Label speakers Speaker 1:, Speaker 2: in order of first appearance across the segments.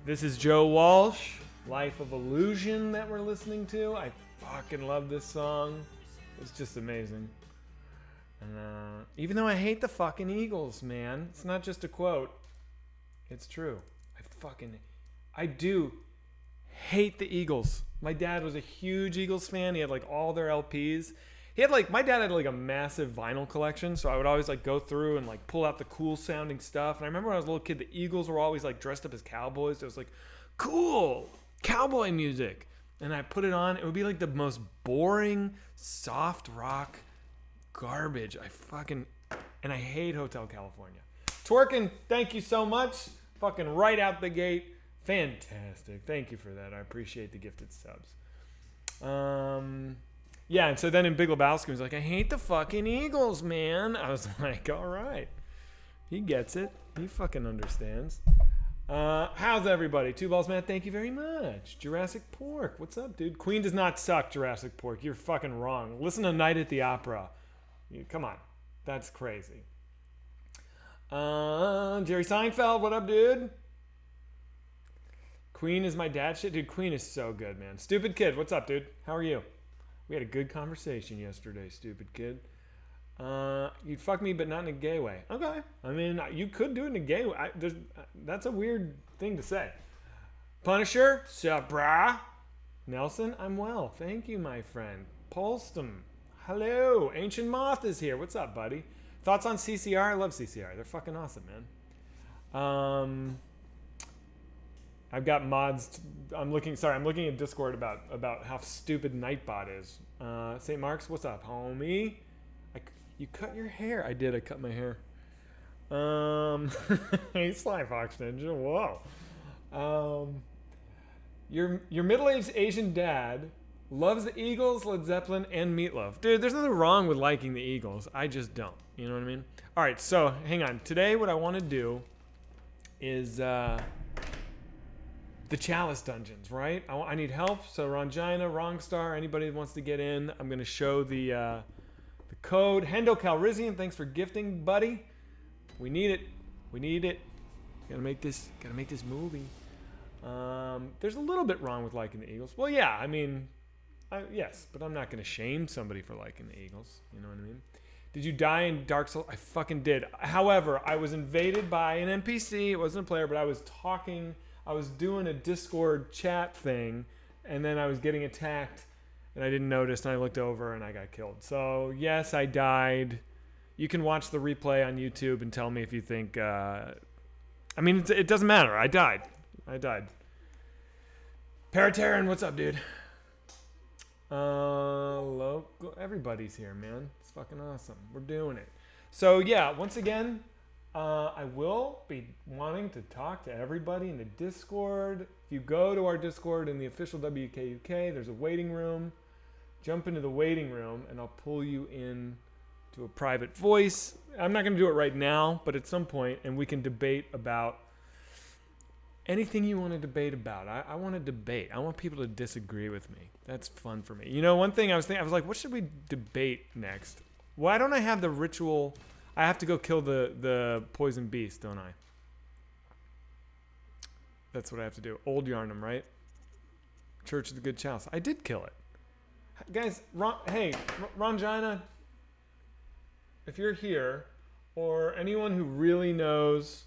Speaker 1: This is Joe Walsh, Life of Illusion that we're listening to. I fucking love this song. It's just amazing. And even though I hate the fucking Eagles, man, it's not just a quote. It's true. I do hate the Eagles. My dad was a huge Eagles fan. He had like all their LPs. My dad had like a massive vinyl collection, so I would always like go through and like pull out the cool sounding stuff. And I remember when I was a little kid, the Eagles were always like dressed up as cowboys. It was like, cool, cowboy music. And I put it on. It would be like the most boring, soft rock garbage. And I hate Hotel California. Twerking, thank you so much. Fucking right out the gate. Fantastic. Thank you for that. I appreciate the gifted subs. Yeah, and so then in Big Lebowski, he was like, I hate the fucking Eagles, man. I was like, all right. He gets it. He fucking understands. How's everybody? Two Balls Matt, thank you very much. Jurassic Pork, what's up, dude? Queen does not suck, Jurassic Pork. You're fucking wrong. Listen to Night at the Opera. Come on. That's crazy. Jerry Seinfeld, what up, dude? Queen is my dad shit. Dude, Queen is so good, man. Stupid Kid, what's up, dude? How are you? We had a good conversation yesterday, Stupid Kid. You'd fuck me, but not in a gay way. Okay. I mean, you could do it in a gay way. That's a weird thing to say. Punisher, sup, brah? Nelson, I'm well. Thank you, my friend. Polston, hello. Ancient Moth is here. What's up, buddy? Thoughts on CCR? I love CCR. They're fucking awesome, man. I've got mods. I'm looking at Discord about how stupid Nightbot is. St. Mark's, what's up, homie? You cut your hair. I did. I cut my hair. Hey, Sly Fox Ninja. Whoa. Your middle-aged Asian dad loves the Eagles, Led Zeppelin, and Meatloaf. Dude, there's nothing wrong with liking the Eagles. I just don't. You know what I mean? All right, so hang on. Today, what I want to do is the Chalice Dungeons, right? I need help. So Rongina, Wrongstar, anybody that wants to get in, I'm going to show the code. Hendo Calrissian, thanks for gifting, buddy. We need it. Gotta make this movie. There's a little bit wrong with liking the Eagles. Well, yeah, I mean, yes, but I'm not going to shame somebody for liking the Eagles. You know what I mean? Did you die in Dark Souls? I fucking did. However, I was invaded by an NPC. It wasn't a player, but I was talking. I was doing a Discord chat thing, and then I was getting attacked, and I didn't notice, and I looked over, and I got killed. So, yes, I died. You can watch the replay on YouTube and tell me if you think... I mean, it doesn't matter. I died. Parataran, what's up, dude? Local, everybody's here, man. It's fucking awesome. We're doing it. So, yeah, once again... I will be wanting to talk to everybody in the Discord. If you go to our Discord in the official WKUK, there's a waiting room. Jump into the waiting room, and I'll pull you in to a private voice. I'm not going to do it right now, but at some point, and we can debate about anything you want to debate about. I want to debate. I want people to disagree with me. That's fun for me. You know, one thing I was like, what should we debate next? Why don't I have the ritual... I have to go kill the poison beast, don't I? That's what I have to do. Old Yarnum, right? Church of the Good Chalice. I did kill it. Guys, Rongina, if you're here, or anyone who really knows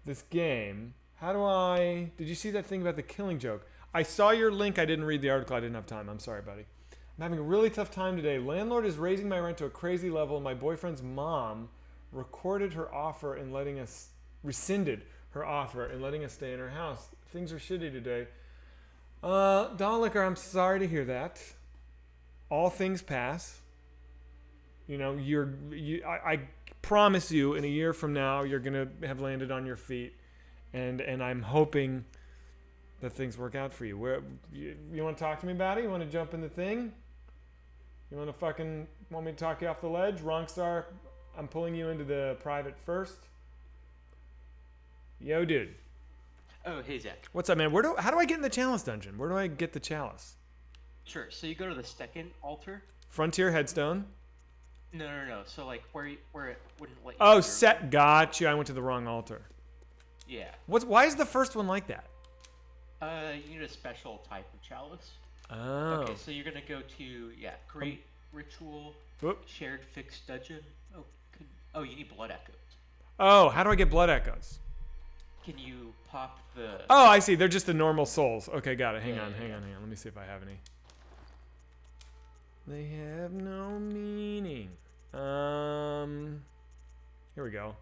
Speaker 1: this game, did you see that thing about the Killing Joke? I saw your link. I didn't read the article. I didn't have time. I'm sorry, buddy. I'm having a really tough time today. Landlord is raising my rent to a crazy level. My boyfriend's mom rescinded her offer and letting us stay in her house. Things are shitty today. Donlicker, I'm sorry to hear that. All things pass. You know, I promise you, in a year from now, you're gonna have landed on your feet, and I'm hoping that things work out for you. You want to talk to me about it? You want to jump in the thing? You want me to talk you off the ledge? Wrongstar, I'm pulling you into the private first. Yo, dude.
Speaker 2: Oh, hey, Zach.
Speaker 1: What's up, man? How do I get in the Chalice Dungeon? Where do I get the Chalice?
Speaker 2: Sure. So you go to the second altar.
Speaker 1: Frontier Headstone?
Speaker 2: No. So, like, where it wouldn't let you...
Speaker 1: Oh, got you. I went to the wrong altar.
Speaker 2: Yeah.
Speaker 1: Why is the first one like that?
Speaker 2: You need a special type of chalice.
Speaker 1: Oh.
Speaker 2: Okay, so you're gonna go to great ritual,
Speaker 1: Whoop.
Speaker 2: shared fixed dungeon. Oh, oh, you need blood echoes.
Speaker 1: Oh, how do I get blood echoes?
Speaker 2: Can you pop the?
Speaker 1: Oh, I see. They're just the normal souls. Okay, got it. Hang on. Let me see if I have any. They have no meaning. Here we go.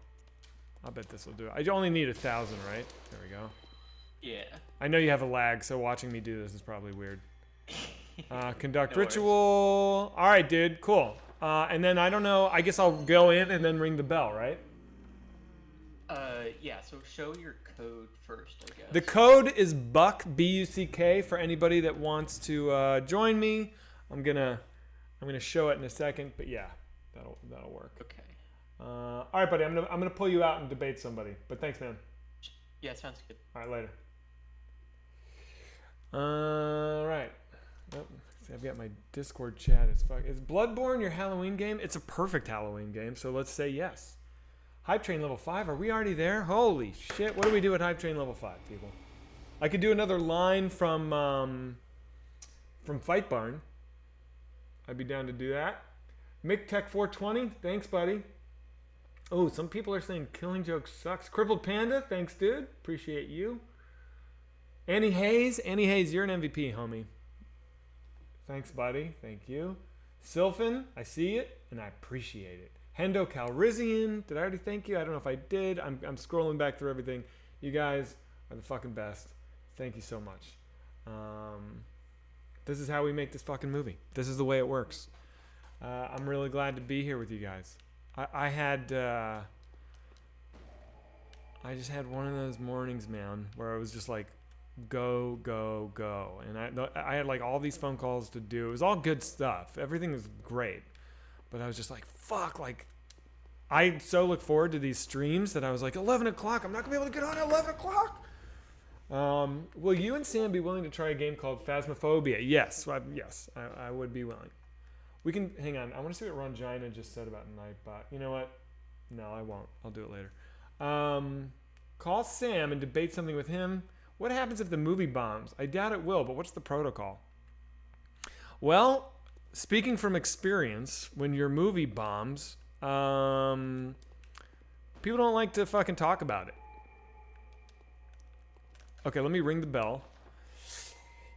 Speaker 1: I'll bet this will do it. I only need 1,000, right? There we go.
Speaker 2: Yeah.
Speaker 1: I know you have a lag, so watching me do this is probably weird. Conduct
Speaker 2: No
Speaker 1: ritual. All right, dude. Cool. And then I don't know. I guess I'll go in and then ring the bell, right?
Speaker 2: Yeah. So show your code first, I guess.
Speaker 1: The code is Buck, B-U-C-K, for anybody that wants to join me. I'm gonna show it in a second, but yeah, that'll work.
Speaker 2: Okay.
Speaker 1: All right, buddy. I'm gonna pull you out and debate somebody. But thanks, man.
Speaker 2: Yeah, sounds good.
Speaker 1: All right, later. All right. Oh, see, I've got my Discord chat. Is Bloodborne your Halloween game? It's a perfect Halloween game, so let's say yes. Hype Train level 5. Are we already there? Holy shit! What do we do at Hype Train level 5, people? I could do another line from Fight Barn. I'd be down to do that. Mick Tech 420. Thanks, buddy. Oh, some people are saying Killing Joke sucks. Crippled Panda. Thanks, dude. Appreciate you. Annie Hayes, you're an MVP, homie. Thanks, buddy. Thank you. Sylphin, I see it, and I appreciate it. Hendo Calrissian, did I already thank you? I don't know if I did. I'm scrolling back through everything. You guys are the fucking best. Thank you so much. This is how we make this fucking movie. This is the way it works. I'm really glad to be here with you guys. I just had one of those mornings, man, where I was just like, go, go, go. And I had like all these phone calls to do. It was all good stuff. Everything was great. But I was just like, fuck, like, I so look forward to these streams that I was like, 11 o'clock, I'm not going to be able to get on at 11 o'clock. Will you and Sam be willing to try a game called Phasmophobia? Yes, I would be willing. We can, hang on, I want to see what Ron Gina just said about Nightbot. You know what? No, I won't. I'll do it later. Call Sam and debate something with him. What happens if the movie bombs? I doubt it will, but what's the protocol? Well, speaking from experience, when your movie bombs, people don't like to fucking talk about it. Okay, let me ring the bell.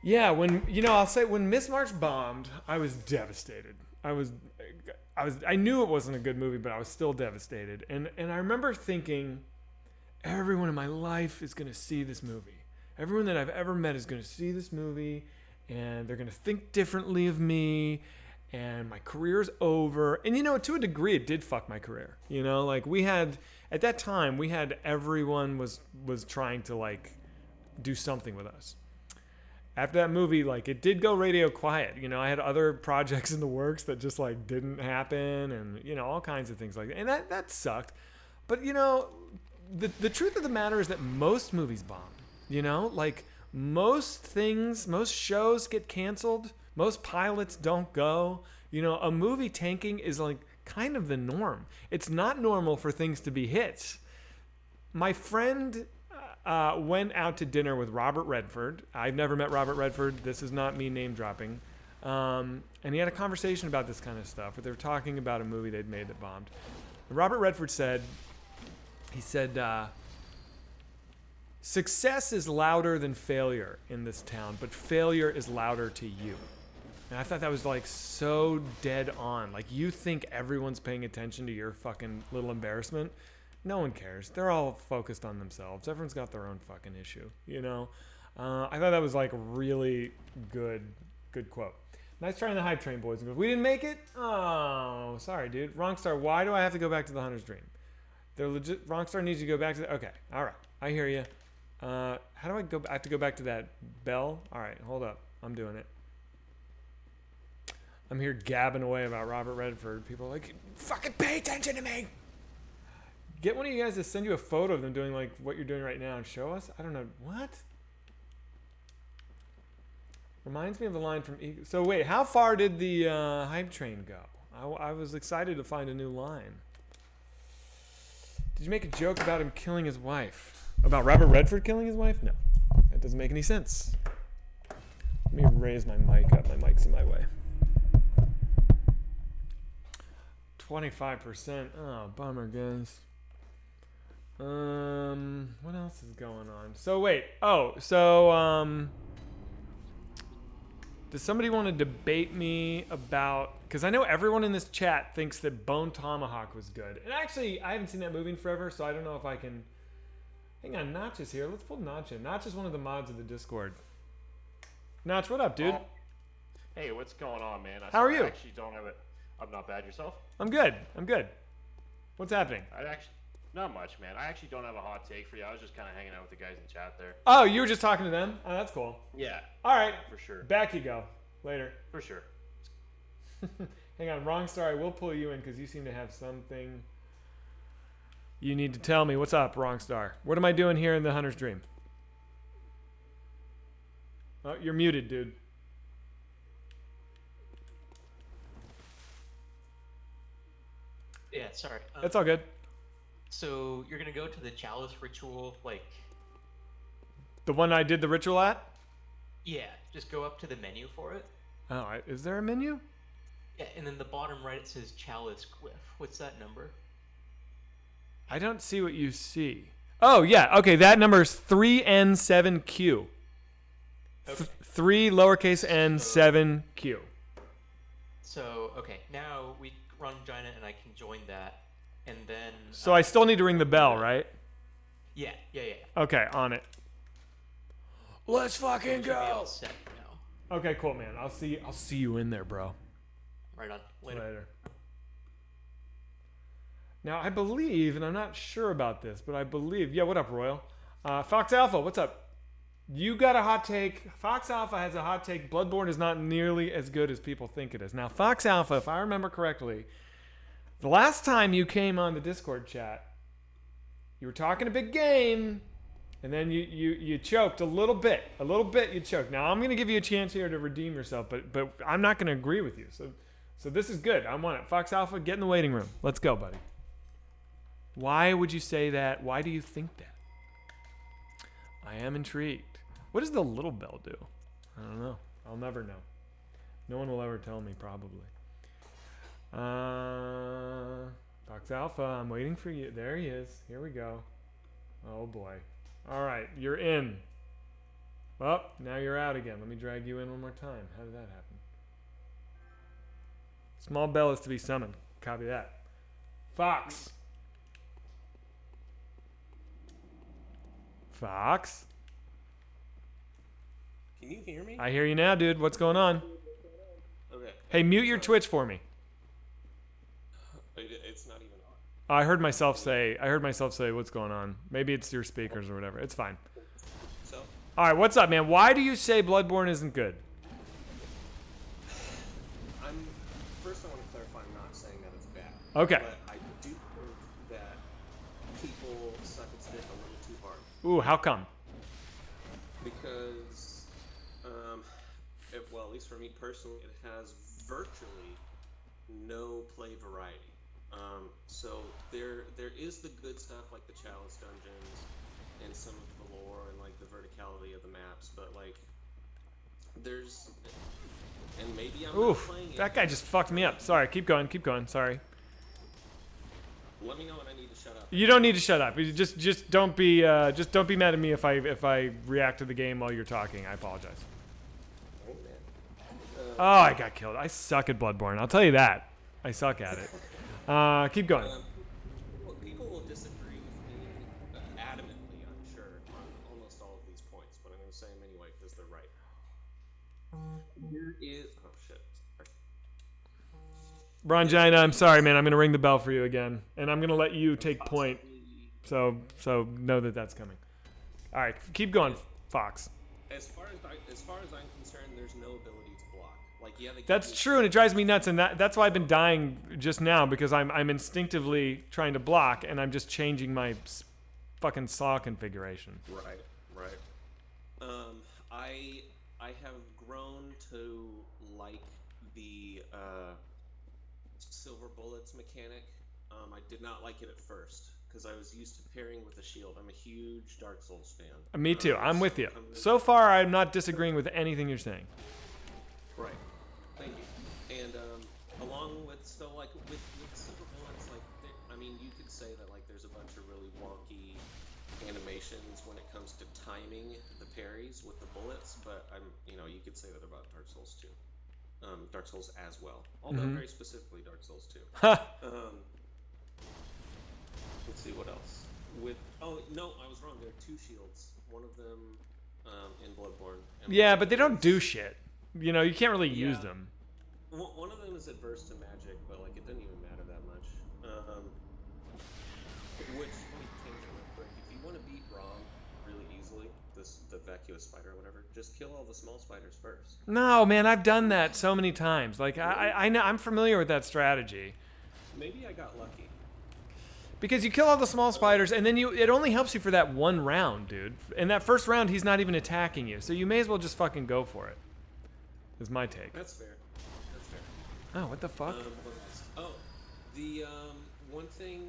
Speaker 1: Yeah, I'll say when Miss March bombed, I was devastated. I knew it wasn't a good movie, but I was still devastated. And I remember thinking, everyone in my life is going to see this movie. Everyone that I've ever met is going to see this movie, and they're going to think differently of me, and my career's over. And, to a degree, it did fuck my career. Like, at that time, everyone was trying to, like, do something with us. After that movie, like, it did go radio quiet. I had other projects in the works that just, like, didn't happen, and, all kinds of things like that. And that sucked. But, the truth of the matter is that most movies bomb. Like, most shows get canceled. Most pilots don't go. A movie tanking is, like, kind of the norm. It's not normal for things to be hits. My friend went out to dinner with Robert Redford. I've never met Robert Redford. This is not me name dropping. And he had a conversation about this kind of stuff. Where they were talking about a movie they'd made that bombed. And Robert Redford said, success is louder than failure in this town, but failure is louder to you. And I thought that was, like, so dead on. Like, you think everyone's paying attention to your fucking little embarrassment? No one cares. They're all focused on themselves. Everyone's got their own fucking issue, I thought that was, like, really good quote. Nice trying the Hype Train, boys and girls. We didn't make it? Oh, sorry, dude. Wrongstar, why do I have to go back to the Hunter's Dream? They're legit. Wrongstar needs you to go back to the... Okay, all right. I hear you. How do I go... I have to go back to that bell? All right, hold up. I'm doing it. I'm here gabbing away about Robert Redford. People are like, fucking pay attention to me! Get one of you guys to send you a photo of them doing, like, what you're doing right now and show us? I don't know. What? Reminds me of a line from... So, wait. How far did the Hype Train go? I was excited to find a new line. Did you make a joke about him killing his wife? About Robert Redford killing his wife? No. doesn't make any sense. Let me raise my mic up. My mic's in my way. 25%. Oh, bummer, guys. What else is going on? So wait. Oh, so does somebody want to debate me about? Because I know everyone in this chat thinks that Bone Tomahawk was good, and actually, I haven't seen that movie in forever, so I don't know if I can. Hang on, Notch is here. Let's pull Notch in. Notch is one of the mods of the Discord. Notch, what up, dude?
Speaker 3: Oh. Hey, what's going on, man?
Speaker 1: How are you?
Speaker 3: I actually don't have it. I'm not bad. Yourself?
Speaker 1: I'm good. I'm good. What's happening?
Speaker 3: Not much, man. I actually don't have a hot take for you. I was just kind of hanging out with the guys in chat there.
Speaker 1: Oh, you were just talking to them? Oh, that's cool.
Speaker 3: Yeah.
Speaker 1: All right.
Speaker 3: For sure.
Speaker 1: Back you go. Later.
Speaker 3: For sure.
Speaker 1: Hang on, wrong star. I will pull you in because you seem to have something you need to tell me. What's up, wrong star? What am I doing here in the Hunter's Dream? Oh, you're muted, dude.
Speaker 2: Yeah, sorry.
Speaker 1: That's all good.
Speaker 2: So you're gonna go to the chalice ritual, like,
Speaker 1: The one I did the ritual at?
Speaker 2: yeah, just go up to the menu for it.
Speaker 1: Oh, is there a menu?
Speaker 2: Yeah, and then the bottom right it says chalice glyph. What's that number?
Speaker 1: I don't see what you see. Oh, yeah. Okay, that number is 3N7Q.
Speaker 2: Okay.
Speaker 1: 3 lowercase n 7Q.
Speaker 2: So, okay, now we run Gina and I can join that, and then...
Speaker 1: So I still need to ring the bell, right?
Speaker 2: Yeah.
Speaker 1: Okay, on it. Let's fucking
Speaker 2: We should be
Speaker 1: go.
Speaker 2: all set now.
Speaker 1: Okay, cool, man. I'll see you in there, bro.
Speaker 2: Right on. Later.
Speaker 1: Now, I believe, and I'm not sure about this, but I believe... Yeah, what up, Royal? Fox Alpha, what's up? You got a hot take. Fox Alpha has a hot take. Bloodborne is not nearly as good as people think it is. Now, Fox Alpha, if I remember correctly, the last time you came on the Discord chat, you were talking a big game, and then you choked a little bit. A little bit you choked. Now, I'm going to give you a chance here to redeem yourself, but I'm not going to agree with you. So this is good. I want it. Fox Alpha, get in the waiting room. Let's go, buddy. Why would you say that? Why do you think that? I am intrigued. What does the little bell do? I don't know. I'll never know. No one will ever tell me, probably. Fox Alpha, I'm waiting for you. There he is. Here we go. Oh, boy. All right, you're in. Well, now you're out again. Let me drag you in one more time. How did that happen? Small bell is to be summoned. Copy that. Fox. Fox.
Speaker 4: Can you hear me?
Speaker 1: I hear you now, dude. What's going on?
Speaker 4: Okay.
Speaker 1: Hey, mute your Twitch for me.
Speaker 4: It's not even on.
Speaker 1: I heard myself say, what's going on? Maybe it's your speakers or whatever. It's fine.
Speaker 4: So,
Speaker 1: All right, what's up, man? Why do you say Bloodborne isn't good?
Speaker 4: first I want to clarify, I'm not saying that it's bad.
Speaker 1: Okay.
Speaker 4: But I do think that people suck its dick a little too hard.
Speaker 1: Ooh, how come?
Speaker 4: Because, well, at least for me personally, it has virtually no play variety. So there is the good stuff like the chalice dungeons and some of the lore and like the verticality of the maps, but like there's, and maybe I'm not playing it.
Speaker 1: That guy just fucked me up. Sorry, keep going. Sorry.
Speaker 4: Let me know when I need to shut up.
Speaker 1: You don't need to shut up. You just don't be mad at me if I react to the game while you're talking. I apologize.
Speaker 4: Oh, man.
Speaker 1: Oh, I got killed. I suck at Bloodborne. I'll tell you that. I suck at it. Keep going.
Speaker 4: Well, people will disagree with me adamantly, I'm sure, on almost all of these points, but I'm going to say them anyway because they're right. Here is... Oh, shit.
Speaker 1: Ronjina, I'm sorry, man. I'm going to ring the bell for you again. And I'm going to let you take point. So know that that's coming. All right, keep going, Fox.
Speaker 4: As far as I'm concerned, there's no ability to block. Like, yeah,
Speaker 1: That's true, and it drives me nuts, and that's why I've been dying just now, because I'm instinctively trying to block, and I'm just changing my fucking saw configuration.
Speaker 4: Right. I have grown to like the silver bullets mechanic. I did not like it at first because I was used to pairing with a shield. I'm a huge Dark Souls fan.
Speaker 1: Me too. I'm with you.
Speaker 4: I'm-
Speaker 1: So far, I'm not disagreeing with anything you're saying.
Speaker 4: Right. Thank you. And along with with super villains, I mean, you could say that like there's a bunch of really wonky animations when it comes to timing the parries with the bullets, but you could say that about Dark Souls too. Dark Souls as well, although very specifically Dark Souls 2. Let's see what else. Oh no, I was wrong. There are 2 shields. One of them in Bloodborne. And
Speaker 1: Yeah,
Speaker 4: one
Speaker 1: but
Speaker 4: of
Speaker 1: they
Speaker 4: them
Speaker 1: don't
Speaker 4: is-
Speaker 1: do shit. You know, you can't really use
Speaker 4: Yeah.
Speaker 1: them.
Speaker 4: One of them is adverse to magic, but like it doesn't even matter that much. Which, let me tangent real quick. If you want to beat Rom really easily, the vacuous spider or whatever, just kill all the small spiders first.
Speaker 1: No, man, I've done that so many times. Like, I know, I'm familiar with that strategy.
Speaker 4: Maybe I got lucky.
Speaker 1: Because you kill all the small spiders, and then it only helps you for that one round, dude. In that first round, he's not even attacking you, so you may as well just fucking go for it. Is my take.
Speaker 4: That's fair. That's fair.
Speaker 1: Oh, what the fuck?
Speaker 4: What else? Oh, the one thing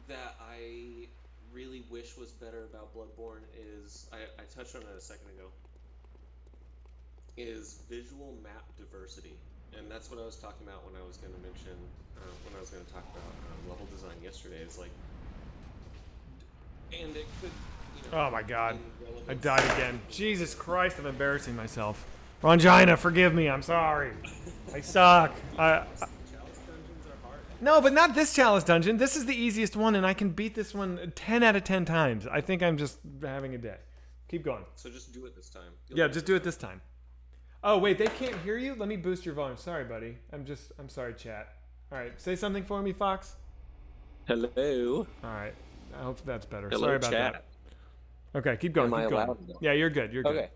Speaker 4: that I really wish was better about Bloodborne is I touched on it a second ago. Is visual map diversity, and that's what I was talking about when I was going to mention when I was going to talk about level design yesterday. Is like, and it could.
Speaker 1: Oh my god.
Speaker 4: in
Speaker 1: I
Speaker 4: relevance-
Speaker 1: died again. Jesus Christ, I'm embarrassing myself. Rongina, forgive me, I'm sorry. I suck.
Speaker 4: Chalice dungeons are hard.
Speaker 1: No, but not this chalice dungeon. This is the easiest one, and I can beat this one 10 out of 10 times. I think I'm just having a day. Keep going.
Speaker 4: So just do it this time. You'll
Speaker 1: Yeah,
Speaker 4: do
Speaker 1: just do it this time. Oh, wait, they can't hear you? Let me boost your volume. Sorry, buddy. I'm sorry, chat. All right, say something for me, Fox.
Speaker 4: Hello.
Speaker 1: All right, I hope that's better.
Speaker 4: Hello,
Speaker 1: Sorry about
Speaker 4: chat.
Speaker 1: that. Okay, keep going.
Speaker 4: Am I
Speaker 1: keep going.
Speaker 4: allowed now?
Speaker 1: Yeah, you're good. You're good.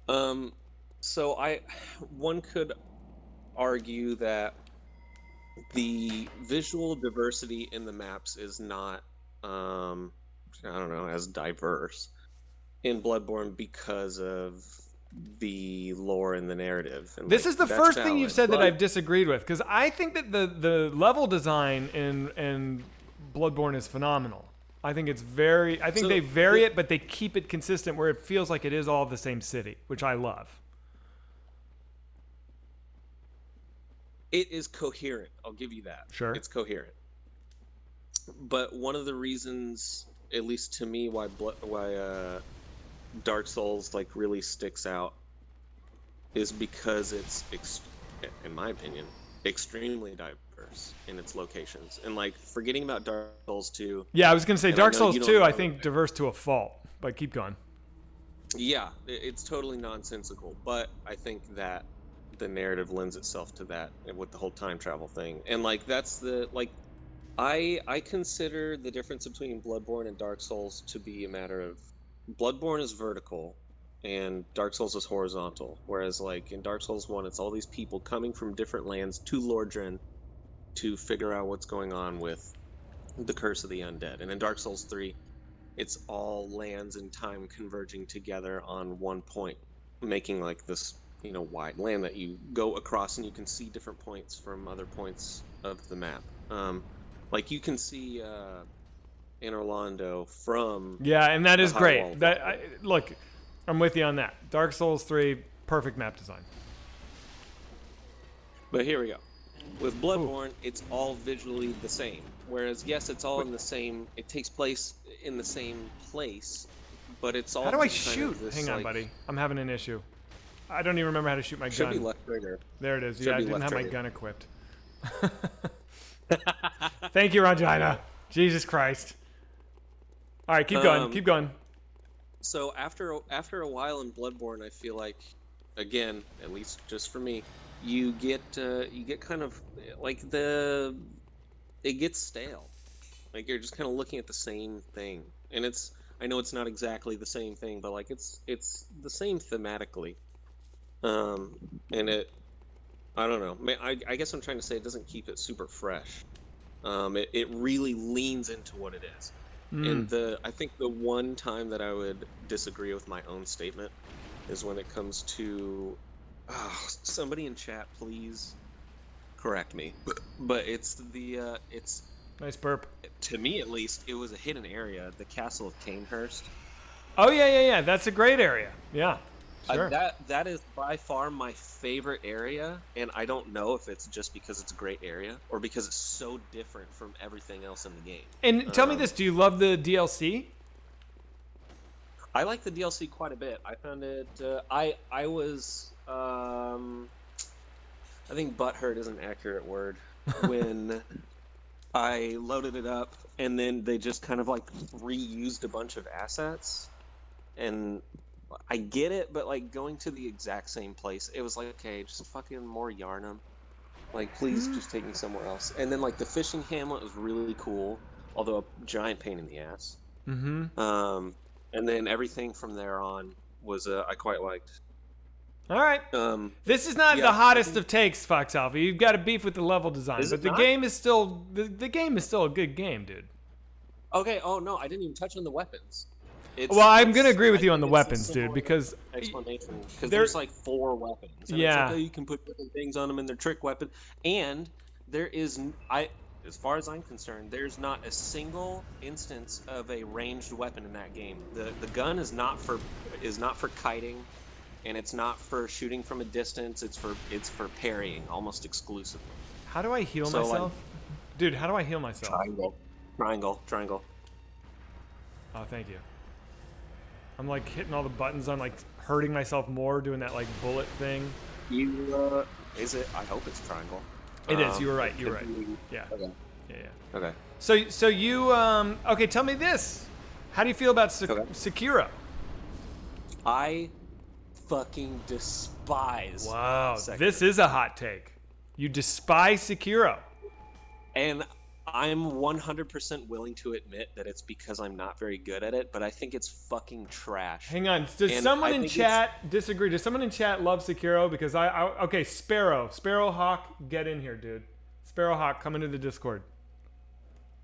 Speaker 4: Okay. So one could argue that the visual diversity in the maps is not, I don't know, as diverse in Bloodborne because of the lore and the narrative. And
Speaker 1: This
Speaker 4: like,
Speaker 1: is the
Speaker 4: that's
Speaker 1: first thing you've
Speaker 4: valid,
Speaker 1: said that
Speaker 4: but-
Speaker 1: I've disagreed with, because I think that the level design in Bloodborne is phenomenal. I think it's very. I think
Speaker 4: So
Speaker 1: they vary
Speaker 4: the-
Speaker 1: it, but they keep it consistent where it feels like it is all the same city, which I love.
Speaker 4: It is coherent. I'll give you that.
Speaker 1: Sure.
Speaker 4: It's coherent. But one of the reasons, at least to me, why Dark Souls like really sticks out is because it's, in my opinion, extremely diverse in its locations. And like forgetting about Dark Souls 2.
Speaker 1: Yeah, I was gonna say
Speaker 4: And I
Speaker 1: Dark
Speaker 4: know
Speaker 1: Souls
Speaker 4: you don't
Speaker 1: 2. I
Speaker 4: know
Speaker 1: think
Speaker 4: it.
Speaker 1: diverse to a fault, but keep going.
Speaker 4: Yeah, it's totally nonsensical. But I think that the narrative lends itself to that with the whole time travel thing. And like that's the like. I consider the difference between Bloodborne and Dark Souls to be a matter of Bloodborne is vertical and Dark Souls is horizontal. Whereas like in Dark Souls 1, it's all these people coming from different lands to Lordran to figure out what's going on with the Curse of the Undead. And in Dark Souls 3, it's all lands and time converging together on one point, making like this, wide land that you go across and you can see different points from other points of the map. Like you can see in Orlando from
Speaker 1: Yeah, and that
Speaker 4: the
Speaker 1: is
Speaker 4: high
Speaker 1: great.
Speaker 4: wall of
Speaker 1: Look, I'm with you on that. Dark Souls 3, perfect map design.
Speaker 4: But here we go. With Bloodborne, it's all visually the same. Whereas, yes, it's all in the same. It takes place in the same place, but it's all.
Speaker 1: How do I
Speaker 4: just kind
Speaker 1: shoot?
Speaker 4: of this,
Speaker 1: Hang on,
Speaker 4: like,
Speaker 1: buddy. I'm having an issue. I don't even remember how to shoot my
Speaker 4: Should be
Speaker 1: gun.
Speaker 4: left trigger.
Speaker 1: There it is.
Speaker 4: Should
Speaker 1: Yeah, I
Speaker 4: be
Speaker 1: didn't
Speaker 4: left
Speaker 1: have my
Speaker 4: trigger.
Speaker 1: gun equipped. Thank you, Rongina. Jesus Christ. All right, keep going. Keep going.
Speaker 4: So after a while in Bloodborne, I feel like, again, at least just for me, you get kind of like it gets stale. Like you're just kind of looking at the same thing, and I know it's not exactly the same thing, but like it's the same thematically. And I don't know. I guess I'm trying to say it doesn't keep it super fresh. It really leans into what it is. And I think the one time that I would disagree with my own statement is when it comes to somebody in chat, please correct me. But it's
Speaker 1: Nice burp.
Speaker 4: To me, at least, it was a hidden area. The Castle of Canehurst.
Speaker 1: Oh yeah. That's a great area. Yeah. Sure.
Speaker 4: That is by far my favorite area, and I don't know if it's just because it's a great area or because it's so different from everything else in the game.
Speaker 1: And tell me this: do you love the DLC?
Speaker 4: I like the DLC quite a bit. I found it. I was. I think butthurt is an accurate word. When I loaded it up, and then they just kind of like reused a bunch of assets, and I get it, but like going to the exact same place, it was like, okay, just fucking more Yarnum. Like, please just take me somewhere else. And then like the fishing hamlet was really cool, although a giant pain in the ass. And then everything from there on was I quite liked.
Speaker 1: All right. This is not the hottest of takes, Fox Alpha. You've got a beef with the level design, but the game is still the game is still a good game, dude.
Speaker 4: Okay. Oh no, I didn't even touch on the weapons.
Speaker 1: I'm gonna agree with you on the weapons, dude, because
Speaker 4: explanation because there's like 4 weapons. And
Speaker 1: yeah.
Speaker 4: It's like, oh, you can put different things on them, and they're trick weapons. And there is as far as I'm concerned, there's not a single instance of a ranged weapon in that game. The gun is not for kiting. And it's not for shooting from a distance. It's for parrying almost exclusively.
Speaker 1: How do I heal myself? Dude, how do I heal myself?
Speaker 4: Triangle.
Speaker 1: Oh, thank you. I'm like hitting all the buttons. I'm like hurting myself more doing that like bullet thing.
Speaker 4: Is it? I hope it's triangle.
Speaker 1: It is. You were right. You were right. Yeah.
Speaker 4: Okay.
Speaker 1: Yeah.
Speaker 4: Okay.
Speaker 1: So you okay? Tell me this. How do you feel about Sekiro?
Speaker 4: I fucking despise.
Speaker 1: Wow,
Speaker 4: Sekiro.
Speaker 1: This is a hot take. You despise Sekiro.
Speaker 4: And I'm 100% willing to admit that it's because I'm not very good at it, but I think it's fucking trash.
Speaker 1: Hang on, does someone in chat disagree? Does someone in chat love Sekiro? Because okay, Sparrowhawk, get in here, dude. Sparrowhawk, come into the Discord.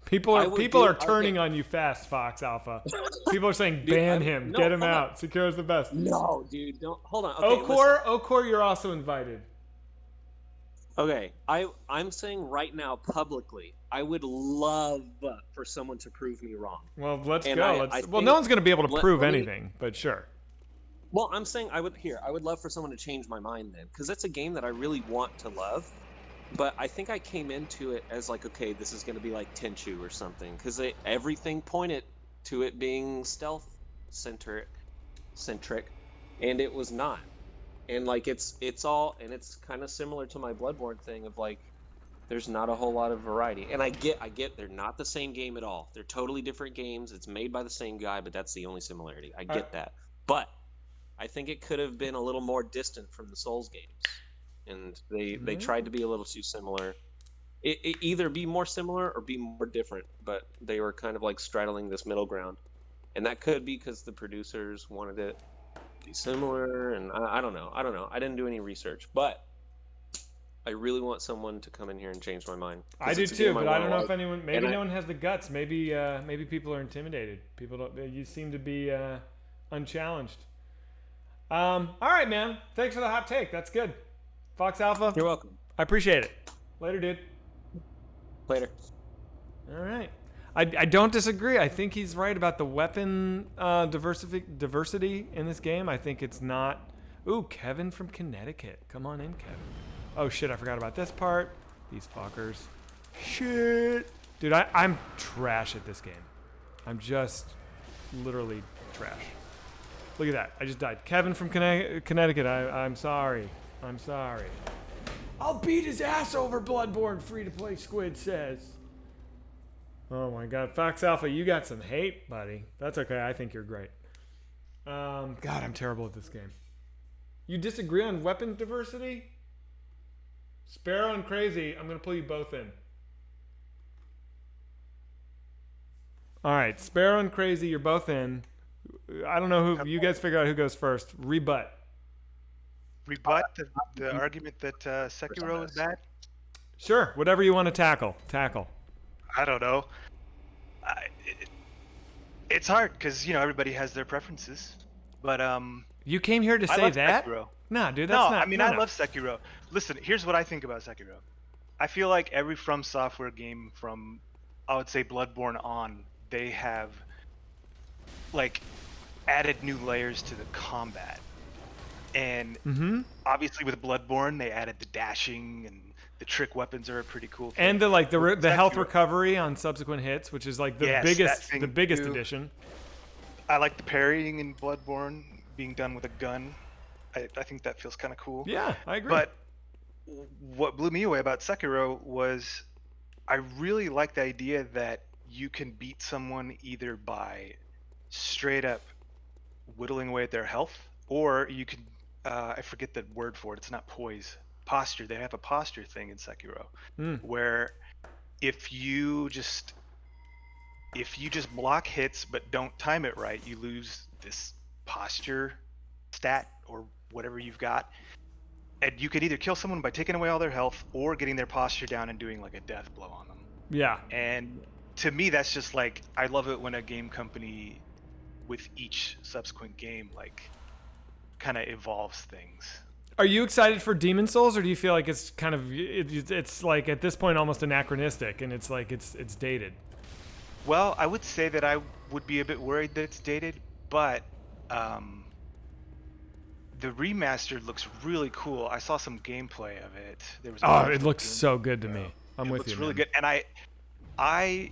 Speaker 1: People are turning on you fast, Fox Alpha. People are saying ban him, get him out. Sekiro's the best.
Speaker 4: No, dude, don't. Hold on. Okay,
Speaker 1: Okor, you're also invited.
Speaker 4: Okay, I'm saying right now publicly, I would love for someone to prove me wrong.
Speaker 1: Well, let's go. No one's going to be able to prove anything, but sure.
Speaker 4: Well, I'm saying I would love for someone to change my mind then, because it's a game that I really want to love. But I think I came into it as like, okay, this is going to be like Tenchu or something, because everything pointed to it being stealth-centric, and it was not. And like it's kind of similar to my Bloodborne thing of like, there's not a whole lot of variety. And I get they're not the same game at all. They're totally different games. It's made by the same guy, but that's the only similarity. I get that. But I think it could have been a little more distant from the Souls games. And they tried to be a little too similar. It either be more similar or be more different, but they were kind of like straddling this middle ground. And that could be because the producers wanted it to be similar, and I don't know. I didn't do any research, but I really want someone to come in here and change my mind.
Speaker 1: I do too, but I don't know if anyone. Maybe no one has the guts. Maybe people are intimidated. People don't. You seem to be unchallenged. All right, man. Thanks for the hot take. That's good. Fox Alpha.
Speaker 4: You're welcome.
Speaker 1: I appreciate it. Later, dude.
Speaker 4: Later.
Speaker 1: All right. I don't disagree. I think he's right about the weapon diversity in this game. I think it's not. Ooh, Kevin from Connecticut. Come on in, Kevin. Oh, shit. I forgot about this part. These fuckers. Shit. Dude, I'm trash at this game. I'm just literally trash. Look at that. I just died. Kevin from Connecticut. I'm sorry. I'm sorry. I'll beat his ass over Bloodborne, free-to-play Squid says. Oh my god. Fox Alpha, you got some hate, buddy. That's okay. I think you're great. God, I'm terrible at this game. You disagree on weapon diversity? Sparrow and Crazy, I'm going to pull you both in. Alright, Sparrow and Crazy, you're both in. I don't know who. You guys figure out who goes first. Rebut
Speaker 5: the argument that Sekiro is bad?
Speaker 1: Sure, whatever you want to tackle.
Speaker 5: I don't know. It's hard because everybody has their preferences, but
Speaker 1: you came here to say that?
Speaker 5: Sekiro.
Speaker 1: Nah, dude, that's not.
Speaker 5: I love Sekiro. Listen, here's what I think about Sekiro. I feel like every From Software game from I would say Bloodborne on, they have like added new layers to the combat. And obviously with Bloodborne, they added the dashing, and the trick weapons are a pretty cool thing.
Speaker 1: And the health recovery on subsequent hits, which is like the biggest addition.
Speaker 5: I like the parrying in Bloodborne being done with a gun. I think that feels kind of cool.
Speaker 1: Yeah, I agree.
Speaker 5: But what blew me away about Sekiro was I really like the idea that you can beat someone either by straight up whittling away at their health, or you can I forget the word for it. It's not poise. Posture. They have a posture thing in Sekiro where if you just block hits but don't time it right, you lose this posture stat or whatever you've got. And you could either kill someone by taking away all their health or getting their posture down and doing like a death blow on them.
Speaker 1: Yeah.
Speaker 5: And to me, that's just like, I love it when a game company with each subsequent game like kind of evolves things.
Speaker 1: Are you excited for Demon Souls, or do you feel like it's kind of it's like at this point almost anachronistic and it's like it's dated?
Speaker 5: Well, I would say that I would be a bit worried that it's dated, but the remastered looks really cool. I saw some gameplay of it. There was
Speaker 1: it looks so good to me. I'm with you.
Speaker 5: It looks really good, and I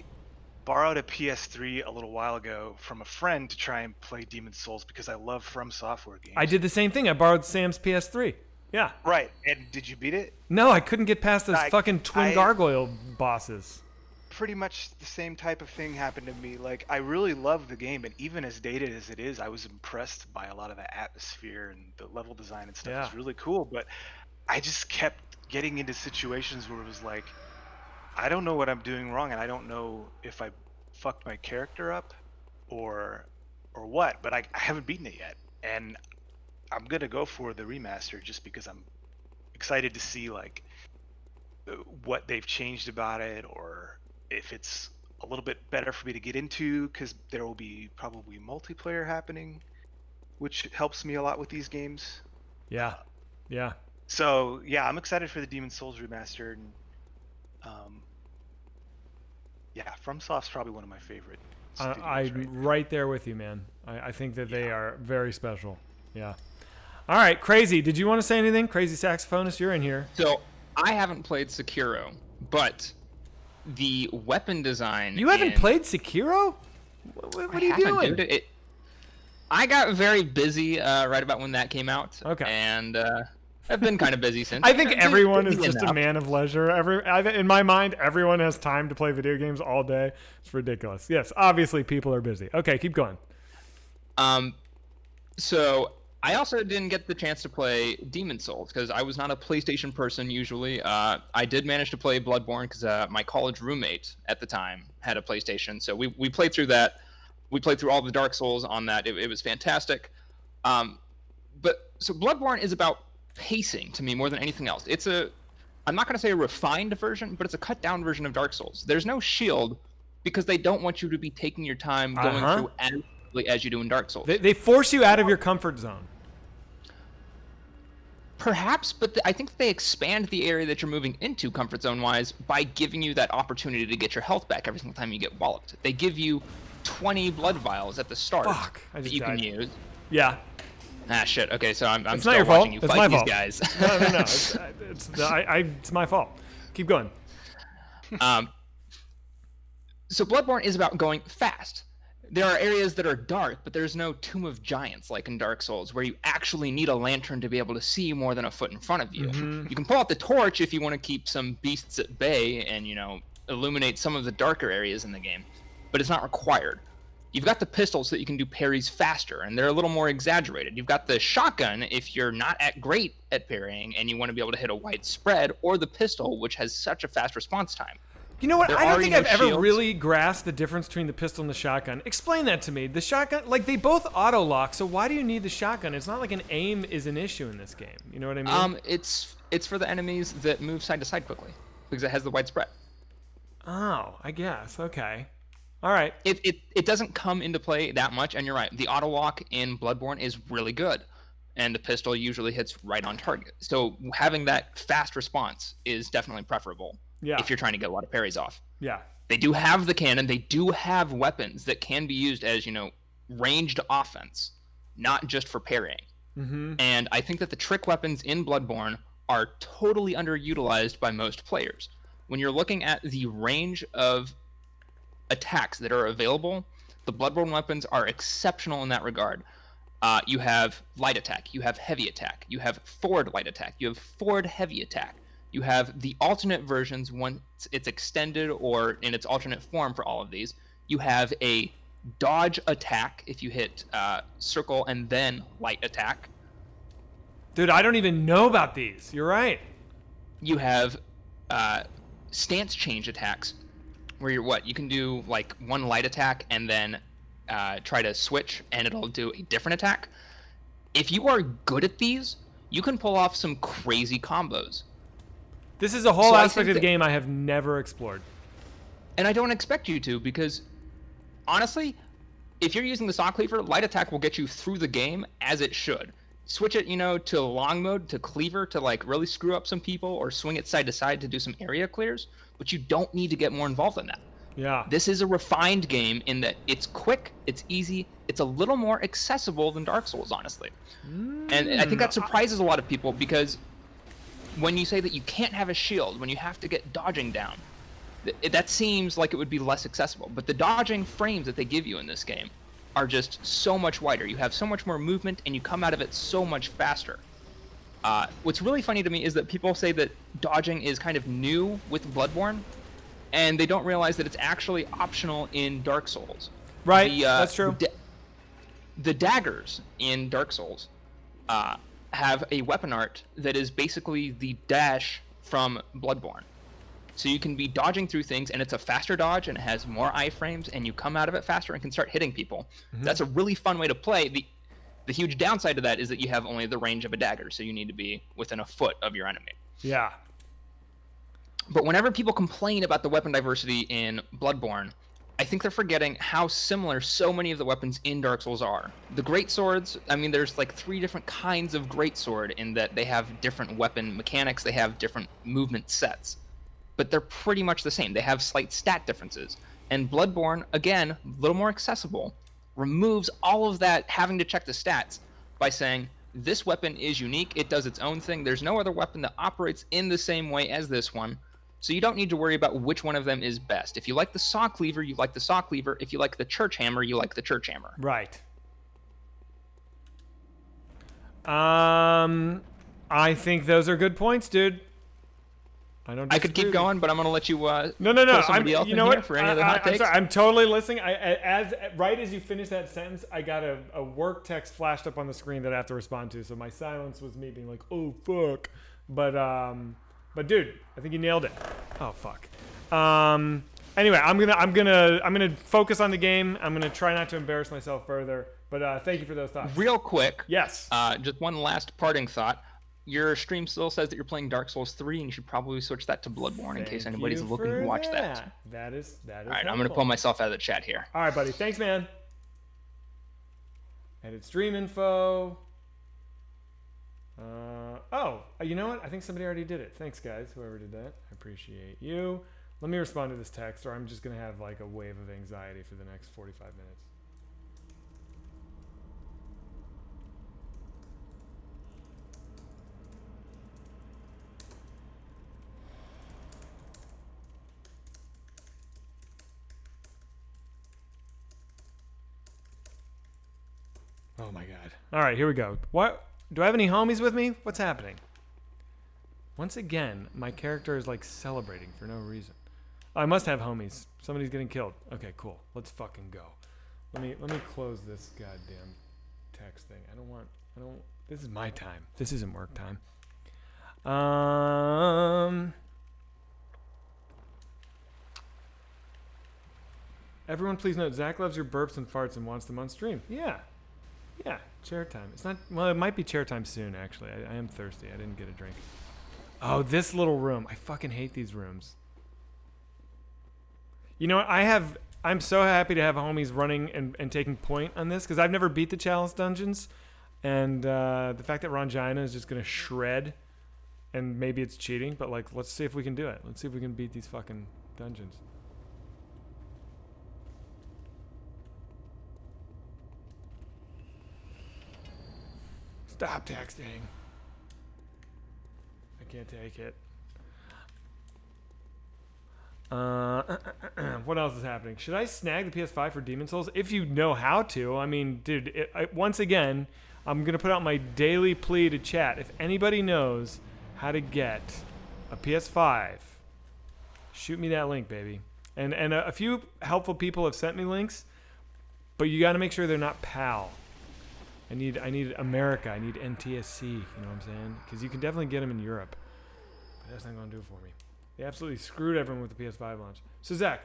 Speaker 5: borrowed a PS3 a little while ago from a friend to try and play Demon Souls because I love From Software games.
Speaker 1: I did the same thing. I borrowed Sam's PS3. Yeah.
Speaker 5: Right. And did you beat it?
Speaker 1: No, I couldn't get past those fucking twin gargoyle bosses.
Speaker 5: Pretty much the same type of thing happened to me. Like, I really love the game, and even as dated as it is, I was impressed by a lot of the atmosphere and the level design and stuff. It's really cool, but I just kept getting into situations where it was like, I don't know what I'm doing wrong, and I don't know if I fucked my character up or what, but I haven't beaten it yet. And I'm gonna go for the remaster just because I'm excited to see like what they've changed about it, or if it's a little bit better for me to get into, because there will be probably multiplayer happening, which helps me a lot with these games.
Speaker 1: Yeah.
Speaker 5: So yeah, I'm excited for the Demon Souls remastered. And, FromSoft's probably one of my favorite studios.
Speaker 1: I'm right there with you, man. I think that they are very special. Yeah. All right, Crazy. Did you want to say anything? Crazy Saxophonist, you're in here.
Speaker 6: So I haven't played Sekiro, but the weapon design.
Speaker 1: You haven't played Sekiro? What are you doing?
Speaker 6: Dude. I got very busy right about when that came out.
Speaker 1: Okay.
Speaker 6: And I've been kind of busy since.
Speaker 1: I think everyone is just a man of leisure. In my mind, everyone has time to play video games all day. It's ridiculous. Yes, obviously people are busy. Okay, keep going.
Speaker 6: So I also didn't get the chance to play Demon Souls because I was not a PlayStation person usually. I did manage to play Bloodborne because my college roommate at the time had a PlayStation. So we played through that. We played through all the Dark Souls on that. It was fantastic. But so Bloodborne is about pacing to me more than anything else. I'm not going to say a refined version, but it's a cut down version of Dark Souls. There's no shield because they don't want you to be taking your time going through as you do in Dark Souls.
Speaker 1: They force you out of your comfort zone.
Speaker 6: Perhaps, but I think they expand the area that you're moving into comfort zone wise by giving you that opportunity to get your health back every single time you get walloped. They give you 20 blood vials at the start that you can use.
Speaker 1: Yeah.
Speaker 6: Ah, shit. Okay, so I'm
Speaker 1: it's
Speaker 6: still
Speaker 1: not your
Speaker 6: watching
Speaker 1: fault.
Speaker 6: you
Speaker 1: It's
Speaker 6: fight
Speaker 1: my
Speaker 6: these
Speaker 1: fault.
Speaker 6: guys.
Speaker 1: No. It's my fault. Keep going.
Speaker 6: So Bloodborne is about going fast. There are areas that are dark, but there's no Tomb of Giants like in Dark Souls, where you actually need a lantern to be able to see more than a foot in front of you.
Speaker 1: Mm-hmm.
Speaker 6: You can pull out the torch if you want to keep some beasts at bay and, illuminate some of the darker areas in the game, but it's not required. You've got the pistols so that you can do parries faster, and they're a little more exaggerated. You've got the shotgun if you're not great at parrying and you want to be able to hit a wide spread, or the pistol, which has such a fast response time.
Speaker 1: You know what?
Speaker 6: There
Speaker 1: I don't
Speaker 6: are
Speaker 1: think
Speaker 6: no
Speaker 1: I've ever
Speaker 6: shields.
Speaker 1: really grasped the difference between the pistol and the shotgun. Explain that to me. The shotgun, like they both auto lock, so why do you need the shotgun? It's not like an aim is an issue in this game. You know what I mean?
Speaker 6: It's for the enemies that move side to side quickly because it has the wide spread.
Speaker 1: Oh, I guess. Okay. All right.
Speaker 6: It doesn't come into play that much, and you're right. The auto lock in Bloodborne is really good, and the pistol usually hits right on target. So having that fast response is definitely preferable.
Speaker 1: Yeah.
Speaker 6: If you're trying to get a lot of parries off.
Speaker 1: Yeah.
Speaker 6: They do have the cannon. They do have weapons that can be used as, ranged offense, not just for parrying.
Speaker 1: Mm-hmm.
Speaker 6: And I think that the trick weapons in Bloodborne are totally underutilized by most players. When you're looking at the range of attacks that are available, the Bloodborne weapons are exceptional in that regard. You have light attack, you have heavy attack, you have forward light attack, you have forward heavy attack. You have the alternate versions once it's extended or in its alternate form for all of these. You have a dodge attack if you hit circle and then light attack.
Speaker 1: Dude, I don't even know about these. You're right.
Speaker 6: You have stance change attacks where you can do like one light attack and then try to switch and it'll do a different attack. If you are good at these, you can pull off some crazy combos.
Speaker 1: This is a whole
Speaker 6: So I
Speaker 1: aspect
Speaker 6: think
Speaker 1: of the
Speaker 6: that-
Speaker 1: game I have never explored.
Speaker 6: And I don't expect you to, because honestly, if you're using the saw cleaver, light attack will get you through the game as it should. Switch it, to long mode, to cleaver, to like really screw up some people, or swing it side to side to do some area clears, but you don't need to get more involved in that.
Speaker 1: Yeah.
Speaker 6: This is a refined game in that it's quick, it's easy, it's a little more accessible than Dark Souls, honestly. And I think that surprises a lot of people, because when you say that you can't have a shield, when you have to get dodging down, that seems like it would be less accessible. But the dodging frames that they give you in this game are just so much wider. You have so much more movement, and you come out of it so much faster. What's really funny to me is that people say that dodging is kind of new with Bloodborne, and they don't realize that it's actually optional in Dark Souls.
Speaker 1: Right, that's true.
Speaker 6: The daggers in Dark Souls have a weapon art that is basically the dash from Bloodborne. So you can be dodging through things, and it's a faster dodge, and it has more iframes, and you come out of it faster and can start hitting people.
Speaker 1: Mm-hmm.
Speaker 6: That's a really fun way to play. The huge downside to that is that you have only the range of a dagger, so you need to be within a foot of your enemy.
Speaker 1: Yeah.
Speaker 6: But whenever people complain about the weapon diversity in Bloodborne, I think they're forgetting how similar so many of the weapons in Dark Souls are. The great swords, there's like 3 different kinds of great sword in that they have different weapon mechanics, they have different movement sets. But they're pretty much the same. They have slight stat differences. And Bloodborne, again, a little more accessible, removes all of that having to check the stats by saying, this weapon is unique, it does its own thing, there's no other weapon that operates in the same way as this one, so you don't need to worry about which one of them is best. If you like the saw cleaver, you like the saw cleaver. If you like the church hammer, you like the church hammer.
Speaker 1: Right. I think those are good points, dude.
Speaker 6: I could keep going, but I'm going to let you
Speaker 1: No.
Speaker 6: throw somebody else
Speaker 1: You
Speaker 6: in
Speaker 1: know
Speaker 6: here
Speaker 1: what?
Speaker 6: for any other hot
Speaker 1: I'm
Speaker 6: takes.
Speaker 1: sorry. I'm totally listening. Right as you finish that sentence, I got a work text flashed up on the screen that I have to respond to. So my silence was me being like, "Oh fuck," but dude, I think you nailed it. Oh fuck. Anyway, I'm gonna focus on the game. I'm gonna try not to embarrass myself further. But thank you for those thoughts.
Speaker 6: Real quick.
Speaker 1: Yes.
Speaker 6: Just one last parting thought. Your stream still says that you're playing Dark Souls 3, and you should probably switch that to Bloodborne in case anybody's looking to watch that.
Speaker 1: That is.
Speaker 6: All right, I'm going to pull myself out of the chat here.
Speaker 1: All right, buddy. Thanks, man. Edit stream info. You know what? I think somebody already did it. Thanks, guys. Whoever did that. I appreciate you. Let me respond to this text, or I'm just going to have like a wave of anxiety for the next 45 minutes. Oh my god. All right, here we go. What? Do I have any homies with me? What's happening? Once again, my character is like celebrating for no reason. I must have homies. Somebody's getting killed. Okay, cool. Let's fucking go. Let me close this goddamn text thing. I don't this is my time. This isn't work time. Everyone please note Zach loves your burps and farts and wants them on stream. Yeah, chair time. It's not, well, it might be chair time soon, actually. I am thirsty. I didn't get a drink. Oh, this little room. I fucking hate these rooms. You know what? I'm so happy to have homies running and taking point on this, because I've never beat the Chalice Dungeons, and the fact that Rongina is just going to shred, and maybe it's cheating, but like, let's see if we can do it. Let's see if we can beat these fucking dungeons. Stop texting. I can't take it. What else is happening? Should I snag the PS5 for Demon Souls? If you know how to. I mean, dude, once again, I'm going to put out my daily plea to chat. If anybody knows how to get a PS5, shoot me that link, baby. And a few helpful people have sent me links, but you got to make sure they're not PAL. I need America. I need NTSC. You know what I'm saying? Because you can definitely get them in Europe. But that's not going to do it for me. They absolutely screwed everyone with the PS5 launch. So Zach,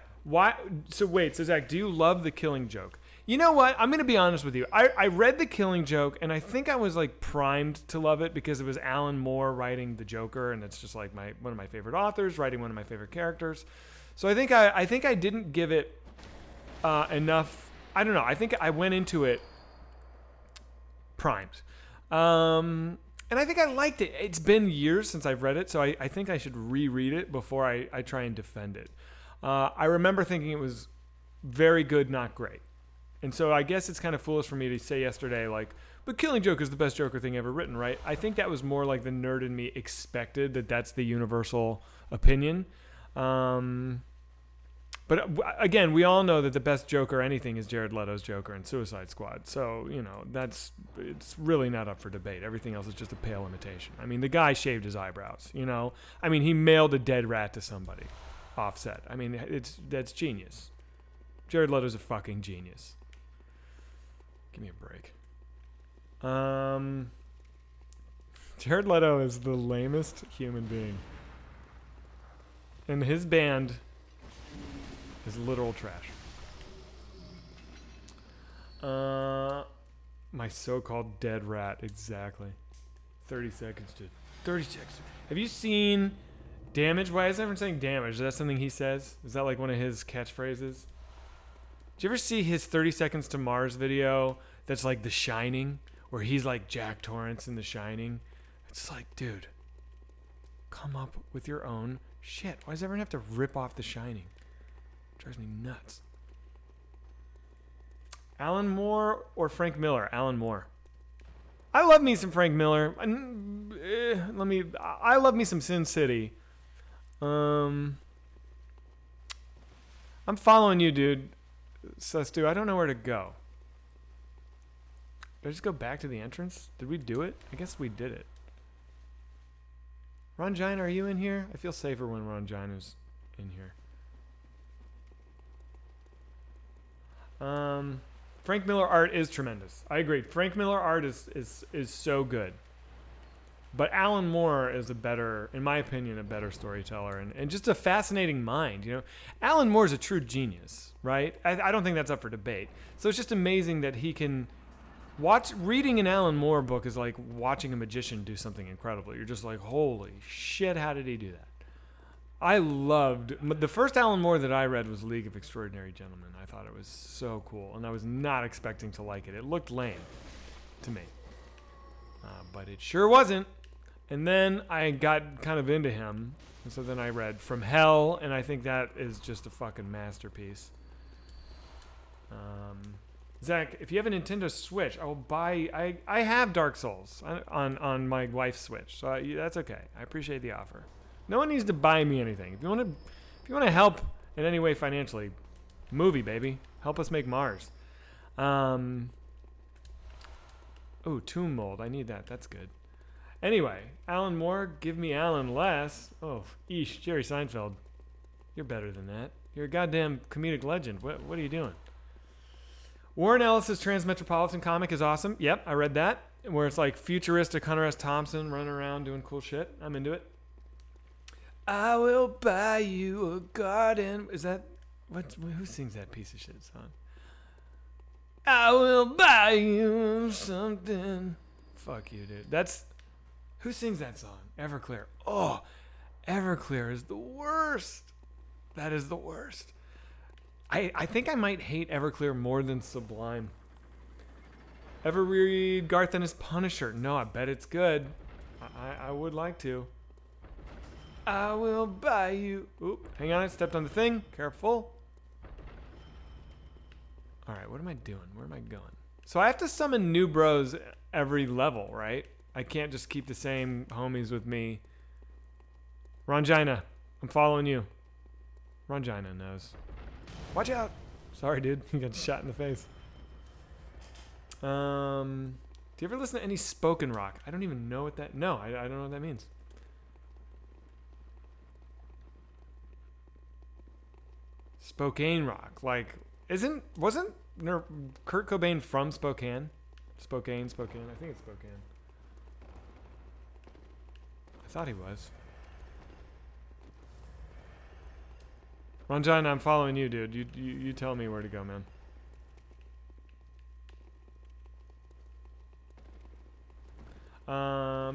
Speaker 1: Zach, do you love The Killing Joke? You know what? I'm going to be honest with you. I read The Killing Joke, and I think I was like primed to love it because it was Alan Moore writing the Joker, and it's just like one of my favorite authors writing one of my favorite characters. So I think I didn't give it enough. I don't know. I think I went into it primed. And I think I liked it. It's been years since I've read it, so I think I should reread it before I try and defend it. I remember thinking it was very good, not great. And so I guess it's kind of foolish for me to say yesterday, like, but Killing Joke is the best Joker thing ever written, right? I think that was more like the nerd in me expected that that's the universal opinion. But again, we all know that the best Joker anything is Jared Leto's Joker in Suicide Squad. So, you know, it's really not up for debate. Everything else is just a pale imitation. I mean, the guy shaved his eyebrows, you know? I mean, he mailed a dead rat to somebody offset. I mean, that's genius. Jared Leto's a fucking genius. Give me a break. Jared Leto is the lamest human being. And his band is literal trash. My so-called dead rat, exactly. 30 seconds, dude. 30 seconds. Have you seen Damage? Why is everyone saying Damage? Is that something he says? Is that like one of his catchphrases? Did you ever see his 30 Seconds to Mars video that's like The Shining, where he's like Jack Torrance in The Shining? It's like, dude, come up with your own shit. Why does everyone have to rip off The Shining? Drives me nuts. Alan Moore or Frank Miller? Alan Moore. I love me some Frank Miller. I love me some Sin City. I'm following you, dude. Stu, I don't know where to go. Did I just go back to the entrance? Did we do it? I guess we did it. Ron Gine, are you in here? I feel safer when Ron Gine is in here. Frank Miller art is tremendous. I agree. Frank Miller art is so good. But Alan Moore is in my opinion, a better storyteller and just a fascinating mind. You know, Alan Moore is a true genius, right? I don't think that's up for debate. So it's just amazing that he can reading an Alan Moore book is like watching a magician do something incredible. You're just like, holy shit, how did he do that? I loved the first Alan Moore that I read was League of Extraordinary Gentlemen. I thought it was so cool, and I was not expecting to like it. It looked lame to me, but it sure wasn't. And then I got kind of into him, and so then I read From Hell, and I think that is just a fucking masterpiece. Zach, if you have a Nintendo Switch, I will buy. I have Dark Souls on my wife's Switch, so that's okay. I appreciate the offer. No one needs to buy me anything. If you want to help in any way financially, movie baby, help us make Mars. Oh, Tomb Mold, I need that. That's good. Anyway, Alan Moore, give me Alan less. Oh, eesh, Jerry Seinfeld, you're better than that. You're a goddamn comedic legend. What are you doing? Warren Ellis's Transmetropolitan comic is awesome. Yep, I read that. Where it's like futuristic Hunter S. Thompson running around doing cool shit. I'm into it. I will buy you a garden. Is that who sings that piece of shit song? I will buy you something. Fuck you, dude. Who sings that song? Everclear. Oh, Everclear is the worst. That is the worst. I think I might hate Everclear more than Sublime. Ever read Garth and his Punisher? No, I bet it's good. I would like to. I will buy you. Oop, hang on, I stepped on the thing. Careful. All right, what am I doing? Where am I going? So I have to summon new bros every level, right? I can't just keep the same homies with me. Rongina, I'm following you. Rongina knows. Watch out! Sorry, dude. You got shot in the face. Do you ever listen to any spoken rock? I don't even know what that... No, I don't know what that means. Spokane rock. Like, wasn't Kurt Cobain from Spokane? Spokane. I think it's Spokane. I thought he was. Ranjan, I'm following you, dude. You tell me where to go, man.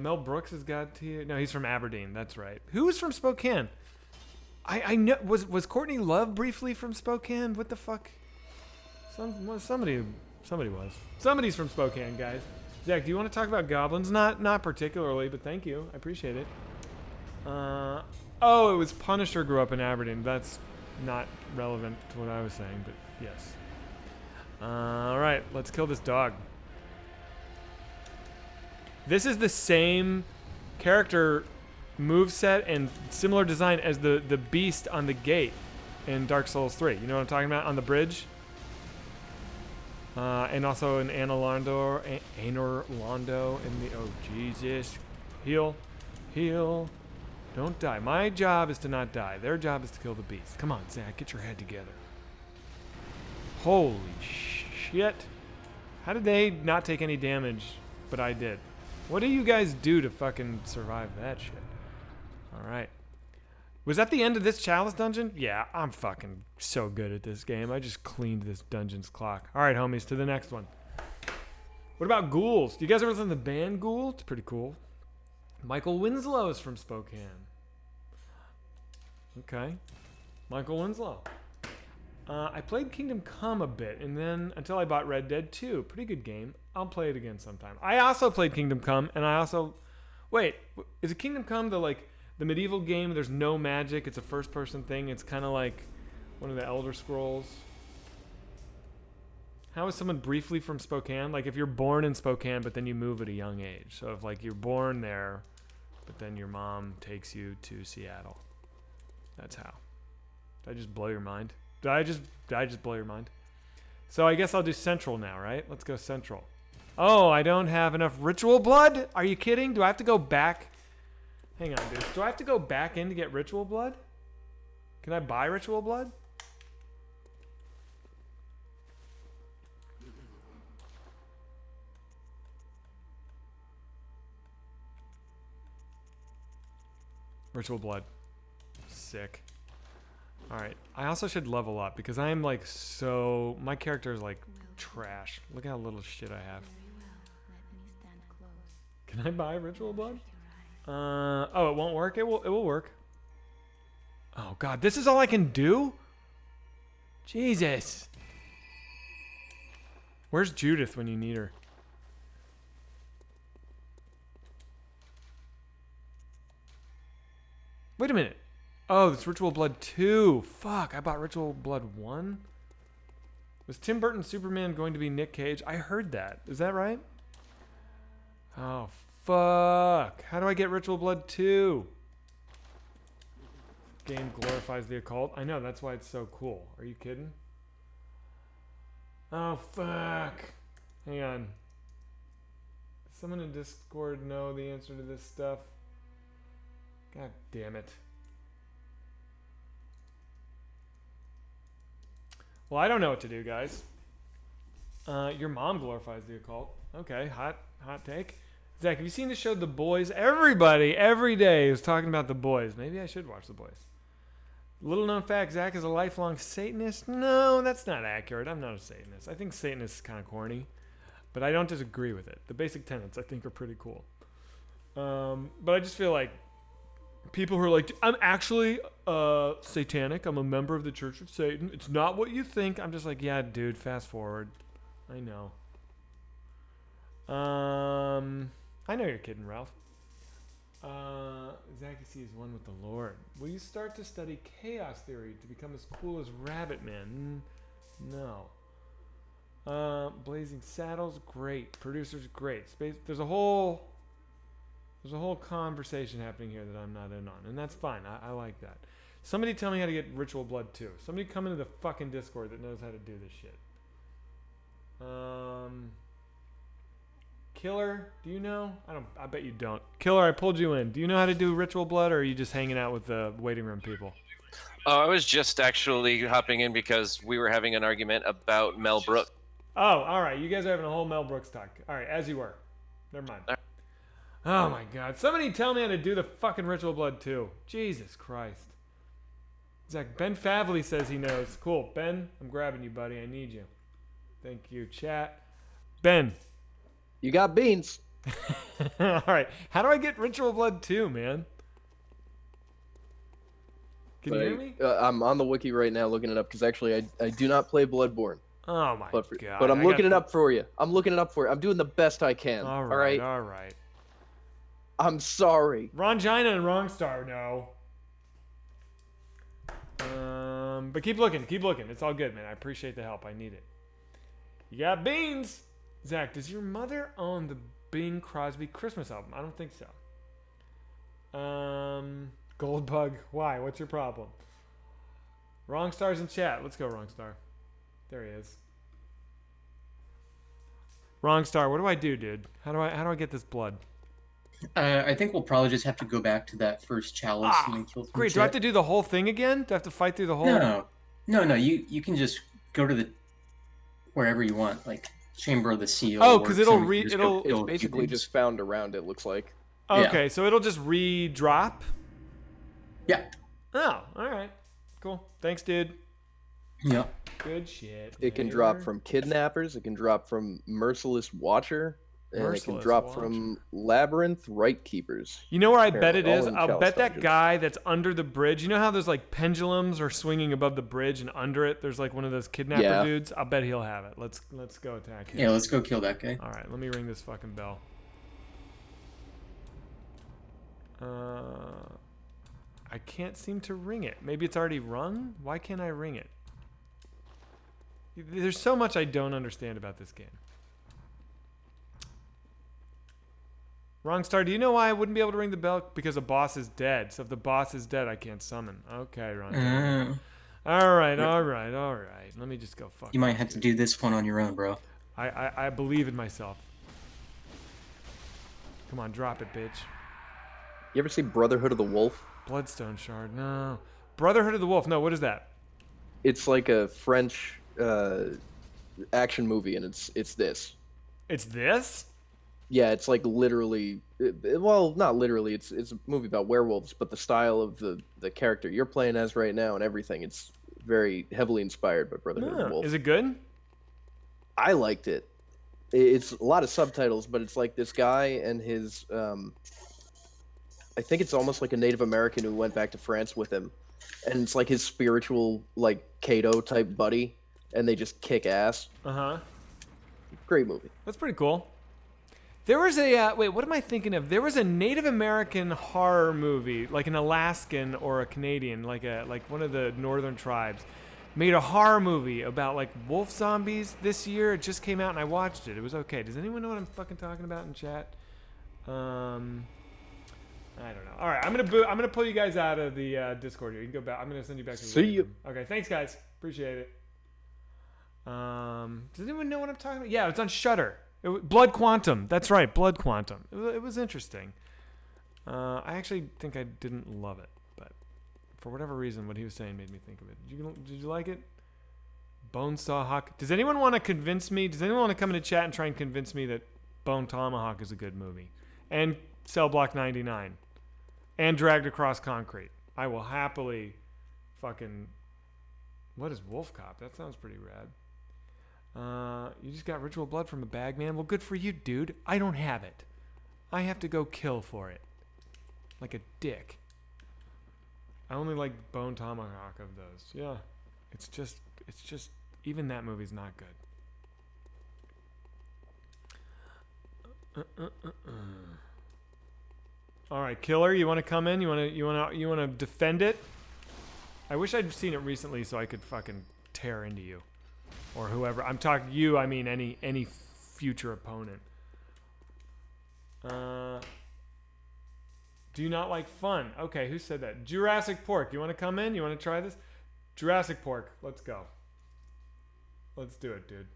Speaker 1: Mel Brooks has got here. No, he's from Aberdeen. That's right. Who was from Spokane? I know. Was Courtney Love briefly from Spokane? What the fuck? Somebody was. Somebody's from Spokane, guys. Zach, do you want to talk about goblins? Not particularly, but thank you. I appreciate it. Oh, it was Punisher grew up in Aberdeen. That's not relevant to what I was saying, but yes. All right, let's kill this dog. This is the same character moveset and similar design as the beast on the gate in Dark Souls 3. You know what I'm talking about? On the bridge. And also in Anor Londo in the... Oh, Jesus. Heal. Don't die. My job is to not die. Their job is to kill the beast. Come on, Zach. Get your head together. Holy shit. How did they not take any damage, but I did? What do you guys do to fucking survive that shit? Alright. Was that the end of this chalice dungeon? Yeah, I'm fucking so good at this game. I just cleaned this dungeon's clock. Alright, homies, to the next one. What about ghouls? Do you guys ever listen to the band Ghoul? It's pretty cool. Michael Winslow is from Spokane. Okay. Michael Winslow. I played Kingdom Come a bit, and then until I bought Red Dead 2. Pretty good game. I'll play it again sometime. I also played Kingdom Come, and I also... Wait, is it Kingdom Come the medieval game? There's no magic. It's a first-person thing. It's kind of like one of the Elder Scrolls. How is someone briefly from Spokane? Like if you're born in Spokane, but then you move at a young age. So if like you're born there, but then your mom takes you to Seattle. That's how. Did I just blow your mind? Did I just blow your mind? So I guess I'll do Central now, right? Let's go Central. Oh, I don't have enough ritual blood? Are you kidding? Do I have to go back? Hang on, dude. Do I have to go back in to get ritual blood? Can I buy ritual blood? Ritual blood. Sick. Alright. I also should level up because I am like so... My character is like trash. Look how little shit I have. Can I buy ritual blood? Oh, it won't work? It will work. Oh god, this is all I can do? Jesus. Where's Judith when you need her? Wait a minute. Oh, it's Ritual Blood 2. Fuck, I bought Ritual Blood 1? Was Tim Burton's Superman going to be Nick Cage? I heard that. Is that right? Oh, fuck. How do I get Ritual Blood 2? Game glorifies the occult. I know, that's why it's so cool. Are you kidding? Oh, fuck. Hang on. Does someone in Discord know the answer to this stuff? God damn it. Well, I don't know what to do, guys. Your mom glorifies the occult. Okay, hot take. Zach, have you seen the show The Boys? Everybody, every day is talking about The Boys. Maybe I should watch The Boys. Little known fact, Zach is a lifelong Satanist. No, that's not accurate. I'm not a Satanist. I think Satanist is kind of corny, but I don't disagree with it. The basic tenets, I think, are pretty cool. But I just feel like people who are like, I'm actually satanic. I'm a member of the Church of Satan. It's not what you think. I'm just like, yeah, dude, fast forward. I know. I know you're kidding, Ralph. Zacchaeus is one with the Lord. Will you start to study chaos theory to become as cool as Rabbit Man? No. Blazing Saddles, great. Producers, great. Space. There's a whole conversation happening here that I'm not in on, and that's fine. I like that. Somebody tell me how to get Ritual Blood 2. Somebody come into the fucking Discord that knows how to do this shit. Killer, do you know? I bet you don't. Killer, I pulled you in. Do you know how to do Ritual Blood, or are you just hanging out with the waiting room people?
Speaker 7: I was just actually hopping in because we were having an argument about Mel Brooks.
Speaker 1: Oh, all right. You guys are having a whole Mel Brooks talk. All right, as you were. Never mind. Oh my God! Somebody tell me how to do the fucking Ritual Blood 2. Jesus Christ. Zach, Ben Favley says he knows. Cool, Ben. I'm grabbing you, buddy. I need you. Thank you, chat. Ben.
Speaker 8: You got beans.
Speaker 1: All right. How do I get Ritual Blood 2, man? Can you hear me?
Speaker 8: I'm on the wiki right now looking it up because actually I do not play Bloodborne.
Speaker 1: Oh my God.
Speaker 8: But I'm looking it up for you. I'm looking it up for you. I'm doing the best I can.
Speaker 1: All right. All right.
Speaker 8: I'm sorry.
Speaker 1: Rongina and Wrongstar, no. But keep looking. Keep looking. It's all good, man. I appreciate the help. I need it. You got beans. Zach, does your mother own the Bing Crosby Christmas album? I don't think so. Goldbug, why? What's your problem? Wrongstar's in chat. Let's go, Wrongstar. There he is. Wrongstar, what do I do, dude? How do I get this blood?
Speaker 9: I think we'll probably just have to go back to that first chalice and then kill some
Speaker 1: great.
Speaker 9: shit.
Speaker 1: Do I have to do the whole thing again? Do I have to fight through the whole?
Speaker 9: No. You can just go to the wherever you want, like Chamber of the Seal.
Speaker 1: Oh, because it'll
Speaker 8: It's basically just found around. It looks like.
Speaker 1: Okay, so it'll just re-drop.
Speaker 9: Yeah.
Speaker 1: Oh, all right, cool. Thanks, dude.
Speaker 9: Yeah.
Speaker 1: Good shit.
Speaker 8: It can drop from kidnappers. It can drop from Merciless Watcher. And it can drop from Labyrinth Right Keepers.
Speaker 1: You know where I bet it is? I'll bet that guy that's under the bridge. You know how there's like pendulums are swinging above the bridge, and under it there's like one of those kidnapper dudes? I'll bet he'll have it. Let's go attack him.
Speaker 9: Yeah, let's go kill that guy.
Speaker 1: All right, let me ring this fucking bell. I can't seem to ring it. Maybe it's already rung? Why can't I ring it? There's so much I don't understand about this game. Wrongstar, do you know why I wouldn't be able to ring the bell? Because the boss is dead. So if the boss is dead, I can't summon. Okay, Wrongstar. All right. Let me just go fuck.
Speaker 9: You might have to do this one on your own, bro.
Speaker 1: I believe in myself. Come on, drop it, bitch.
Speaker 8: You ever see Brotherhood of the Wolf?
Speaker 1: Bloodstone Shard, no. Brotherhood of the Wolf, no, what is that?
Speaker 8: It's like a French action movie, and it's this.
Speaker 1: It's this?
Speaker 8: Yeah, it's like literally, well, not literally. It's a movie about werewolves, but the style of the character you're playing as right now and everything, it's very heavily inspired by Brotherhood of the Wolf.
Speaker 1: Is it good?
Speaker 8: I liked it. It's a lot of subtitles, but it's like this guy and his, I think it's almost like a Native American who went back to France with him, and it's like his spiritual, like Kato type buddy, and they just kick ass. Great movie.
Speaker 1: That's pretty cool. There was a wait, what am I thinking of? There was a Native American horror movie, like an Alaskan or a Canadian, like one of the northern tribes, made a horror movie about like wolf zombies this year. It just came out and I watched it. It was okay. Does anyone know what I'm fucking talking about in chat? I don't know. All right, I'm gonna pull you guys out of the Discord here. You can go back. I'm gonna send you back to the
Speaker 8: See you.
Speaker 1: Okay, thanks guys. Appreciate it. Does anyone know what I'm talking about? Yeah, it's on Shudder. Blood Quantum. That's right, Blood Quantum. It was interesting. I actually think I didn't love it, but for whatever reason, what he was saying made me think of it. Did you like it? Bonesaw Hawk. Does anyone want to convince me? Does anyone want to come into chat and try and convince me that Bone Tomahawk is a good movie? And Cell Block 99. And Dragged Across Concrete. I will happily fucking... What is Wolf Cop? That sounds pretty rad. You just got Ritual Blood from a bag, man? Well, good for you, dude. I don't have it. I have to go kill for it. Like a dick. I only like Bone Tomahawk of those. Yeah. It's just... Even that movie's not good. All right, Killer, you want to come in? You want to defend it? I wish I'd seen it recently so I could fucking tear into you. or whoever. I'm talking you. I mean any future opponent. Do you not like fun? Okay, who said that? Jurassic Pork. You want to come in? You want to try this? Jurassic Pork. Let's go. Let's do it, dude.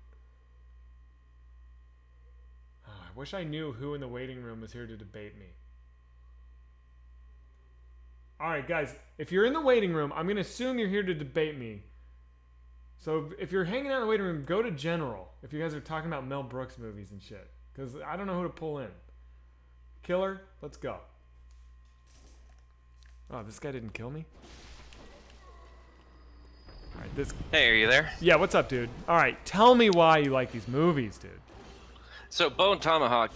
Speaker 1: Oh, I wish I knew who in the waiting room was here to debate me. All right, guys. If you're in the waiting room, I'm going to assume you're here to debate me. So if you're hanging out in the waiting room, go to General. If you guys are talking about Mel Brooks movies and shit. Because I don't know who to pull in. Killer, let's go. Oh, this guy didn't kill me? All right, this...
Speaker 7: Hey, are you there?
Speaker 1: Yeah, what's up, dude? All right, tell me why you like these movies, dude.
Speaker 7: So Bone Tomahawk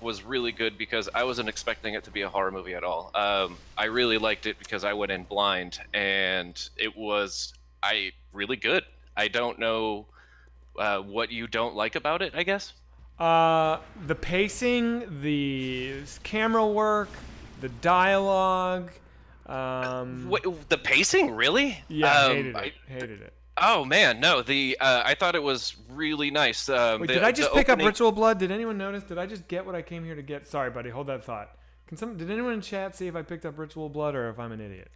Speaker 7: was really good because I wasn't expecting it to be a horror movie at all. I really liked it because I went in blind, and it was really good. I don't know what you don't like about it, I guess.
Speaker 1: The pacing, the camera work, the dialogue.
Speaker 7: The pacing, really?
Speaker 1: Yeah, hated it.
Speaker 7: Oh man, no. I thought it was really nice.
Speaker 1: Wait, did I just pick up Ritual Blood? Did anyone notice? Did I just get what I came here to get? Sorry, buddy. Hold that thought. Did anyone in chat see if I picked up Ritual Blood or if I'm an idiot?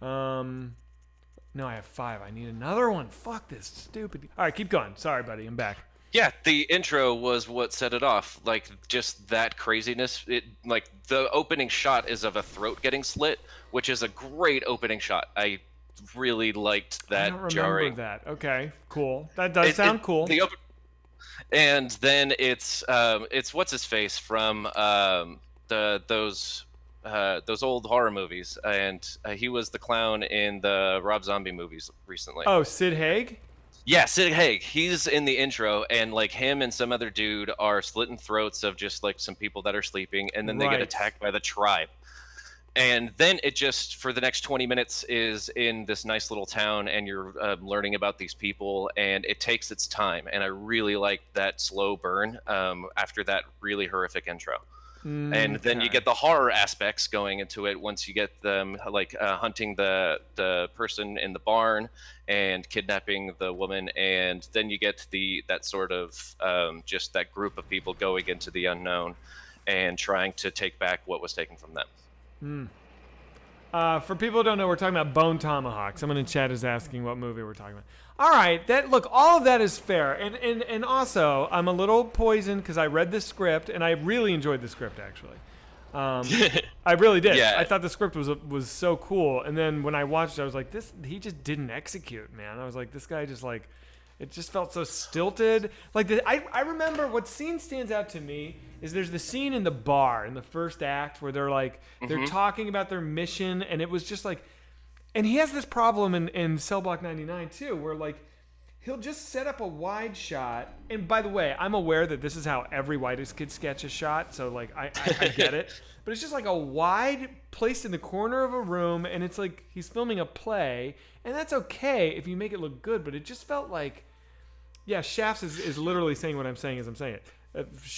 Speaker 1: No, I have 5. I need another one. Fuck this stupid. All right, keep going. Sorry, buddy. I'm back.
Speaker 7: Yeah, the intro was what set it off. Like, just that craziness. Like, the opening shot is of a throat getting slit, which is a great opening shot. I really liked that.
Speaker 1: I don't remember
Speaker 7: jarring.
Speaker 1: that. Okay, cool. That does sound cool.
Speaker 7: And then it's what's his face from those old horror movies, and he was the clown in the Rob Zombie movies recently.
Speaker 1: Oh, Sid Haig?
Speaker 7: Yeah, Sid Haig. He's in the intro, and like him and some other dude are slitting throats of just like some people that are sleeping, and then they get attacked by the tribe. And then it just, for the next 20 minutes, is in this nice little town, and you're learning about these people, and it takes its time. And I really liked that slow burn after that really horrific intro. And then you get the horror aspects going into it once you get them like hunting the person in the barn and kidnapping the woman, and then you get that sort of just that group of people going into the unknown and trying to take back what was taken from them.
Speaker 1: For people who don't know, we're talking about Bone Tomahawk. Someone in chat is asking what movie we're talking about. All right, look, all of that is fair, and also I'm a little poisoned because I read the script and I really enjoyed the script actually. I really did.
Speaker 7: Yeah.
Speaker 1: I thought the script was so cool, and then when I watched it, I was like, he just didn't execute, man. I was like, this guy just like, it just felt so stilted. Like I remember what scene stands out to me is there's the scene in the bar in the first act where they're talking about their mission, and it was just like. And he has this problem in Cell Block 99 too, where like he'll just set up a wide shot. And by the way, I'm aware that this is how every Whitest Kid sketch is shot, so like I get it. But it's just like a wide placed in the corner of a room, and it's like he's filming a play, and that's okay if you make it look good. But it just felt like, yeah, Shafts is literally saying what I'm saying as I'm saying it.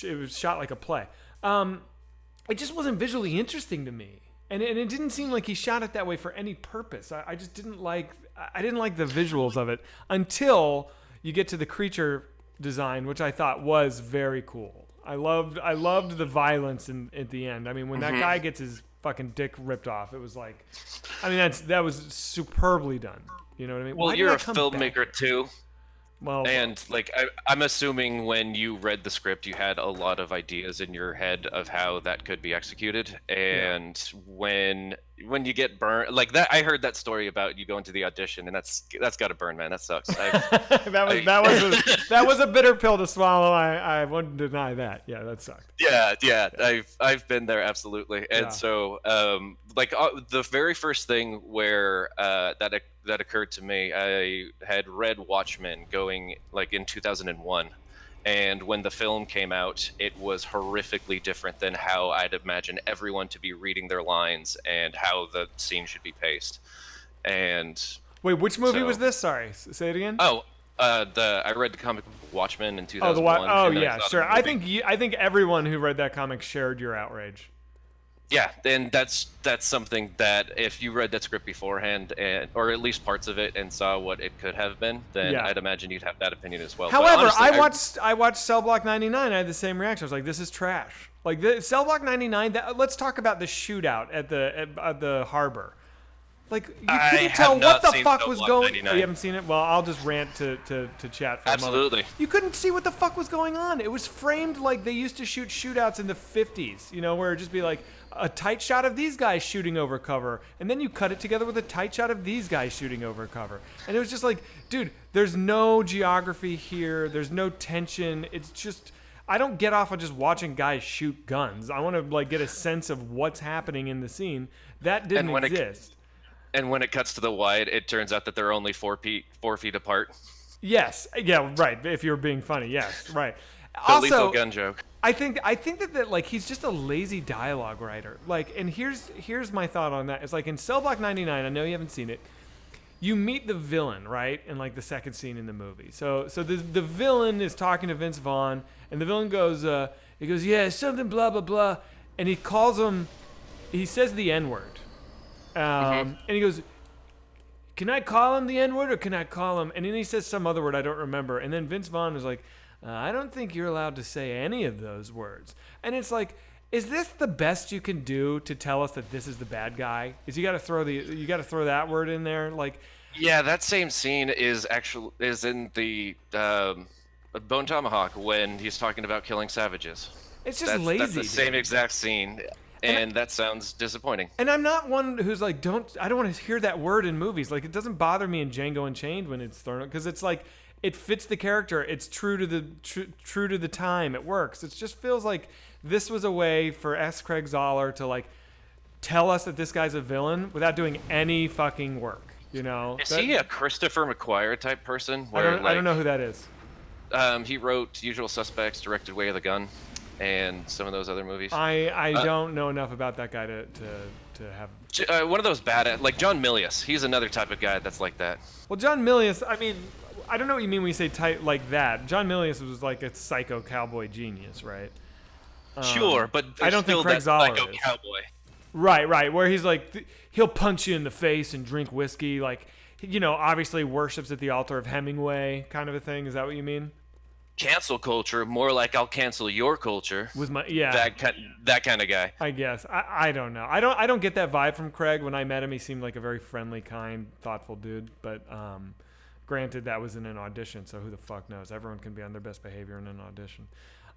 Speaker 1: It was shot like a play. It just wasn't visually interesting to me. And it didn't seem like he shot it that way for any purpose. I just didn't like the visuals of it until you get to the creature design, which I thought was very cool. I loved the violence at the end. I mean, when that guy gets his fucking dick ripped off, it was like, I mean, that was superbly done. You know what I mean?
Speaker 7: Well, you're a filmmaker too.
Speaker 1: Well,
Speaker 7: and like I'm assuming when you read the script, you had a lot of ideas in your head of how that could be executed. And when you get burned like that, I heard that story about you going to the audition, and that's got to burn, man. That sucks.
Speaker 1: that was a bitter pill to swallow. I wouldn't deny that. Yeah, that sucked.
Speaker 7: Yeah. I've been there absolutely. And so the very first thing where that occurred to me, I had read Watchmen going like in 2001, and when the film came out, it was horrifically different than how I'd imagine everyone to be reading their lines and how the scene should be paced. And
Speaker 1: wait, which movie was this? Sorry, say it again.
Speaker 7: I read the comic book Watchmen in 2001.
Speaker 1: Yeah, sure. I think everyone who read that comic shared your outrage.
Speaker 7: Yeah, and that's something that if you read that script beforehand, or at least parts of it, and saw what it could have been, then
Speaker 1: Yeah.
Speaker 7: I'd imagine you'd have that opinion as well.
Speaker 1: However,
Speaker 7: but honestly,
Speaker 1: I watched Cell Block 99. I had the same reaction. I was like, this is trash. Like Cell Block 99. Let's talk about the shootout at the harbor. Like you couldn't tell what the fuck was going. Oh, you haven't seen it? Well, I'll just rant to chat for a moment.
Speaker 7: Absolutely.
Speaker 1: You couldn't see what the fuck was going on. It was framed like they used to shoot shootouts in the 50s. You know, where it'd just be like a tight shot of these guys shooting over cover, and then you cut it together with a tight shot of these guys shooting over cover. And it was just like, dude, there's no geography here. There's no tension. It's just, I don't get off on just watching guys shoot guns. I want to like get a sense of what's happening in the scene. That didn't exist.
Speaker 7: And when it cuts to the wide, it turns out that they're only 4 feet apart.
Speaker 1: Yes. Yeah. Right. If you're being funny. Yes. Right.
Speaker 7: The lethal gun joke.
Speaker 1: I think that like he's just a lazy dialogue writer. Like, and here's my thought on that. It's like in Cell Block 99. I know you haven't seen it. You meet the villain, right? In like the second scene in the movie. So the villain is talking to Vince Vaughn, and the villain goes, yeah, something blah blah blah, and he calls him. He says the N-word. And he goes, can I call him the N-word or can I call him? And then he says some other word I don't remember. And then Vince Vaughn was like, I don't think you're allowed to say any of those words. And it's like, is this the best you can do to tell us that this is the bad guy? Is you got to throw that word in there? Like,
Speaker 7: yeah, that same scene is in the Bone Tomahawk when he's talking about killing savages.
Speaker 1: It's just lazy.
Speaker 7: That's the same exact scene. And that sounds disappointing.
Speaker 1: And I'm not one who's like, I don't want to hear that word in movies. Like, it doesn't bother me in Django Unchained when it's thrown, because it's like, it fits the character. It's true to the time. It works. It just feels like this was a way for S. Craig Zoller to like tell us that this guy's a villain without doing any fucking work. You know?
Speaker 7: Is he a Christopher McQuarrie type person?
Speaker 1: I don't know who that is.
Speaker 7: He wrote Usual Suspects, directed Way of the Gun, and some of those other movies.
Speaker 1: I don't know enough about that guy to have.
Speaker 7: One of those bad, like John Milius. He's another type of guy that's like that.
Speaker 1: Well, John Milius, I mean, I don't know what you mean when you say tight like that. John Milius was like a psycho cowboy genius, right?
Speaker 7: Sure, but
Speaker 1: I don't think Craig Zoller is.
Speaker 7: Cowboy.
Speaker 1: Right. Where he's like, he'll punch you in the face and drink whiskey, like, you know, obviously worships at the altar of Hemingway, kind of a thing. Is that what you mean?
Speaker 7: Cancel culture, more like I'll cancel your culture. That kind of guy.
Speaker 1: I guess. I don't know. I don't get that vibe from Craig. When I met him, he seemed like a very friendly, kind, thoughtful dude. But granted, that was in an audition, so who the fuck knows? Everyone can be on their best behavior in an audition.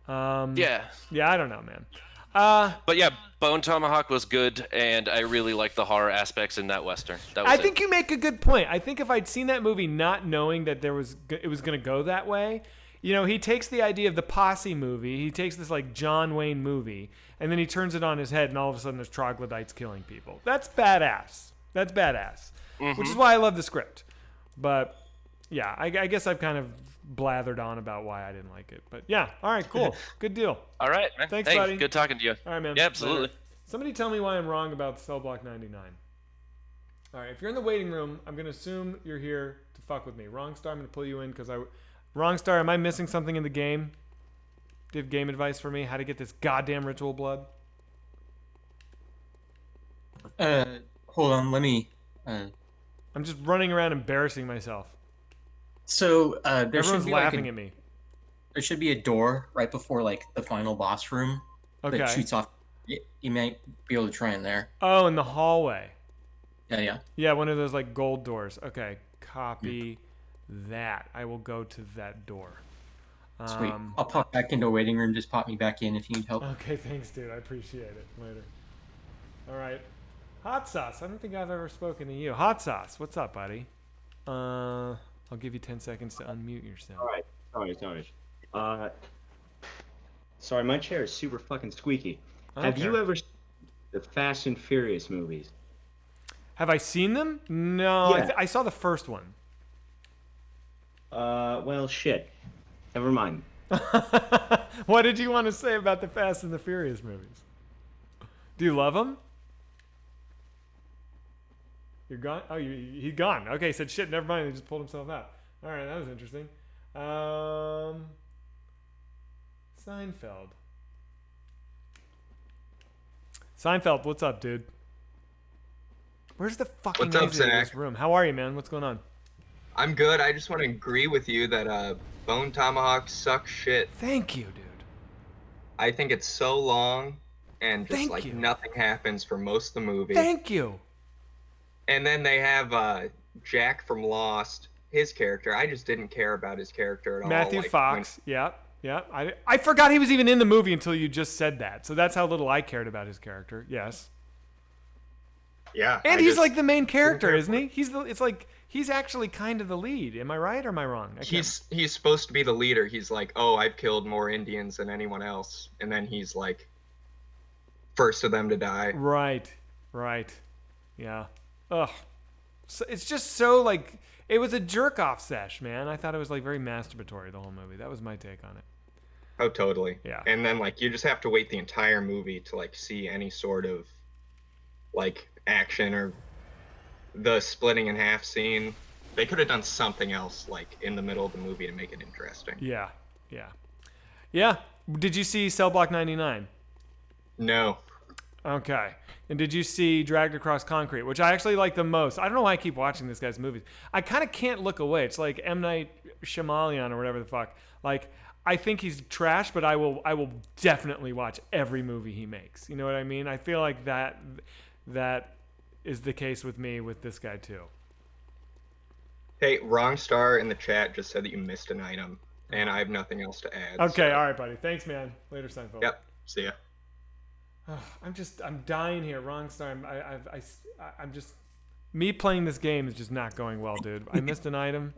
Speaker 1: Yeah, I don't know, man.
Speaker 7: But yeah, Bone Tomahawk was good, and I really like the horror aspects in that Western.
Speaker 1: I think you make a good point. I think if I'd seen that movie not knowing that it was going to go that way, you know, he takes the idea of the Posse movie, he takes this like John Wayne movie, and then he turns it on his head, and all of a sudden there's troglodytes killing people. That's badass. Which is why I love the script. But yeah, I guess I've kind of blathered on about why I didn't like it. But yeah, all right, cool. Good deal.
Speaker 7: All right, man.
Speaker 1: Thanks, buddy.
Speaker 7: Good talking to you.
Speaker 1: All right, man.
Speaker 7: Yeah, absolutely.
Speaker 1: Later. Somebody tell me why I'm wrong about Cell Block 99. All right, if you're in the waiting room, I'm going to assume you're here to fuck with me. Wrong Star, I'm going to pull you in because Wrong Star, am I missing something in the game? Do you have game advice for me? How to get this goddamn ritual blood?
Speaker 9: Hold on, let me...
Speaker 1: I'm just running around embarrassing myself.
Speaker 9: So,
Speaker 1: everyone's laughing at me.
Speaker 9: There should be a door right before, like, the final boss room that shoots off. You might be able to try in there.
Speaker 1: Oh, in the hallway.
Speaker 9: Yeah.
Speaker 1: Yeah, one of those, like, gold doors. Okay, copy that. I will go to that door.
Speaker 9: Sweet. I'll pop back into a waiting room. Just pop me back in if you need help.
Speaker 1: Okay, thanks, dude. I appreciate it. Later. All right. Hot Sauce. I don't think I've ever spoken to you. Hot Sauce. What's up, buddy? I'll give you 10 seconds to unmute yourself.
Speaker 10: All right. Sorry. Sorry, my chair is super fucking squeaky. Have you ever seen the Fast and Furious movies?
Speaker 1: Have I seen them? No.
Speaker 10: Yeah.
Speaker 1: I saw the first one.
Speaker 10: Well, shit. Never mind.
Speaker 1: What did you want to say about the Fast and the Furious movies? Do you love them? You're gone? Oh, he's gone. Okay, he said shit, never mind. He just pulled himself out. All right, that was interesting. Seinfeld. Seinfeld, what's up, dude? Where's the fucking
Speaker 11: What's up,
Speaker 1: exit of this
Speaker 11: Zach?
Speaker 1: room? How are you, man? What's going on?
Speaker 11: I'm good. I just want to agree with you that Bone Tomahawk sucks shit.
Speaker 1: Thank you, dude.
Speaker 11: I think it's so long and just
Speaker 1: Thank you.
Speaker 11: nothing happens for most of the movie.
Speaker 1: Thank you.
Speaker 11: And then they have Jack from Lost, his character. I just didn't care about his character at all.
Speaker 1: Matthew
Speaker 11: like,
Speaker 1: Fox. Yeah. I forgot he was even in the movie until you just said that. So that's how little I cared about his character. Yes.
Speaker 11: Yeah.
Speaker 1: And he's like the main character, isn't he? It's like he's actually kind of the lead. Am I right or am I wrong?
Speaker 11: He's supposed to be the leader. He's like, oh, I've killed more Indians than anyone else. And then he's like first of them to die.
Speaker 1: Right. Yeah. Ugh. So it's just so like it was a jerk off sesh, man. I thought it was like very masturbatory, the whole movie. That was my take on it.
Speaker 11: Oh, totally.
Speaker 1: Yeah.
Speaker 11: And then like you just have to wait the entire movie to like see any sort of like action or the splitting in half scene. They could have done something else like in the middle of the movie to make it interesting.
Speaker 1: Yeah. Did you see Cell Block 99?
Speaker 11: No.
Speaker 1: Okay. And did you see Dragged Across Concrete, which I actually like the most? I don't know why I keep watching this guy's movies. I kind of can't look away. It's like M. Night Shyamalan or whatever the fuck. Like, I think he's trash, but I will definitely watch every movie he makes. You know what I mean? I feel like that is the case with me with this guy too.
Speaker 11: Hey, Wrong Star in the chat just said that you missed an item, and I have nothing else to add.
Speaker 1: Okay, all right, buddy. Thanks, man. Later, Seinfeld.
Speaker 11: Yep. See ya.
Speaker 1: I'm dying here. Wrong Star. I'm just me playing this game is just not going well, dude. I missed an item.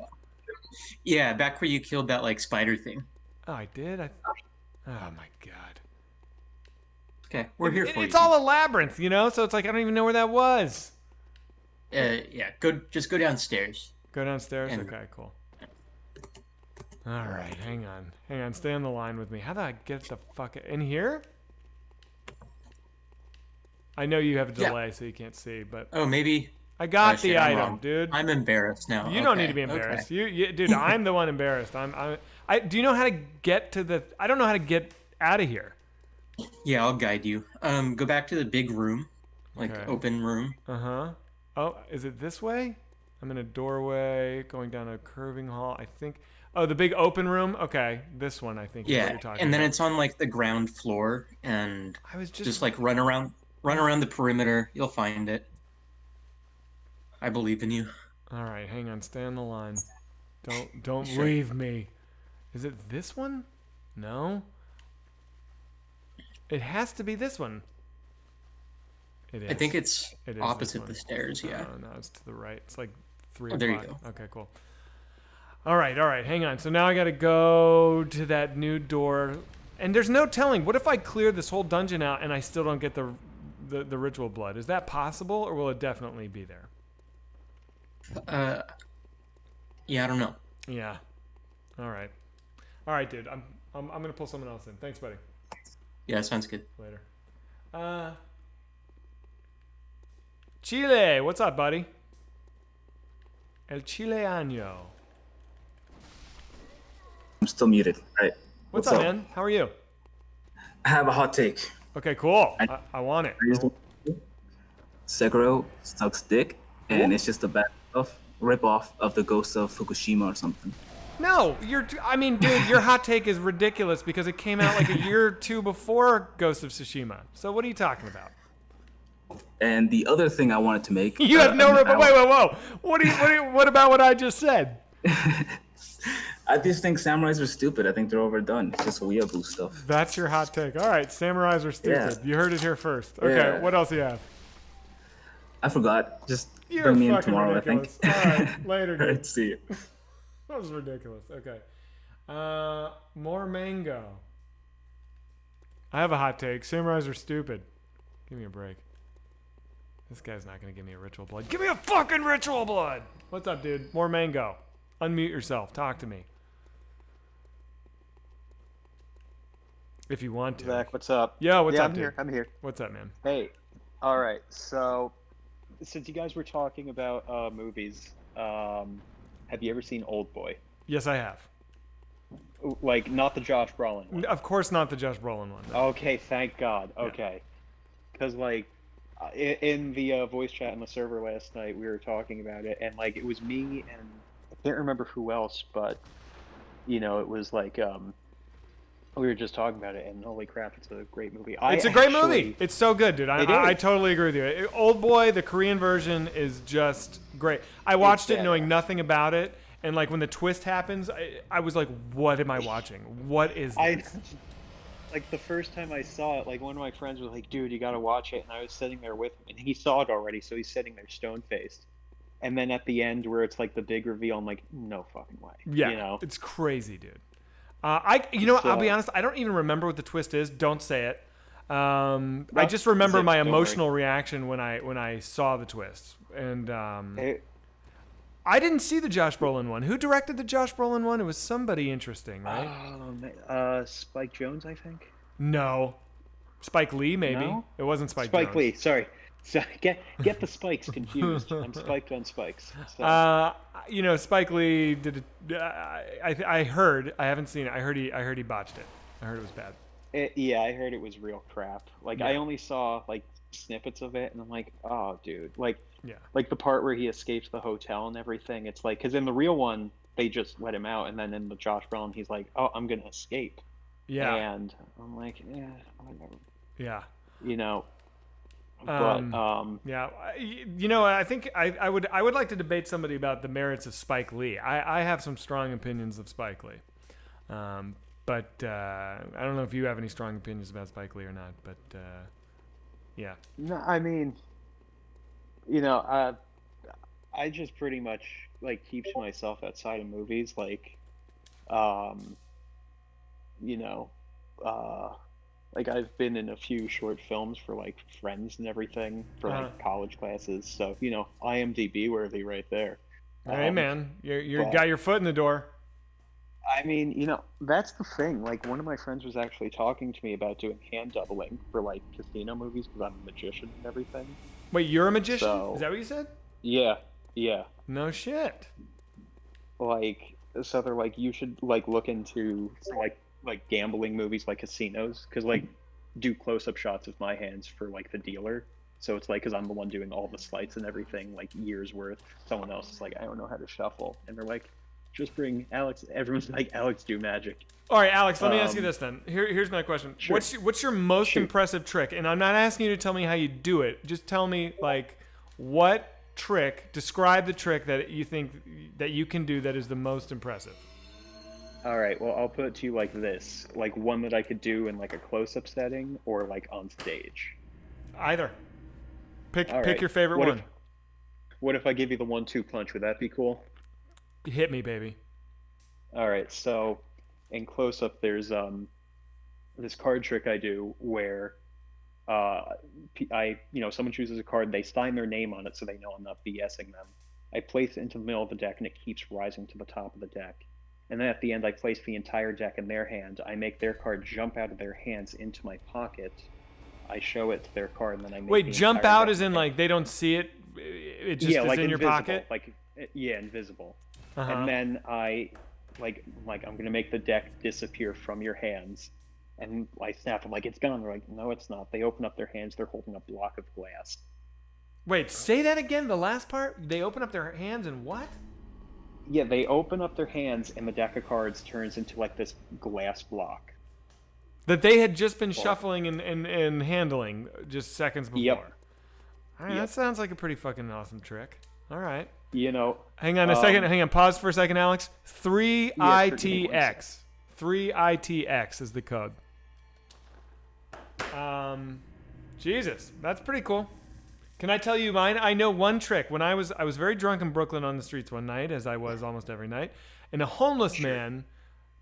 Speaker 9: Yeah, back where you killed that like spider thing.
Speaker 1: Oh, I did. Oh my god.
Speaker 9: Okay, we're here for you.
Speaker 1: It's all a labyrinth, you know. So it's like I don't even know where that was.
Speaker 9: Yeah. Just go downstairs.
Speaker 1: Go downstairs. Okay, cool. All right, hang on. Stay on the line with me. How do I get the fuck in here? I know you have a delay, so you can't see, but
Speaker 9: maybe
Speaker 1: I got the item,
Speaker 9: wrong.
Speaker 1: dude.
Speaker 9: I'm embarrassed now.
Speaker 1: You don't need to be embarrassed. You dude, I'm the one embarrassed. Do you know how to get to the? I don't know how to get out of here.
Speaker 9: Yeah, I'll guide you. Go back to the big room, open room.
Speaker 1: Oh, is it this way? I'm in a doorway going down a curving hall. I think. Oh, the big open room. Okay, this one I think. Is what you're talking
Speaker 9: and then
Speaker 1: about.
Speaker 9: it's on like the ground floor, and
Speaker 1: I was
Speaker 9: just like run around the perimeter. You'll find it. I believe in you.
Speaker 1: All right, hang on. Stay on the line. Don't leave me. Is it this one? No. It has to be this one. It is.
Speaker 9: I think it's
Speaker 1: It is
Speaker 9: opposite
Speaker 1: this
Speaker 9: the stairs. Yeah.
Speaker 1: No, it's to the right. It's like 3
Speaker 9: Oh,
Speaker 1: o'clock.
Speaker 9: there you go.
Speaker 1: Okay, cool. All right. Hang on. So now I got to go to that new door, and there's no telling. What if I clear this whole dungeon out and I still don't get the ritual blood? Is that possible, or will it definitely be there?
Speaker 9: Yeah, I don't know.
Speaker 1: Yeah. All right, dude. I'm gonna pull someone else in. Thanks, buddy.
Speaker 9: Yeah, sounds good.
Speaker 1: Later. Chile, what's up, buddy? El Chileano.
Speaker 12: I'm still muted. All right.
Speaker 1: What's up, man? How are you?
Speaker 12: I have a hot take.
Speaker 1: Okay, cool. I want it.
Speaker 12: Sekiro sucks dick, and it's just a bad rip-off of the Ghost of Fukushima or something.
Speaker 1: No, dude, your hot take is ridiculous because it came out like a year or two before Ghost of Tsushima. So what are you talking about?
Speaker 12: And the other thing I wanted to make...
Speaker 1: You have no... Whoa. What about what I just said?
Speaker 12: I just think samurais are stupid. I think they're overdone. It's just weeaboo stuff.
Speaker 1: That's your hot take. All right, samurais are stupid.
Speaker 12: Yeah.
Speaker 1: You heard it here first. Okay,
Speaker 12: Yeah.
Speaker 1: what else do you have?
Speaker 12: I forgot. Just
Speaker 1: You're
Speaker 12: bring me in
Speaker 1: fucking
Speaker 12: tomorrow,
Speaker 1: ridiculous.
Speaker 12: I think.
Speaker 1: All right, later, dude.
Speaker 12: All right, see you.
Speaker 1: That was ridiculous. Okay. More mango. I have a hot take. Samurais are stupid. Give me a break. This guy's not going to give me a ritual blood. Give me a fucking ritual blood! What's up, dude? More mango. Unmute yourself. Talk to me. If you want to.
Speaker 13: Zach, what's up?
Speaker 1: Yo, what's up,
Speaker 13: I'm
Speaker 1: dude?
Speaker 13: here. I'm here.
Speaker 1: What's up, man?
Speaker 13: Hey. All right. So, since you guys were talking about movies, have you ever seen Old Boy?
Speaker 1: Yes, I have.
Speaker 13: Like, not the Josh Brolin one.
Speaker 1: Of course not the Josh Brolin one. No.
Speaker 13: Okay, thank God. Okay. because like in the voice chat in the server last night, we were talking about it, and like it was me and I can't remember who else, but you know, it was like we were just talking about it, and holy crap, it's a great movie.
Speaker 1: It's a great movie. It's so good, dude. I totally agree with you. Old Boy, the Korean version, is just great. I watched it knowing nothing about it, and like when the twist happens, I was like, what am I watching? What is this?
Speaker 13: Like the first time I saw it, like one of my friends was like, dude, you gotta watch it, and I was sitting there with him, and he saw it already, so he's sitting there stone-faced. And then at the end, where it's like the big reveal, I'm like, no fucking way.
Speaker 1: Yeah,
Speaker 13: you know?
Speaker 1: It's crazy, dude. I'll be honest. I don't even remember what the twist is. Don't say it. I just remember my emotional reaction when I saw the twist. And I didn't see the Josh Brolin one. Who directed the Josh Brolin one? It was somebody interesting, right?
Speaker 13: Spike Jonze, I think.
Speaker 1: No, Spike Lee, maybe.
Speaker 13: No?
Speaker 1: It wasn't Spike
Speaker 13: Spike
Speaker 1: Jonze.
Speaker 13: Lee. Sorry. So get the spikes confused. I'm spiked on spikes. So.
Speaker 1: Spike Lee did it. I heard. I haven't seen it. I heard he botched it. I heard it was bad.
Speaker 13: Yeah, I heard it was real crap. Like I only saw like snippets of it, and I'm like, oh, dude. Like the part where he escapes the hotel and everything. It's like, because in the real one they just let him out, and then in the Josh Brolin he's like, oh, I'm gonna escape. Yeah. And I'm like, yeah, whatever.
Speaker 1: Yeah.
Speaker 13: You know. But
Speaker 1: I think I would like to debate somebody about the merits of Spike Lee. I have some strong opinions of Spike Lee, but I don't know if you have any strong opinions about Spike Lee or not. But yeah.
Speaker 13: No, I mean, I just pretty much like keep to myself outside of movies, like, like I've been in a few short films for like friends and everything for like college classes. So, IMDb worthy right there.
Speaker 1: Hey man, you got your foot in the door.
Speaker 13: I mean, that's the thing. Like one of my friends was actually talking to me about doing hand doubling for like casino movies because I'm a magician and everything.
Speaker 1: Wait, you're a magician? Is that what you said?
Speaker 13: Yeah.
Speaker 1: No shit.
Speaker 13: Like, so they're like, you should like look into like gambling movies, like casinos, because like do close-up shots of my hands for like the dealer, so it's like, because I'm the one doing all the sleights and everything, like years worth. Someone else is like, I don't know how to shuffle, and they're like, just bring Alex. Everyone's like, Alex, do magic.
Speaker 1: All right, Alex, let me ask you this then. Here's my question.
Speaker 13: Sure.
Speaker 1: What's your most impressive trick? And I'm not asking you to tell me how you do it, just tell me like what trick, describe the trick that you think that you can do that is the most impressive.
Speaker 13: All right, well, I'll put it to you like this. Like one that I could do in like a close-up setting or like on stage.
Speaker 1: Either. Pick your favorite one.
Speaker 13: What if I give you the 1-2 punch? Would that be cool?
Speaker 1: Hit me, baby.
Speaker 13: All right, so in close-up there's this card trick I do where someone chooses a card, they sign their name on it so they know I'm not BSing them. I place it into the middle of the deck and it keeps rising to the top of the deck. And then at the end, I place the entire deck in their hand. I make their card jump out of their hands into my pocket. I show it to their card, and then I make
Speaker 1: Wait, jump out as in like they don't see it? It just is
Speaker 13: like
Speaker 1: in
Speaker 13: invisible,
Speaker 1: your pocket?
Speaker 13: Invisible. And then I'm gonna make the deck disappear from your hands. And I snap, I'm like, it's gone. They're like, no, it's not. They open up their hands, they're holding a block of glass.
Speaker 1: Wait, say that again, the last part? They open up their hands and what?
Speaker 13: Yeah, they open up their hands and the deck of cards turns into like this glass block.
Speaker 1: That they had just been shuffling and handling just seconds before.
Speaker 13: Yep.
Speaker 1: All right, that sounds like a pretty fucking awesome trick. All right.
Speaker 13: Hang
Speaker 1: on a second. Hang on. Pause for a second, Alex. 3ITX. 3ITX is the code. Jesus, that's pretty cool. Can I tell you mine? I know one trick. When I was very drunk in Brooklyn on the streets one night, as I was almost every night, and a homeless man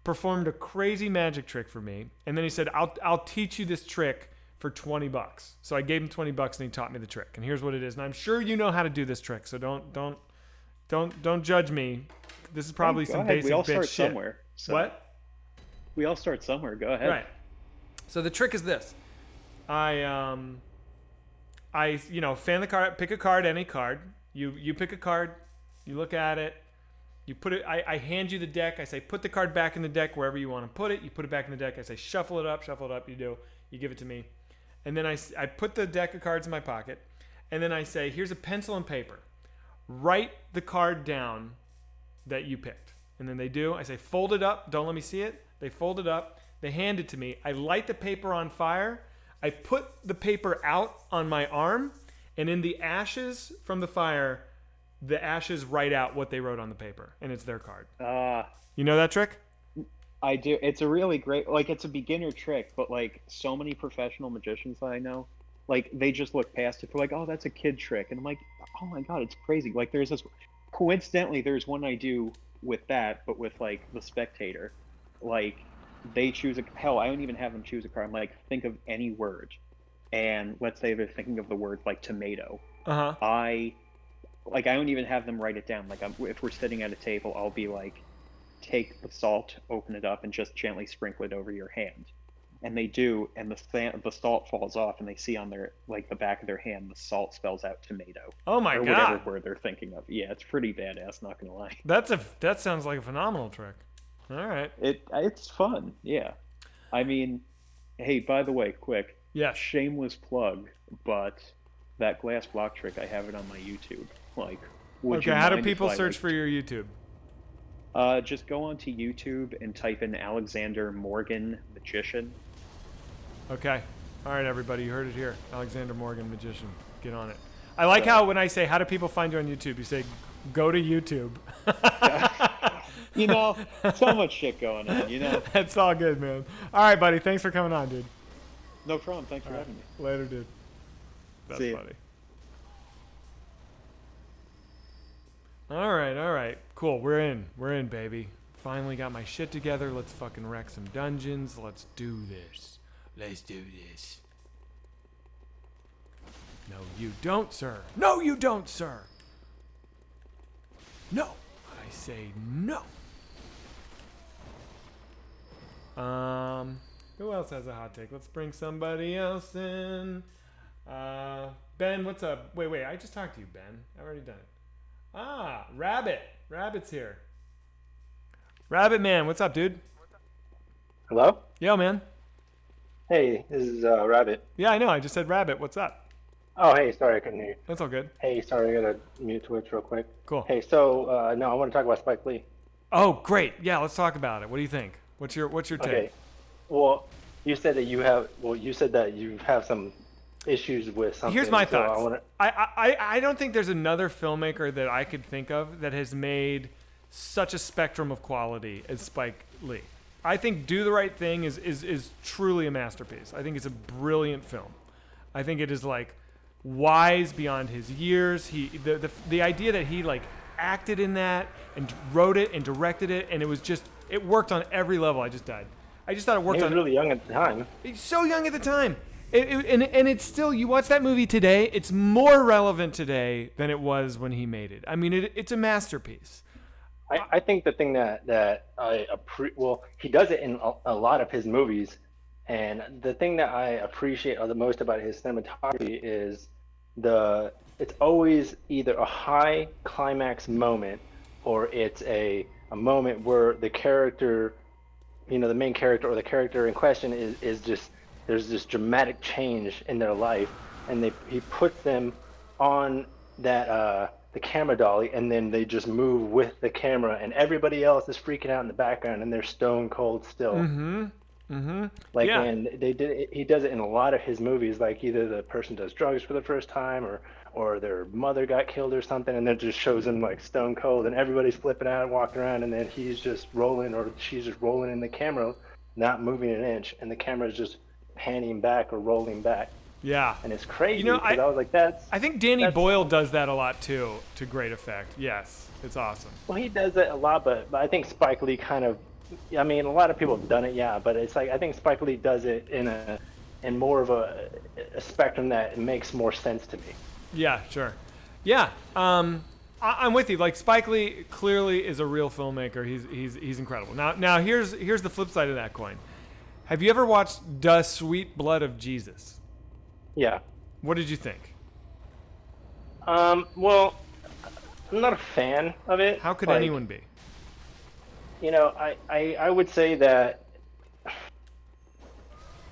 Speaker 1: performed a crazy magic trick for me. And then he said, I'll teach you this trick for $20. So I gave him $20 and he taught me the trick. And here's what it is. And I'm sure you know how to do this trick, so don't judge me. This is probably some basic bitch shit.
Speaker 13: We all start somewhere. So.
Speaker 1: What?
Speaker 13: We all start somewhere. Go ahead.
Speaker 1: Right. So the trick is this. I fan the card, pick a card, any card. You pick a card, you look at it, you put it, I hand you the deck, I say put the card back in the deck wherever you want to put it, you put it back in the deck, I say shuffle it up, you do, you give it to me. And then I put the deck of cards in my pocket, and then I say, here's a pencil and paper. Write the card down that you picked. And then they do. I say, fold it up. Don't let me see it. They fold it up. They hand it to me. I light the paper on fire. I put the paper out on my arm, and in the ashes from the fire, the ashes write out what they wrote on the paper, and it's their card. You know that trick?
Speaker 13: I do. It's a really great, like, it's a beginner trick, but like so many professional magicians that I know, like they just look past it for like, oh, that's a kid trick, and I'm like, oh my god, it's crazy. Like there's this, coincidentally, there's one I do with that, but with like the spectator, like they choose hell, I don't even have them choose a card. I'm like, think of any word, and let's say they're thinking of the word like tomato. I don't even have them write it down. Like if we're sitting at a table, I'll be like, take the salt, open it up, and just gently sprinkle it over your hand. And they do, and the salt falls off, and they see on their like the back of their hand, the salt spells out tomato.
Speaker 1: Oh my
Speaker 13: or
Speaker 1: god!
Speaker 13: Whatever word they're thinking of. Yeah, it's pretty badass. Not gonna lie.
Speaker 1: That sounds like a phenomenal trick. All right.
Speaker 13: It's fun. Yeah. I mean, hey, by the way, quick.
Speaker 1: Yeah.
Speaker 13: Shameless plug, but that glass block trick, I have it on my YouTube. Like,
Speaker 1: okay, how do people search for your YouTube?
Speaker 13: Just go onto YouTube and type in Alexander Morgan Magician.
Speaker 1: Okay. All right, everybody, you heard it here. Alexander Morgan Magician. Get on it. I like how when I say, how do people find you on YouTube, you say, go to YouTube.
Speaker 13: You know, so much shit going on, you know?
Speaker 1: That's all good, man. All right, buddy. Thanks for coming on, dude.
Speaker 13: No problem. Thanks for having me.
Speaker 1: Later, dude. That's funny. All right. Cool. We're in, baby. Finally got my shit together. Let's fucking wreck some dungeons. Let's do this. No, you don't, sir. No, you don't, sir. No. I say no. Who else has a hot take? Let's bring somebody else in. Ben, what's up? Wait. I just talked to you, Ben. I've already done it. Rabbit. Rabbit's here. Rabbit man, what's up, dude?
Speaker 14: Hello?
Speaker 1: Yo, man.
Speaker 14: Hey, this is Rabbit.
Speaker 1: Yeah, I know. I just said Rabbit. What's up?
Speaker 14: Oh, hey, sorry, I couldn't hear you.
Speaker 1: That's all good.
Speaker 14: Hey, sorry, I gotta mute Twitch real quick.
Speaker 1: Cool.
Speaker 14: Hey, so, no, I want to talk about Spike Lee.
Speaker 1: Oh, great. Yeah, let's talk about it. What do you think? What's your take?
Speaker 14: Okay. Well, you said that you have some issues with something.
Speaker 1: Here's my
Speaker 14: so
Speaker 1: thoughts. I don't think there's another filmmaker that I could think of that has made such a spectrum of quality as Spike Lee. I think Do the Right Thing is truly a masterpiece. I think it's a brilliant film. I think it is like wise beyond his years. The idea that he like acted in that and wrote it and directed it, and it worked on every level. I just died. I just thought it worked.
Speaker 14: He was really young at the time.
Speaker 1: He's so young at the time. And it's still, you watch that movie today, it's more relevant today than it was when he made it. I mean, it's a masterpiece.
Speaker 14: I think the thing that he does it in a lot of his movies, and the thing that I appreciate the most about his cinematography is it's always either a high climax moment or it's a moment where the character, the main character or the character in question is just, there's this dramatic change in their life, and he puts them on that the camera dolly, and then they just move with the camera, and everybody else is freaking out in the background, and they're stone cold still. Like, yeah. And he does it in a lot of his movies. Like either the person does drugs for the first time, or their mother got killed or something, and it just shows them like stone cold, and everybody's flipping out and walking around, and then he's just rolling, or she's just rolling in the camera, not moving an inch, and the camera's just panning back or rolling back.
Speaker 1: Yeah.
Speaker 14: And it's crazy, because I was like,
Speaker 1: I think Danny Boyle does that a lot too, to great effect. Yes, it's awesome.
Speaker 14: Well, he does it a lot, but I think Spike Lee kind of, I mean, a lot of people have done it, yeah, but it's like, I think Spike Lee does it in more of a spectrum that makes more sense to me.
Speaker 1: Yeah, sure. Yeah, I'm with you. Like, Spike Lee clearly is a real filmmaker. He's incredible. Now here's the flip side of that coin. Have you ever watched The Sweet Blood of Jesus?
Speaker 14: Yeah.
Speaker 1: What did you think?
Speaker 14: Well, I'm not a fan of it.
Speaker 1: How could anyone be?
Speaker 14: I would say that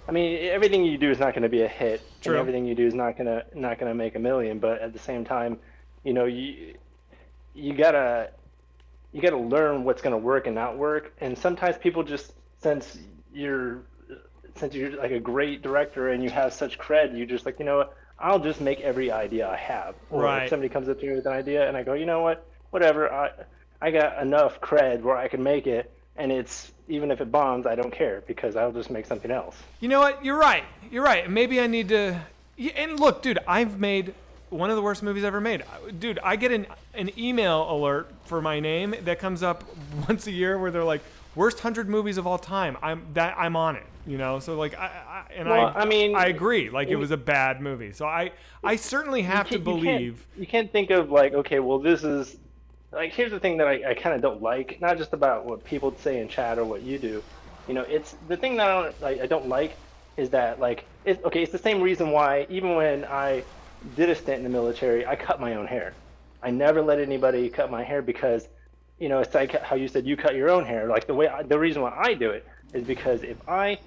Speaker 14: I mean, everything you do is not going to be a hit,
Speaker 1: True.
Speaker 14: and everything you do is not gonna make a million. But at the same time, you know, you gotta learn what's going to work and not work. And sometimes people just, since you're like a great director and you have such cred, you just like, you know what, I'll just make every idea I have. Or
Speaker 1: Right.
Speaker 14: if somebody comes up to me with an idea and I go, you know what, whatever, I got enough cred where I can make it, and it's, even if it bombs, I don't care, because I'll just make something else.
Speaker 1: You know what? You're right. You're right. Maybe I need to. And look, dude, I've made one of the worst movies ever made. Dude, I get an email alert for my name that comes up once a year where they're like, worst 100 movies of all time. I'm on it. You know, so like I mean, I agree. Like it was a bad movie. So I certainly have to believe.
Speaker 14: You can't think of like, okay, well, this is like, here's the thing that I kind of don't like, not just about what people say in chat or what you do. You know, it's the thing that I don't like is that like, it's the same reason why even when I did a stint in the military, I cut my own hair. I never let anybody cut my hair because, you know, it's like how you said you cut your own hair. Like the reason why I do it is because if I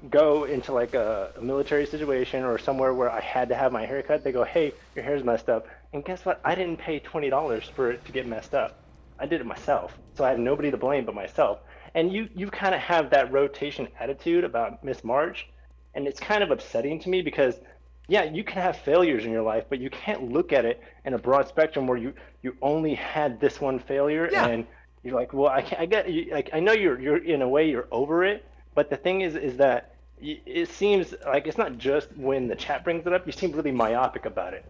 Speaker 14: go into like a military situation or somewhere where I had to have my hair cut, they go, hey, your hair's messed up. And guess what? I didn't pay $20 for it to get messed up. I did it myself. So I have nobody to blame but myself. And you kind of have that rotation attitude about Miss March. And it's kind of upsetting to me because, yeah, you can have failures in your life, but you can't look at it in a broad spectrum where you only had this one failure. Yeah. And you're like, well, I get you. Like, I know you're in a way you're over it. But the thing is that it seems like it's not just when the chat brings it up. You seem really myopic about it.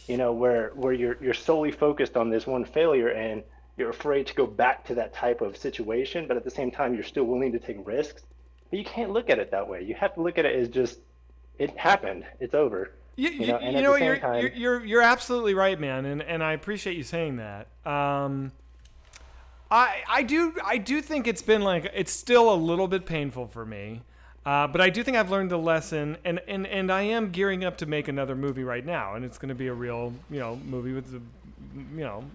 Speaker 14: You know, where you're solely focused on this one failure and you're afraid to go back to that type of situation, but at the same time you're still willing to take risks. But you can't look at it that way. You have to look at it as just, it happened, it's over.
Speaker 1: You're absolutely right, man, and I appreciate you saying that. I do think it's been like, it's still a little bit painful for me. But I do think I've learned the lesson, and I am gearing up to make another movie right now, and it's going to be a real, you know, movie with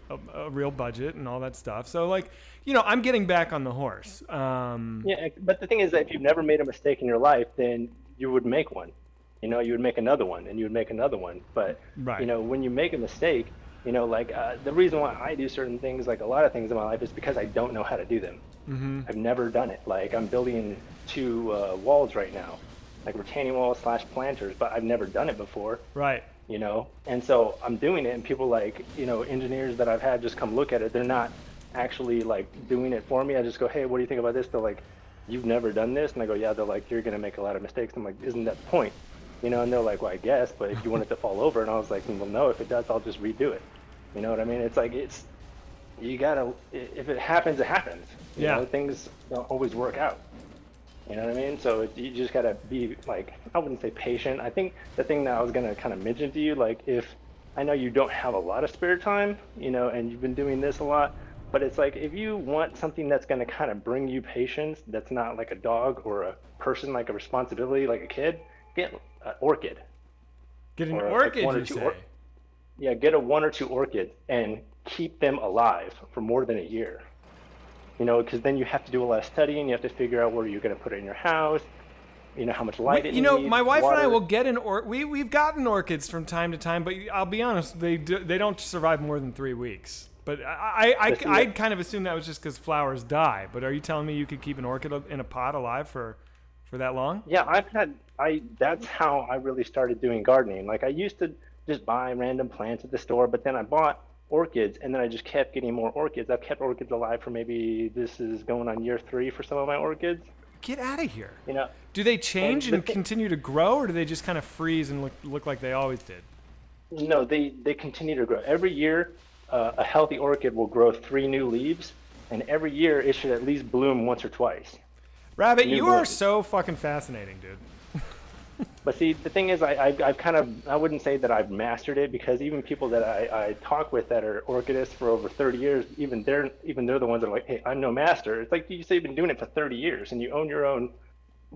Speaker 1: a real budget and all that stuff. So like, you know, I'm getting back on the horse.
Speaker 14: Yeah, but the thing is that if you've never made a mistake in your life, then you would make one. You know, you would make another one, and you would make another one. But you know, when you make a mistake, you know, like the reason why I do certain things, like a lot of things in my life, is because I don't know how to do them. Mm-hmm. I've never done it. Like I'm building 2 walls right now, like retaining walls / planters, but I've never done it before.
Speaker 1: Right.
Speaker 14: You know, and so I'm doing it, and people like, you know, engineers that I've had just come look at it, they're not actually like doing it for me. I just go, hey, what do you think about this? They're like, you've never done this? And I go, yeah. They're like, you're gonna make a lot of mistakes. I'm like, isn't that the point? You know, and they're like, well, I guess, but if you want it to fall over, and I was like, well, no, if it does, I'll just redo it. You know what I mean? It's like, you gotta, if it happens, it happens. You know, things don't always work out. You know what I mean? So you just gotta be like, I wouldn't say patient. I think the thing that I was gonna kind of mention to you, like if, I know you don't have a lot of spare time, you know, and you've been doing this a lot, but it's like, if you want something that's gonna kind of bring you patience, that's not like a dog or a person, like a responsibility, like a kid, get an orchid.
Speaker 1: Get an orchid, you say?
Speaker 14: Yeah, get a 1 or 2 orchids and keep them alive for more than a year. You know, because then you have to do a lot of studying. You have to figure out where you're going to put it in your house. You know, how much light it needs.
Speaker 1: You know, my wife
Speaker 14: water.
Speaker 1: and I will get we've gotten orchids from time to time, but I'll be honest, they don't survive more than 3 weeks. But I kind of assume that was just because flowers die. But are you telling me you could keep an orchid in a pot alive for that long?
Speaker 14: Yeah, that's how I really started doing gardening. Like I used to just buy random plants at the store, but then I bought orchids, and then I just kept getting more orchids. I've kept orchids alive for maybe, this is going on year 3 for some of my orchids.
Speaker 1: Get out of here.
Speaker 14: You know,
Speaker 1: do they change and continue to grow, or do they just kind of freeze and look like they always did?
Speaker 14: No, they continue to grow. Every year, a healthy orchid will grow 3 new leaves, and every year it should at least bloom once or twice.
Speaker 1: Rabbit, you are so fucking fascinating, dude.
Speaker 14: But see, the thing is, I've kind of, I wouldn't say that I've mastered it, because even people that I talk with that are orchidists for over 30 years, even they're the ones that are like, hey, I'm no master. It's like, you say you've been doing it for 30 years and you own your own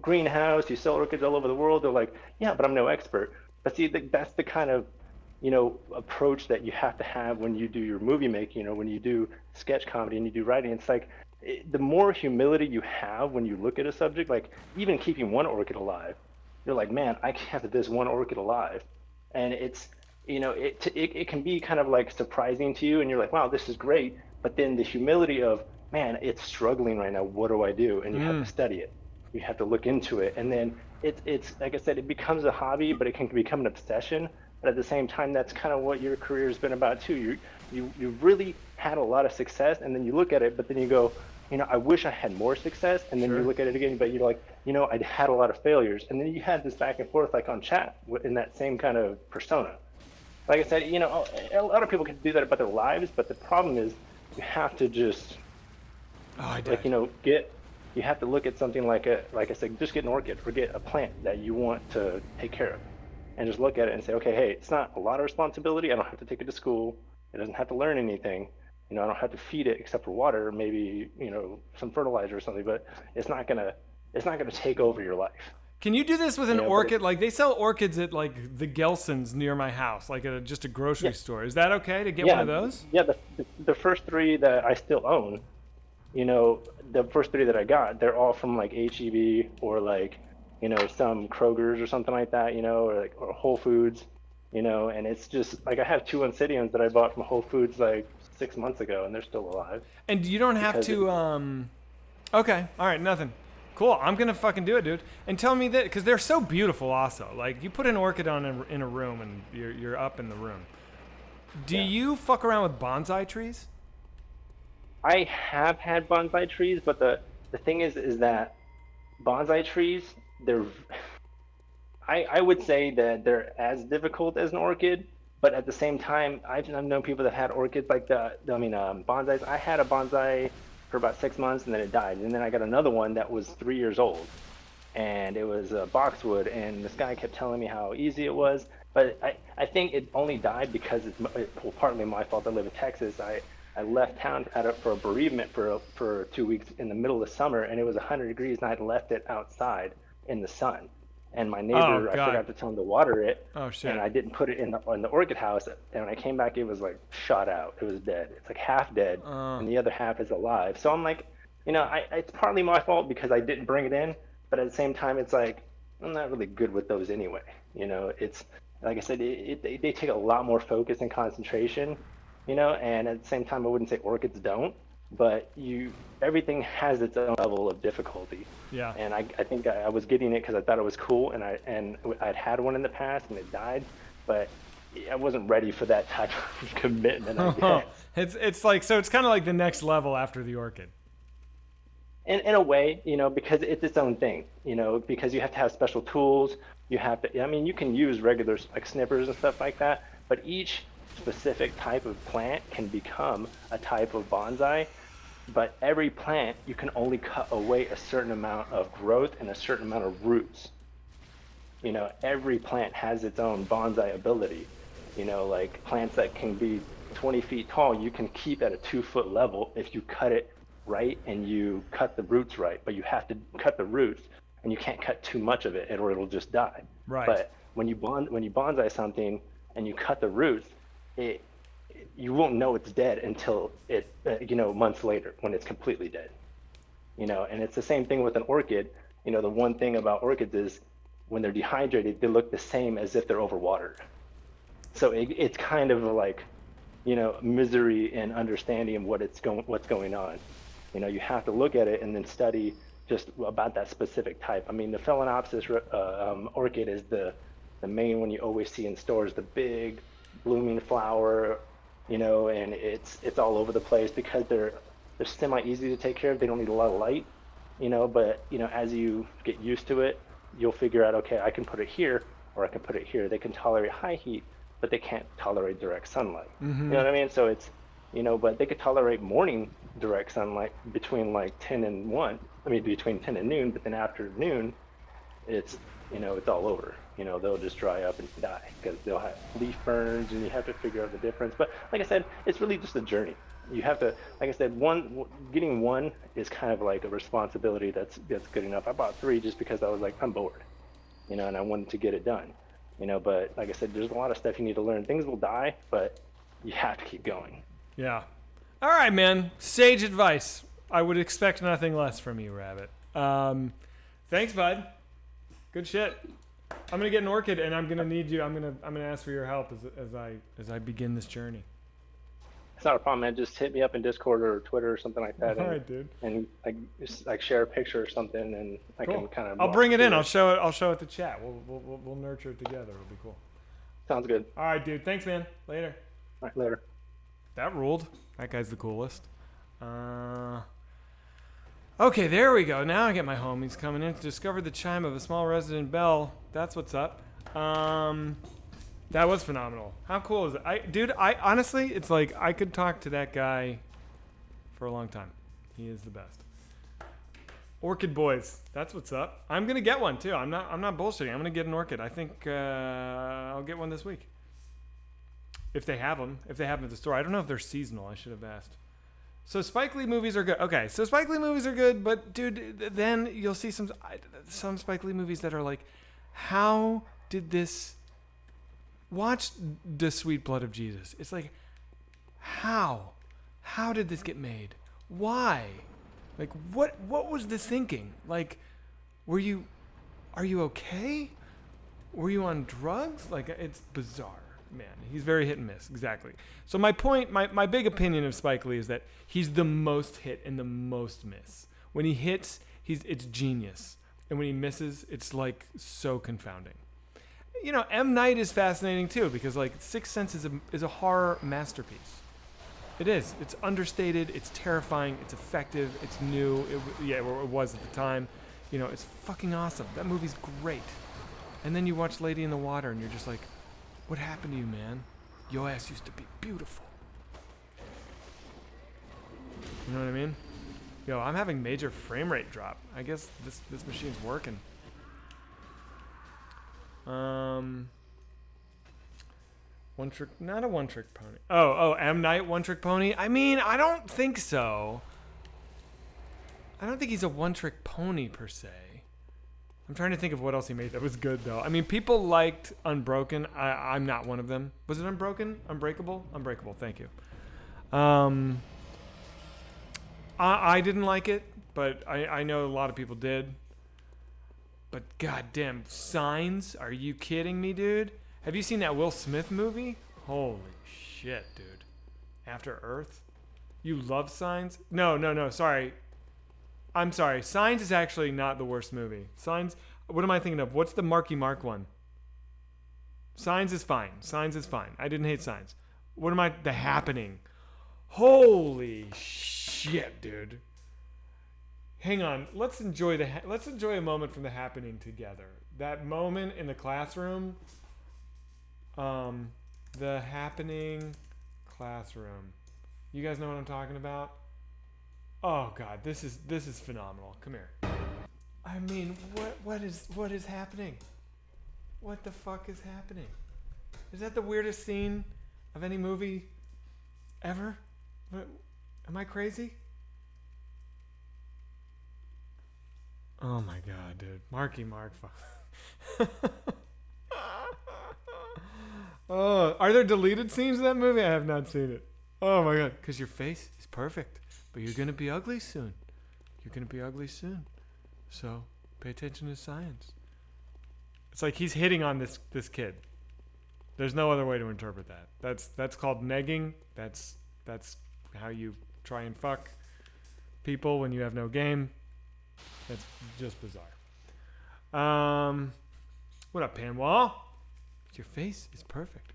Speaker 14: greenhouse, you sell orchids all over the world. They're like, yeah, but I'm no expert. But see, that's the kind of, you know, approach that you have to have when you do your movie making, or when you do sketch comedy and you do writing. It's like, the more humility you have when you look at a subject, like even keeping one orchid alive, you're like, man, I kept this one orchid alive. And it's, it can be kind of like surprising to you, and you're like, wow, this is great. But then the humility of, man, it's struggling right now. What do I do? And you have to study it. You have to look into it. And then it's like I said, it becomes a hobby, but it can become an obsession. But at the same time, that's kind of what your career has been about too. You really had a lot of success, and then you look at it, but then you go, I wish I had more success. And then you look at it again, but you're like, I had a lot of failures. And then you had this back and forth, like on chat, in that same kind of persona. Like I said, a lot of people can do that about their lives, but the problem is you have to just, you have to look at something like I said, just get an orchid or get a plant that you want to take care of, and just look at it and say, okay, hey, it's not a lot of responsibility. I don't have to take it to school. It doesn't have to learn anything. I don't have to feed it except for water, maybe, some fertilizer or something, but it's not gonna take over your life.
Speaker 1: Can you do this with an orchid? Like they sell orchids at like the Gelson's near my house, like at just a grocery store. Is that okay to get one of those?
Speaker 14: Yeah, the first 3 that I still own, the first 3 that I got, they're all from like HEB or like, some Kroger's or something like that, or Whole Foods, and it's just like I have 2 Oncidiums that I bought from Whole Foods like 6 months ago, and they're still alive.
Speaker 1: And you don't have to. Okay, all right, nothing. Cool. I'm gonna fucking do it, dude. And tell me that, because they're so beautiful. Also, like you put an orchid in a room, and you're up in the room. Do you fuck around with bonsai trees?
Speaker 14: I have had bonsai trees, but the thing is that bonsai trees, I would say that they're as difficult as an orchid, but at the same time, I've known people that had orchids like bonsais. I had a bonsai for about 6 months, and then it died. And then I got another one that was 3 years old, and it was boxwood. And this guy kept telling me how easy it was, but I think it only died because it's partly my fault. I live in Texas. I left town for a bereavement for 2 weeks in the middle of the summer, and it was 100 degrees, and I'd left it outside in the sun. And my neighbor, I forgot to tell him to water it. Oh shit! And I didn't put it in the orchid house. And when I came back, it was like shot out. It was dead. It's like half dead, and the other half is alive. So I'm like, it's partly my fault because I didn't bring it in. But at the same time, it's like I'm not really good with those anyway. It's like I said, they take a lot more focus and concentration. And at the same time, I wouldn't say orchids don't, but everything has its own level of difficulty.
Speaker 1: Yeah.
Speaker 14: And I think I was getting it because I thought it was cool, and I'd had one in the past and it died, but I wasn't ready for that type of commitment. I guess.
Speaker 1: It's like, so it's kind of like the next level after the orchid.
Speaker 14: In a way, because it's its own thing, because you have to have special tools. You have to, you can use regular like snippers and stuff like that, but each specific type of plant can become a type of bonsai. But every plant, you can only cut away a certain amount of growth and a certain amount of roots. Every plant has its own bonsai ability. Like plants that can be 20 feet tall, you can keep at a 2-foot level if you cut it right and you cut the roots right. But you have to cut the roots, and you can't cut too much of it, or it'll just die.
Speaker 1: Right.
Speaker 14: But when you bonsai something and you cut the roots, you won't know it's dead until months later when it's completely dead. And it's the same thing with an orchid. The one thing about orchids is when they're dehydrated, they look the same as if they're overwatered. So it's kind of like, misery and understanding of what's going on. You have to look at it and then study just about that specific type. The Phalaenopsis orchid is the main one you always see in stores, the big blooming flower, and it's all over the place because they're semi easy to take care of. They don't need a lot of light, but as you get used to it, you'll figure out, okay, I can put it here or I can put it here. They can tolerate high heat, but they can't tolerate direct sunlight.
Speaker 1: Mm-hmm.
Speaker 14: You know what I mean? So it's, but they could tolerate morning direct sunlight between like 10 and 1. Between 10 and noon, but then after noon, it's all over. They'll just dry up and die because they'll have leaf burns, and you have to figure out the difference. But like I said, it's really just a journey. You have to, like I said, getting one is kind of like a responsibility that's good enough. I bought 3 just because I was like, I'm bored, and I wanted to get it done, But like I said, there's a lot of stuff you need to learn. Things will die, but you have to keep going.
Speaker 1: Yeah. All right, man. Sage advice. I would expect nothing less from you, Rabbit. Thanks, bud. Good shit. I'm gonna get an orchid, and I'm gonna need you. I'm gonna ask for your help as I begin this journey.
Speaker 14: It's not a problem, man. Just hit me up in Discord or Twitter or something like that.
Speaker 1: All right, dude.
Speaker 14: And like share a picture or something, and I can kind of.
Speaker 1: I'll bring it in. I'll show it to chat. We'll nurture it together. It'll be cool.
Speaker 14: Sounds good.
Speaker 1: All right, dude. Thanks, man. Later.
Speaker 14: All right, later.
Speaker 1: That ruled. That guy's the coolest. Okay, there we go. Now I get my homies coming in to discover the chime of a small resident bell. That's what's up. That was phenomenal. How cool is it? Dude, honestly, it's like I could talk to that guy for a long time. He is the best. Orchid boys, that's what's up. I'm gonna get one too. I'm not bullshitting. I'm gonna get an orchid. I think I'll get one this week. If they have them. If they have them at the store. I don't know if they're seasonal. I should have asked. So Spike Lee movies are good. Okay, so Spike Lee movies are good, but dude, then you'll see some Spike Lee movies that are like, how did this... Watch The Sweet Blood of Jesus. It's like, how? How did this get made? Why? Like, what was the thinking? Like, are you okay? Were you on drugs? Like, it's bizarre. Man, he's very hit and miss. Exactly. So my point, my big opinion of Spike Lee is that he's the most hit and the most miss. When he hits, it's genius. And when he misses, it's like so confounding. You know, M. Night is fascinating too because like Sixth Sense is a horror masterpiece. It is. It's understated. It's terrifying. It's effective. It's new. It was at the time. You know, it's fucking awesome. That movie's great. And then you watch Lady in the Water and you're just like, what happened to you, man? Your ass used to be beautiful. You know what I mean? Yo, I'm having major frame rate drop. I guess this machine's working. Not a one trick pony. Oh, M. Night one trick pony? I mean, I don't think so. I don't think he's a one trick pony per se. I'm trying to think of what else he made that was good though. I mean, people liked Unbroken. I'm not one of them. Was it Unbroken? Unbreakable? Unbreakable. Thank you. I didn't like it, but I know a lot of people did. But goddamn, Signs? Are you kidding me, dude? Have you seen that Will Smith movie? Holy shit, dude. After Earth? You love Signs? No, sorry. I'm sorry. Signs is actually not the worst movie. Signs, what am I thinking of? What's the Marky Mark one? Signs is fine. Signs is fine. I didn't hate Signs. What am I? The Happening. Holy shit, dude. Hang on. Let's enjoy a moment from The Happening together. That moment in the classroom. The Happening classroom. You guys know what I'm talking about? Oh god, this is phenomenal. Come here. I mean, what is happening? What the fuck is happening? Is that the weirdest scene of any movie ever? Am I crazy? Oh my god, dude. Marky Mark. Oh, are there deleted scenes in that movie? I have not seen it. Oh my god, because your face is perfect. But you're going to be ugly soon. You're going to be ugly soon. So, pay attention to science. It's like he's hitting on this kid. There's no other way to interpret that. That's called negging. That's how you try and fuck people when you have no game. That's just bizarre. What up, Panwall? Your face is perfect.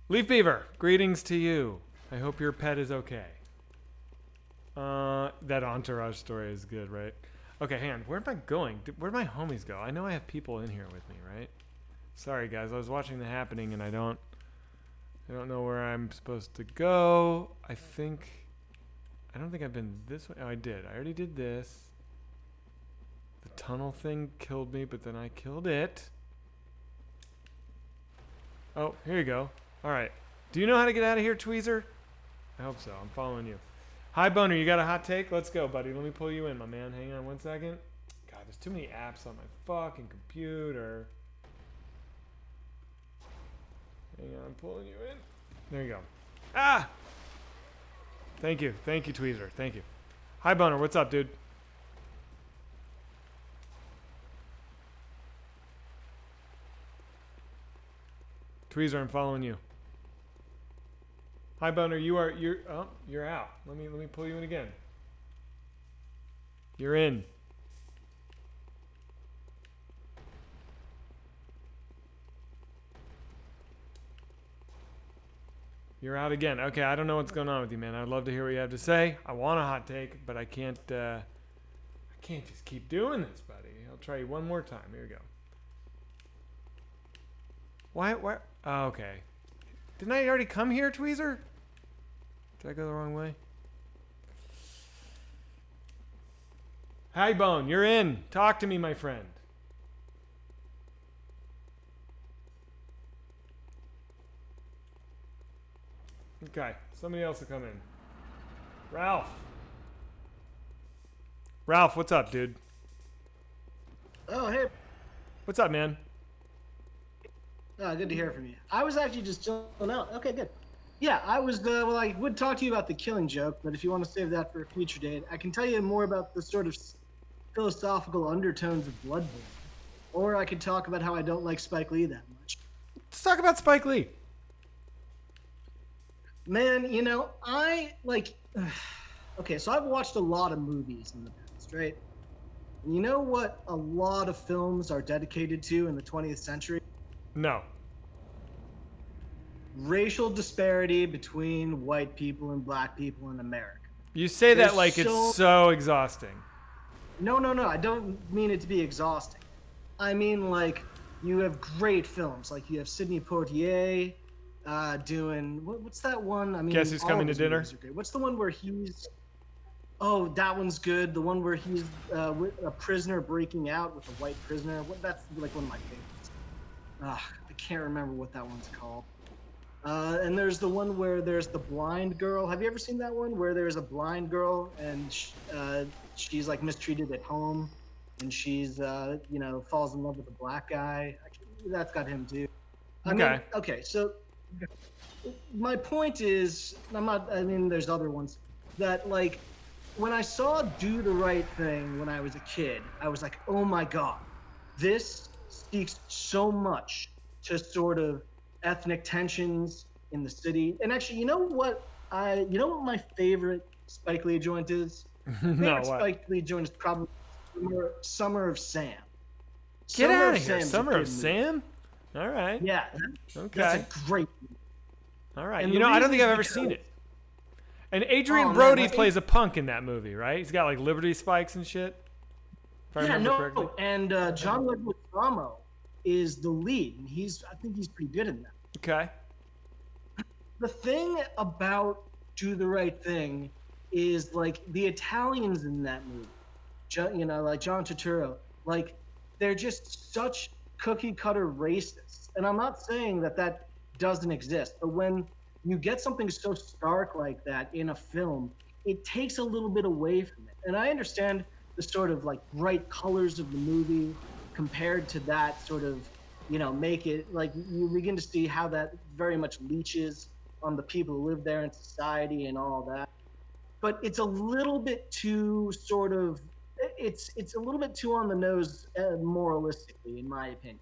Speaker 1: Leaf Beaver, greetings to you. I hope your pet is okay. That Entourage story is good, right? Okay, hang on. Where am I going? Where'd my homies go? I know I have people in here with me, right? Sorry, guys. I was watching The Happening, and I don't know where I'm supposed to go. I don't think I've been this way. Oh, I did. I already did this. The tunnel thing killed me, but then I killed it. Oh, here you go. All right. Do you know how to get out of here, Tweezer? I hope so. I'm following you. Hi, Boner. You got a hot take? Let's go, buddy. Let me pull you in, my man. Hang on one second. God, there's too many apps on my fucking computer. Hang on. I'm pulling you in. There you go. Ah! Thank you, Tweezer. Thank you. Hi, Boner. What's up, dude? Tweezer, I'm following you. Hi, Boner. You're out. Let me pull you in again. You're in. You're out again. Okay, I don't know what's going on with you, man. I'd love to hear what you have to say. I want a hot take, but I can't just keep doing this, buddy. I'll try you one more time. Here we go. Why? Oh, okay. Didn't I already come here, Tweezer? Did I go the wrong way? Hi, Bone. You're in. Talk to me, my friend. Okay, somebody else will come in. Ralph, what's up, dude?
Speaker 15: Oh, hey.
Speaker 1: What's up, man?
Speaker 15: Oh, good to hear from you. I was actually just chilling out. Okay, good. Yeah, I was, well, I would talk to you about the Killing Joke, but if you want to save that for a future date, I can tell you more about the sort of philosophical undertones of Bloodborne. Or I could talk about how I don't like Spike Lee that much.
Speaker 1: Let's talk about Spike Lee.
Speaker 15: Man, you know, okay, so I've watched a lot of movies in the past, right? And you know what a lot of films are dedicated to in the 20th century?
Speaker 1: No.
Speaker 15: Racial disparity between white people and black people in America.
Speaker 1: You say that like it's so exhausting.
Speaker 15: No, I don't mean it to be exhausting. I mean, like, you have great films. Like, you have Sidney Poitier doing... What's that one? I mean,
Speaker 1: Guess Who's Coming to Dinner?
Speaker 15: What's the one where he's... Oh, that one's good. The one where he's a prisoner breaking out with a white prisoner. That's, like, one of my favorites. I can't remember what that one's called. And there's the one where there's the blind girl. Have you ever seen that one where there's a blind girl and she's like mistreated at home and she's falls in love with a black guy? That's got him too. Okay, so my point is, there's other ones that, like, when I saw Do the Right Thing when I was a kid, I was like, oh my God, this speaks so much to sort of ethnic tensions in the city. And actually, you know what my favorite Spike Lee joint is? Spike Lee joint is probably Summer of Sam.
Speaker 1: Get out of here. Summer of Sam? All right.
Speaker 15: Yeah.
Speaker 1: Okay.
Speaker 15: That's a great movie.
Speaker 1: All right. And I don't think I've ever seen it. And Adrian Brody plays a punk in that movie, right? He's got like Liberty spikes and shit. If I remember correctly.
Speaker 15: And John Leguizamo is the lead, and I think he's pretty good in that.
Speaker 1: Okay.
Speaker 15: The thing about Do the Right Thing is, like, the Italians in that movie, like John Turturro, like, they're just such cookie cutter racists. And I'm not saying that doesn't exist, but when you get something so stark like that in a film, it takes a little bit away from it. And I understand the sort of like bright colors of the movie compared to that sort of, make it like you begin to see how that very much leeches on the people who live there in society and all that. But it's a little bit too sort of, it's a little bit too on the nose moralistically, in my opinion.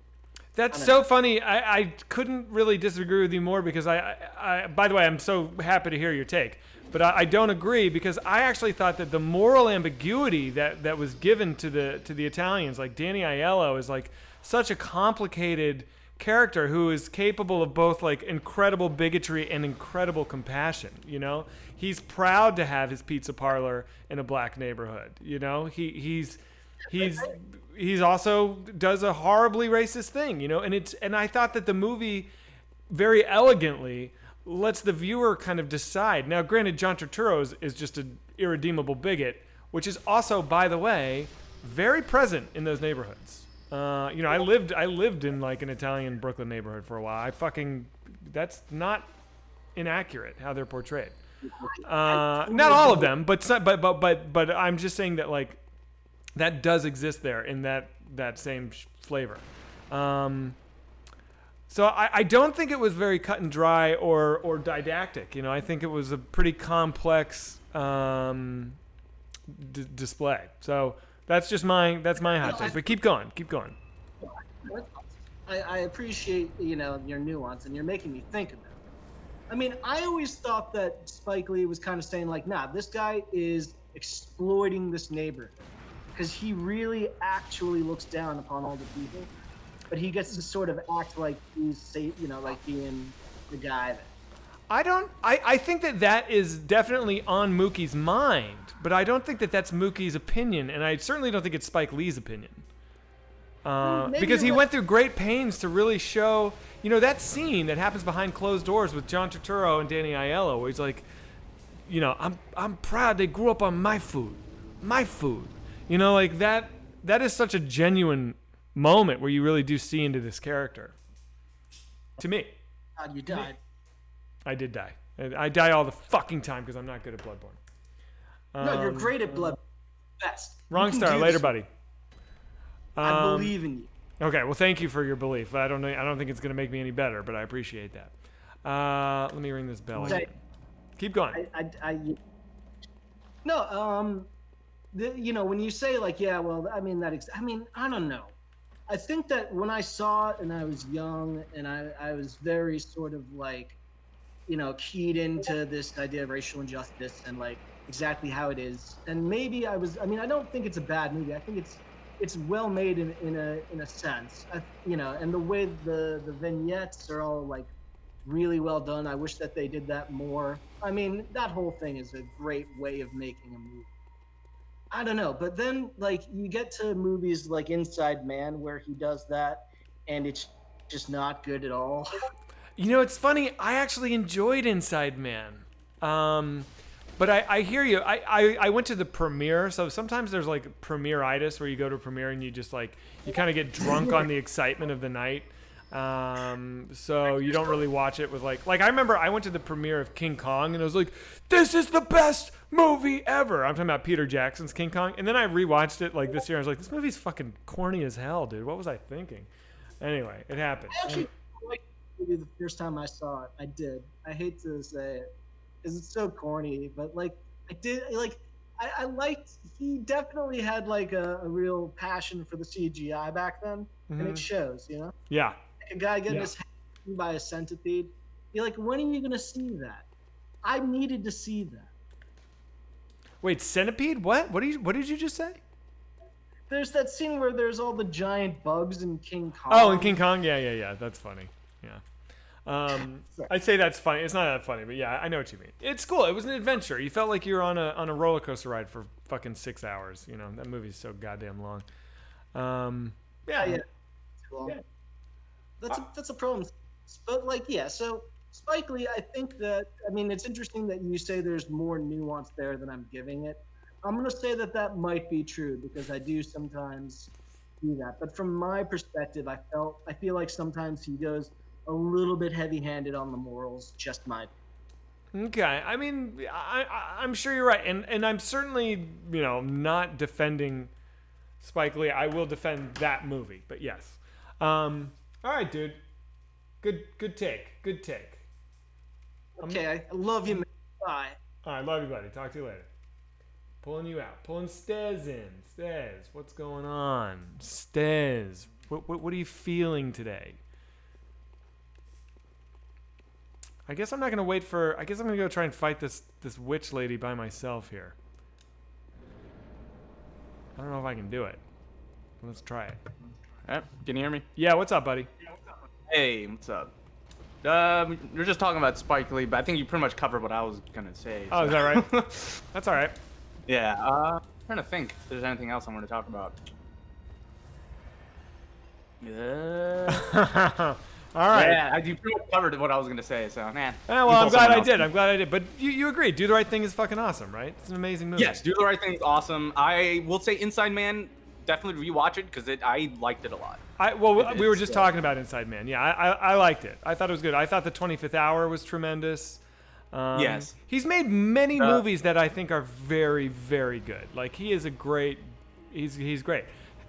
Speaker 1: That's so funny. I couldn't really disagree with you more because I by the way, I'm so happy to hear your take. But I don't agree because I actually thought that the moral ambiguity that was given to the Italians, like Danny Aiello, is like such a complicated character who is capable of both like incredible bigotry and incredible compassion. He's proud to have his pizza parlor in a black neighborhood. He's also does a horribly racist thing. And I thought that the movie very elegantly lets the viewer kind of decide. Now, granted, John Turturro is just an irredeemable bigot, which is also, by the way, very present in those neighborhoods. I lived in like an Italian Brooklyn neighborhood for a while. That's not inaccurate how they're portrayed. Not all of them, but I'm just saying that like that does exist there in that same flavor. So So I don't think it was very cut and dry or didactic. You know, I think it was a pretty complex display. So that's my hot take. But keep going.
Speaker 15: I appreciate, your nuance, and you're making me think about it. I mean, I always thought that Spike Lee was kind of saying like, nah, this guy is exploiting this neighborhood because he really actually looks down upon all the people, but he gets to sort of act like he's, like being the guy that.
Speaker 1: I think that is definitely on Mookie's mind, but I don't think that that's Mookie's opinion, and I certainly don't think it's Spike Lee's opinion. Because he went through great pains to really show, that scene that happens behind closed doors with John Turturro and Danny Aiello, where he's like, I'm proud they grew up on my food. Like that is such a genuine moment where you really do see into this character. To me.
Speaker 15: God, you died.
Speaker 1: I did die. I die all the fucking time because I'm not good at Bloodborne.
Speaker 15: No, you're great at Bloodborne. Best.
Speaker 1: Wrong star. Later, buddy.
Speaker 15: I believe in you.
Speaker 1: Okay, well, thank you for your belief. I don't think it's going to make me any better, but I appreciate that. Let me ring this bell again. Keep going.
Speaker 15: When you say like, yeah, well, I don't know. I think that when I saw it and I was young and I was very sort of like, keyed into this idea of racial injustice and like exactly how it is. And maybe I don't think it's a bad movie. I think it's well made in a sense, and the way the vignettes are all like really well done. I wish that they did that more. I mean, that whole thing is a great way of making a movie. I don't know, but then like you get to movies like Inside Man where he does that, and it's just not good at all.
Speaker 1: It's funny. I actually enjoyed Inside Man. But I hear you. I went to the premiere, so sometimes there's like premiere-itis where you go to a premiere and you just like, you kind of get drunk on the excitement of the night. So you don't really watch it with like I remember I went to the premiere of King Kong and I was like, this is the best movie ever. I'm talking about Peter Jackson's King Kong. And then I rewatched it like this year. I was like, this movie's fucking corny as hell, dude. What was I thinking? Anyway, it happened.
Speaker 15: I actually liked the movie the first time I saw it. I did. I hate to say it, because it's so corny, but like I liked, he definitely had like a real passion for the CGI back then, and it shows,
Speaker 1: Yeah.
Speaker 15: Like a guy getting his head eaten by a centipede. You're like, when are you gonna see that? I needed to see that.
Speaker 1: Wait, centipede? What did you just say?
Speaker 15: There's that scene where there's all the giant bugs in King Kong.
Speaker 1: Oh, in King Kong? Yeah. That's funny. Yeah. I'd say that's funny. It's not that funny, but yeah, I know what you mean. It's cool. It was an adventure. You felt like you were on a roller coaster ride for fucking 6 hours. That movie's so goddamn long.
Speaker 15: Yeah. Too long. Yeah. That's a problem. But so Spike Lee, I think that, it's interesting that you say there's more nuance there than I'm giving it. I'm going to say that might be true because I do sometimes do that. But from my perspective, I feel like sometimes he goes a little bit heavy-handed on the morals, just my.
Speaker 1: Okay, I'm sure you're right, and I'm certainly not defending Spike Lee. I will defend that movie, but yes. All right, dude. Good take.
Speaker 15: Okay, I love you, man. Bye.
Speaker 1: All right, love you, buddy. Talk to you later. Pulling you out. Pulling Stez in. Stez, what's going on? Stez, what are you feeling today? I guess I'm not going to wait for... I guess I'm going to go try and fight this witch lady by myself here. I don't know if I can do it. Let's try it.
Speaker 16: Can you hear me?
Speaker 1: Yeah, what's up, buddy?
Speaker 16: Hey, what's up? You're just talking about Spike Lee, but I think you pretty much covered what I was going to say.
Speaker 1: Oh, is that right? That's all right.
Speaker 16: Yeah, I'm trying to think if there's anything else I want to talk about.
Speaker 1: Yeah. All right.
Speaker 16: Yeah, you pretty much covered what I was going to say, so, man.
Speaker 1: Yeah, well, I'm glad I did. But you agree. Do the Right Thing is fucking awesome, right? It's an amazing movie.
Speaker 16: Yes, Do the Right Thing is awesome. I will say Inside Man, definitely rewatch it, because I liked it a lot.
Speaker 1: We were just talking about Inside Man. Yeah, I liked it. I thought it was good. I thought The 25th Hour was tremendous.
Speaker 16: Yes.
Speaker 1: He's made many movies that I think are very, very good. Like, he is a great... He's great.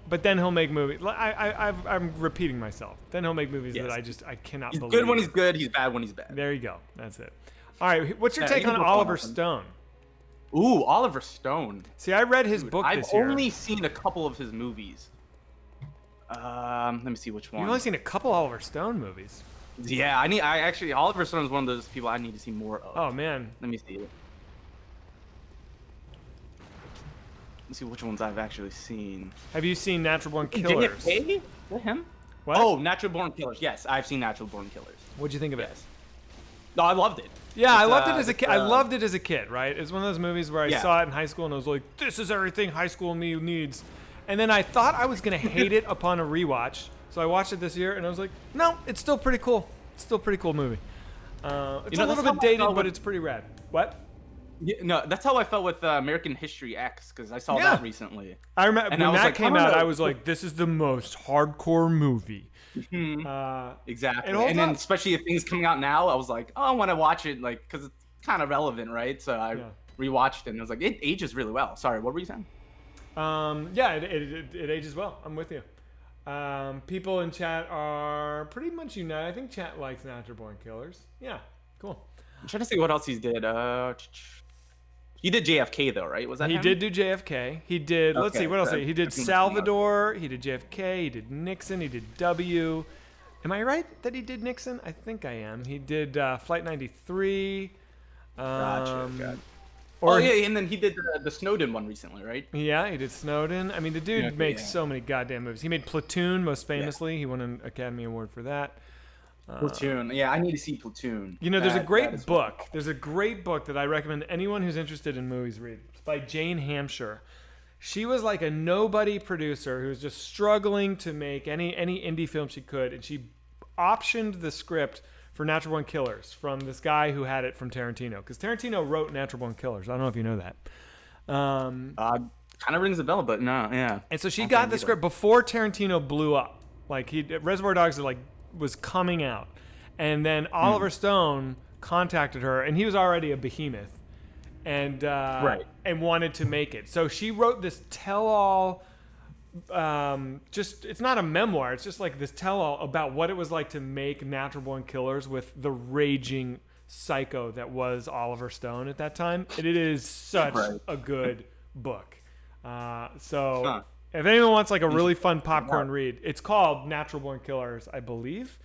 Speaker 1: But then he'll make movies. I'm repeating myself. Then he'll make movies that I cannot
Speaker 16: He's
Speaker 1: believe.
Speaker 16: good when he's good. He's bad when he's bad.
Speaker 1: There you go. That's it. All right. What's your take on Oliver Stone?
Speaker 16: Ooh, Oliver Stone.
Speaker 1: See, I read his book this year.
Speaker 16: I've only seen a couple of his movies. Let me see which one.
Speaker 1: You've only seen a couple Oliver Stone movies.
Speaker 16: Yeah, I actually Oliver Stone is one of those people I need to see more of.
Speaker 1: Oh man.
Speaker 16: Let me see it. Let's see which ones I've actually seen.
Speaker 1: Have you seen Natural Born Killers?
Speaker 16: JFK? Is that him?
Speaker 1: What?
Speaker 16: Oh, Natural Born Killers. Yes, I've seen Natural Born Killers.
Speaker 1: What'd you think of it?
Speaker 16: No, I loved it.
Speaker 1: Yeah, I loved it as a kid. I loved it as a kid, right? It's one of those movies where I
Speaker 16: Yeah.
Speaker 1: saw it in high school and I was like, this is everything high school me needs. And then I thought I was going to hate it upon a rewatch. So I watched it this year and I was like, no, it's still pretty cool. It's still a pretty cool movie. It's a little bit dated, but it's pretty rad. What?
Speaker 16: Yeah, no, that's how I felt with American History X, because I saw that recently.
Speaker 1: I remember when that came out, I was like, this is the most hardcore movie.
Speaker 16: Exactly.
Speaker 1: It holds
Speaker 16: And then
Speaker 1: up.
Speaker 16: especially if things coming out now, I was like, oh, I want to watch it, like, because it's kind of relevant, right? So I rewatched it and I was like, it ages really well. Sorry, what were you saying?
Speaker 1: Yeah, it ages well. I'm with you. People in chat are pretty much united. I think chat likes Natural Born Killers. Yeah, cool.
Speaker 16: I'm trying to see what else he did. He did JFK though, right? Was that
Speaker 1: He
Speaker 16: him?
Speaker 1: did do JFK. He did. Let's
Speaker 16: Okay,
Speaker 1: see what else.
Speaker 16: that-
Speaker 1: He did
Speaker 16: that's what I'm
Speaker 1: Salvador. He did JFK. He did Nixon. He did W. Am I right that he did Nixon? I think I am. He did Flight 93.
Speaker 16: Gotcha.
Speaker 1: Or
Speaker 16: yeah, and then he did the Snowden one recently, right?
Speaker 1: Yeah, he did Snowden. I mean, the dude
Speaker 16: Yeah,
Speaker 1: makes
Speaker 16: yeah.
Speaker 1: so many goddamn movies. He made Platoon, most famously. He won an Academy Award for that.
Speaker 16: Platoon. Yeah, I need to see Platoon.
Speaker 1: You know, there's a
Speaker 16: That
Speaker 1: great
Speaker 16: is-
Speaker 1: book. There's a great book that I recommend anyone who's interested in movies read. It's by Jane Hampshire. She was like a nobody producer who was just struggling to make any indie film she could, and she optioned the script for Natural Born Killers from this guy who had it from Tarantino, because Tarantino wrote Natural Born Killers. I don't know if you know that.
Speaker 16: Kind of rings a bell, but no, yeah.
Speaker 1: And so she got the script before Tarantino blew up. Like Reservoir Dogs was coming out, and then Oliver Stone contacted her, and he was already a behemoth, and and wanted to make it. So she wrote this tell-all. It's not a memoir. It's just like this tell-all about what it was like to make Natural Born Killers with the raging psycho that was Oliver Stone at that time. And it is such a good book. If anyone wants like a really fun popcorn read, it's called Natural Born Killers, I believe,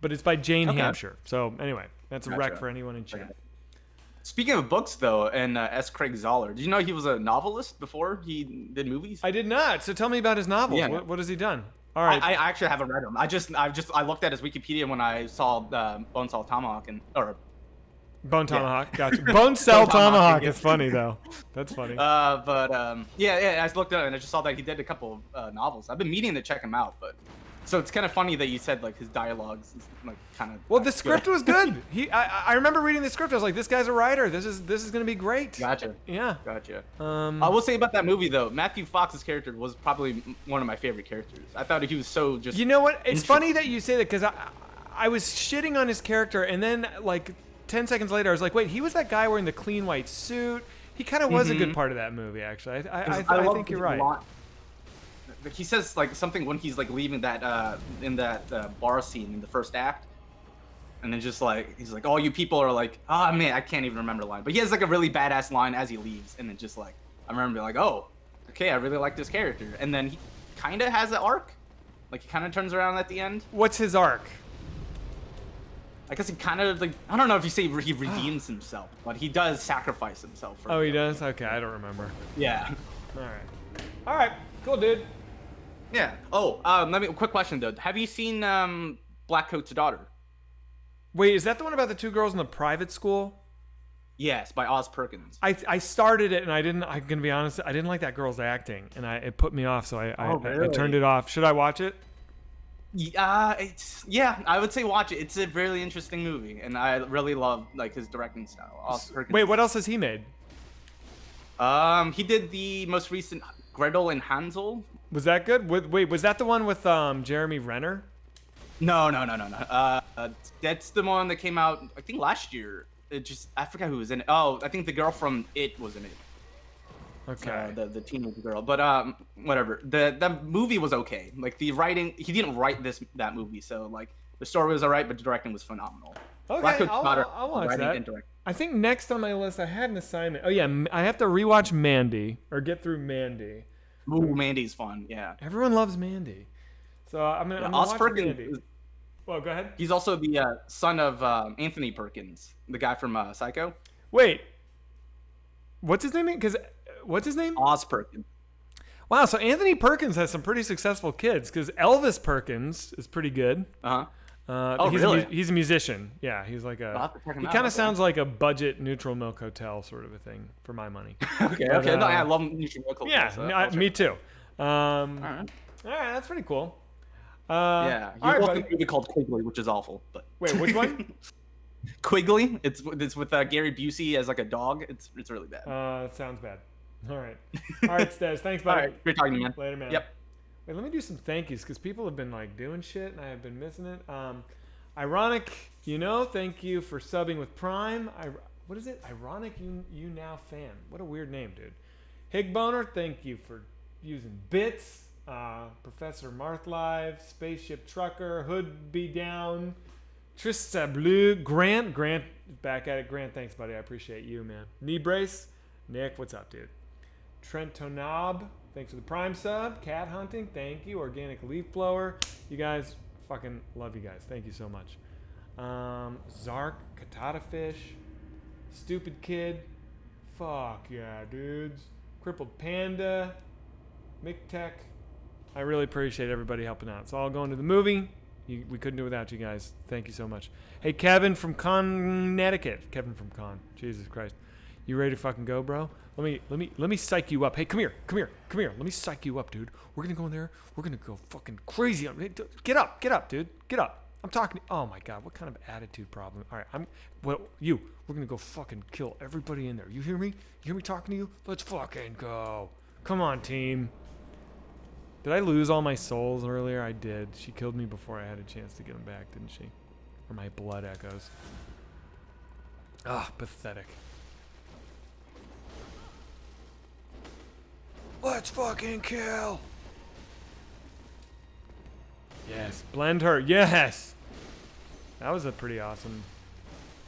Speaker 1: but it's by Jane Hampshire. So anyway, that's a rec for anyone in chat.
Speaker 16: Speaking of books, though, and S. Craig Zoller, did you know he was a novelist before he did movies?
Speaker 1: I did not. So tell me about his novels.
Speaker 16: Yeah.
Speaker 1: What has he done? All right.
Speaker 16: I actually haven't read them. I looked at his Wikipedia when I saw Bone Saw Tomahawk
Speaker 1: Bone Tomahawk. Gotcha. Bone Cell Tomahawk is funny though. That's funny.
Speaker 16: Yeah. I looked at it and I just saw that he did a couple of novels. I've been meaning to check him out, but. So it's kind of funny that you said like his dialogues is like kind of.
Speaker 1: Well, the script was good. I remember reading the script. I was like, this guy's a writer. This is gonna be great.
Speaker 16: Gotcha.
Speaker 1: Yeah.
Speaker 16: Gotcha. I will say about that movie though, Matthew Fox's character was probably one of my favorite characters. I thought he was so just.
Speaker 1: You know what? It's funny that you say that because I was shitting on his character, and then like 10 seconds later, I was like, wait, he was that guy wearing the clean white suit. He kind of was a good part of that movie, actually. I think you're right.
Speaker 16: He says like something when he's like leaving that in that bar scene in the first act, and then just like he's like, "All you people are like, oh man, I can't even remember the line." But he has like a really badass line as he leaves, and then just like I remember like, "Oh, okay, I really like this character." And then he kind of has an arc, like he kind of turns around at the end.
Speaker 1: What's his arc?
Speaker 16: I guess he kind of like I don't know if you say he redeems himself, but he does sacrifice himself.
Speaker 1: Oh, he does? Okay, I don't remember.
Speaker 16: Yeah.
Speaker 1: All right, cool, dude.
Speaker 16: Yeah. Oh, quick question though. Have you seen Blackcoat's Daughter?
Speaker 1: Wait, is that the one about the two girls in the private school?
Speaker 16: Yes, by Oz Perkins.
Speaker 1: I started it and I'm gonna be honest, I didn't like that girl's acting, and it put me off, so I turned it off. Should I watch it?
Speaker 16: I would say watch it. It's a really interesting movie, and I really love like his directing style. Oz Perkins.
Speaker 1: Wait, what else has he made?
Speaker 16: He did the most recent Gretel and Hansel.
Speaker 1: Was that good? Wait, was that the one with Jeremy Renner?
Speaker 16: No. That's the one that came out I think last year. I forgot who was in it. Oh, I think the girl from It was in it.
Speaker 1: Okay.
Speaker 16: The teenage girl, but whatever. The movie was okay. Like the writing, he didn't write that movie, so like the story was alright, but the directing was phenomenal.
Speaker 1: Okay, I'll watch that. I think next on my list I had an assignment. Oh yeah, I have to rewatch Mandy or get through Mandy.
Speaker 16: Ooh, Mandy's fun. Yeah.
Speaker 1: Everyone loves Mandy, so I'm gonna watch Mandy. Well, go ahead.
Speaker 16: He's also the son of Anthony Perkins, the guy from Psycho.
Speaker 1: Wait, what's his name? What's his name?
Speaker 16: Oz Perkins.
Speaker 1: Wow, so Anthony Perkins has some pretty successful kids. Because Elvis Perkins is pretty good.
Speaker 16: Really?
Speaker 1: He's a musician. Yeah, he's like he kind of sounds like a budget neutral milk hotel sort of a thing for my money.
Speaker 16: Okay. No, I love neutral milk hotel.
Speaker 1: Yeah,
Speaker 16: so
Speaker 1: me too. All right, that's pretty cool.
Speaker 16: Yeah,
Speaker 1: all right,
Speaker 16: a
Speaker 1: buddy.
Speaker 16: movie called Quigley, which is awful. But
Speaker 1: wait, which one?
Speaker 16: Quigley. It's with Gary Busey as like a dog. It's really bad.
Speaker 1: It sounds bad. All right, Stez. Thanks, buddy.
Speaker 16: All right, great talking to you, man.
Speaker 1: Later, man.
Speaker 16: Yep.
Speaker 1: Wait, let me do some thank yous because people have been like doing shit and I have been missing it. Ironic, thank you for subbing with Prime. What is it? Ironic, you now fan. What a weird name, dude. Higboner, thank you for using bits. Professor Marthlive, Spaceship Trucker, Hood Be Down, Trista Blue, Grant back at it. Grant, thanks, buddy. I appreciate you, man. Knee Brace, Nick, what's up, dude? Trent Tonob, thanks for the Prime sub. Cat Hunting, thank you. Organic Leaf Blower, you guys, fucking love you guys. Thank you so much. Zark, Katata Fish, Stupid Kid, fuck yeah, dudes. Crippled Panda, McTech. I really appreciate everybody helping out. It's all going to the movie. We couldn't do it without you guys. Thank you so much. Hey, Kevin from Connecticut. Kevin from Con. Jesus Christ. You ready to fucking go, bro? Let me psych you up. Hey, come here. Let me psych you up, dude. We're gonna go in there. We're gonna go fucking crazy. Get up, dude. Get up. I'm talking. Oh my God, what kind of attitude problem? All right, we're gonna go fucking kill everybody in there. You hear me? You hear me talking to you? Let's fucking go. Come on, team. Did I lose all my souls earlier? I did. She killed me before I had a chance to get them back, didn't she? Or my blood echoes. Ah, pathetic. Let's fucking kill. Yes, blend her. Yes. That was a pretty awesome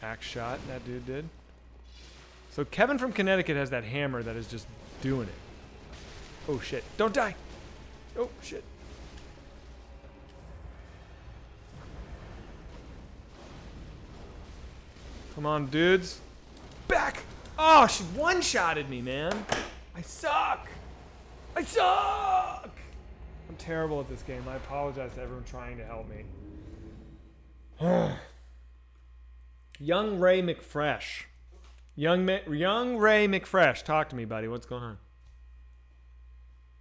Speaker 1: axe shot that dude did. So Kevin from Connecticut has that hammer that is just doing it. Oh shit. Don't die. Oh shit. Come on, dudes. Back. Oh, she one-shotted me, man. I suck. I'm terrible at this game. I apologize to everyone trying to help me. Young Ray McFresh. Young Ray McFresh. Talk to me, buddy. What's going on?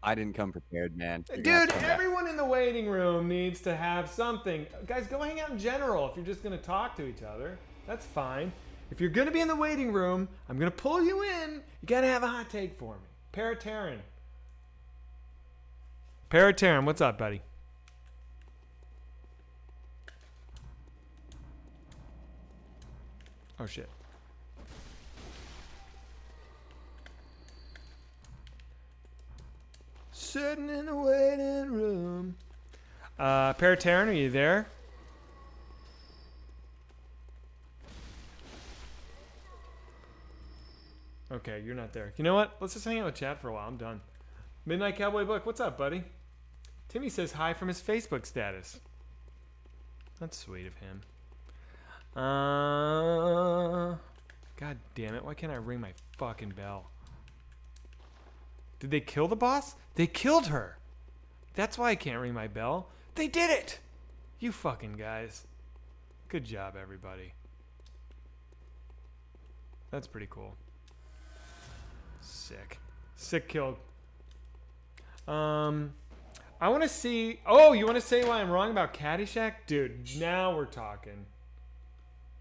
Speaker 17: I didn't come prepared, man.
Speaker 1: Dude, everyone in the waiting room needs to have something. Guys, go hang out in general if you're just going to talk to each other. That's fine. If you're going to be in the waiting room, I'm going to pull you in. You got to have a hot take for me. Parataran, what's up, buddy? Oh, shit. Sitting in the waiting room. Parataran, are you there? Okay, you're not there. You know what? Let's just hang out with chat for a while. I'm done. Midnight Cowboy Book, what's up, buddy? Timmy says hi from his Facebook status. That's sweet of him. God damn it. Why can't I ring my fucking bell? Did they kill the boss? They killed her. That's why I can't ring my bell. They did it. You fucking guys. Good job, everybody. That's pretty cool. Sick kill. I want to see... Oh, you want to say why I'm wrong about Caddyshack? Dude, now we're talking.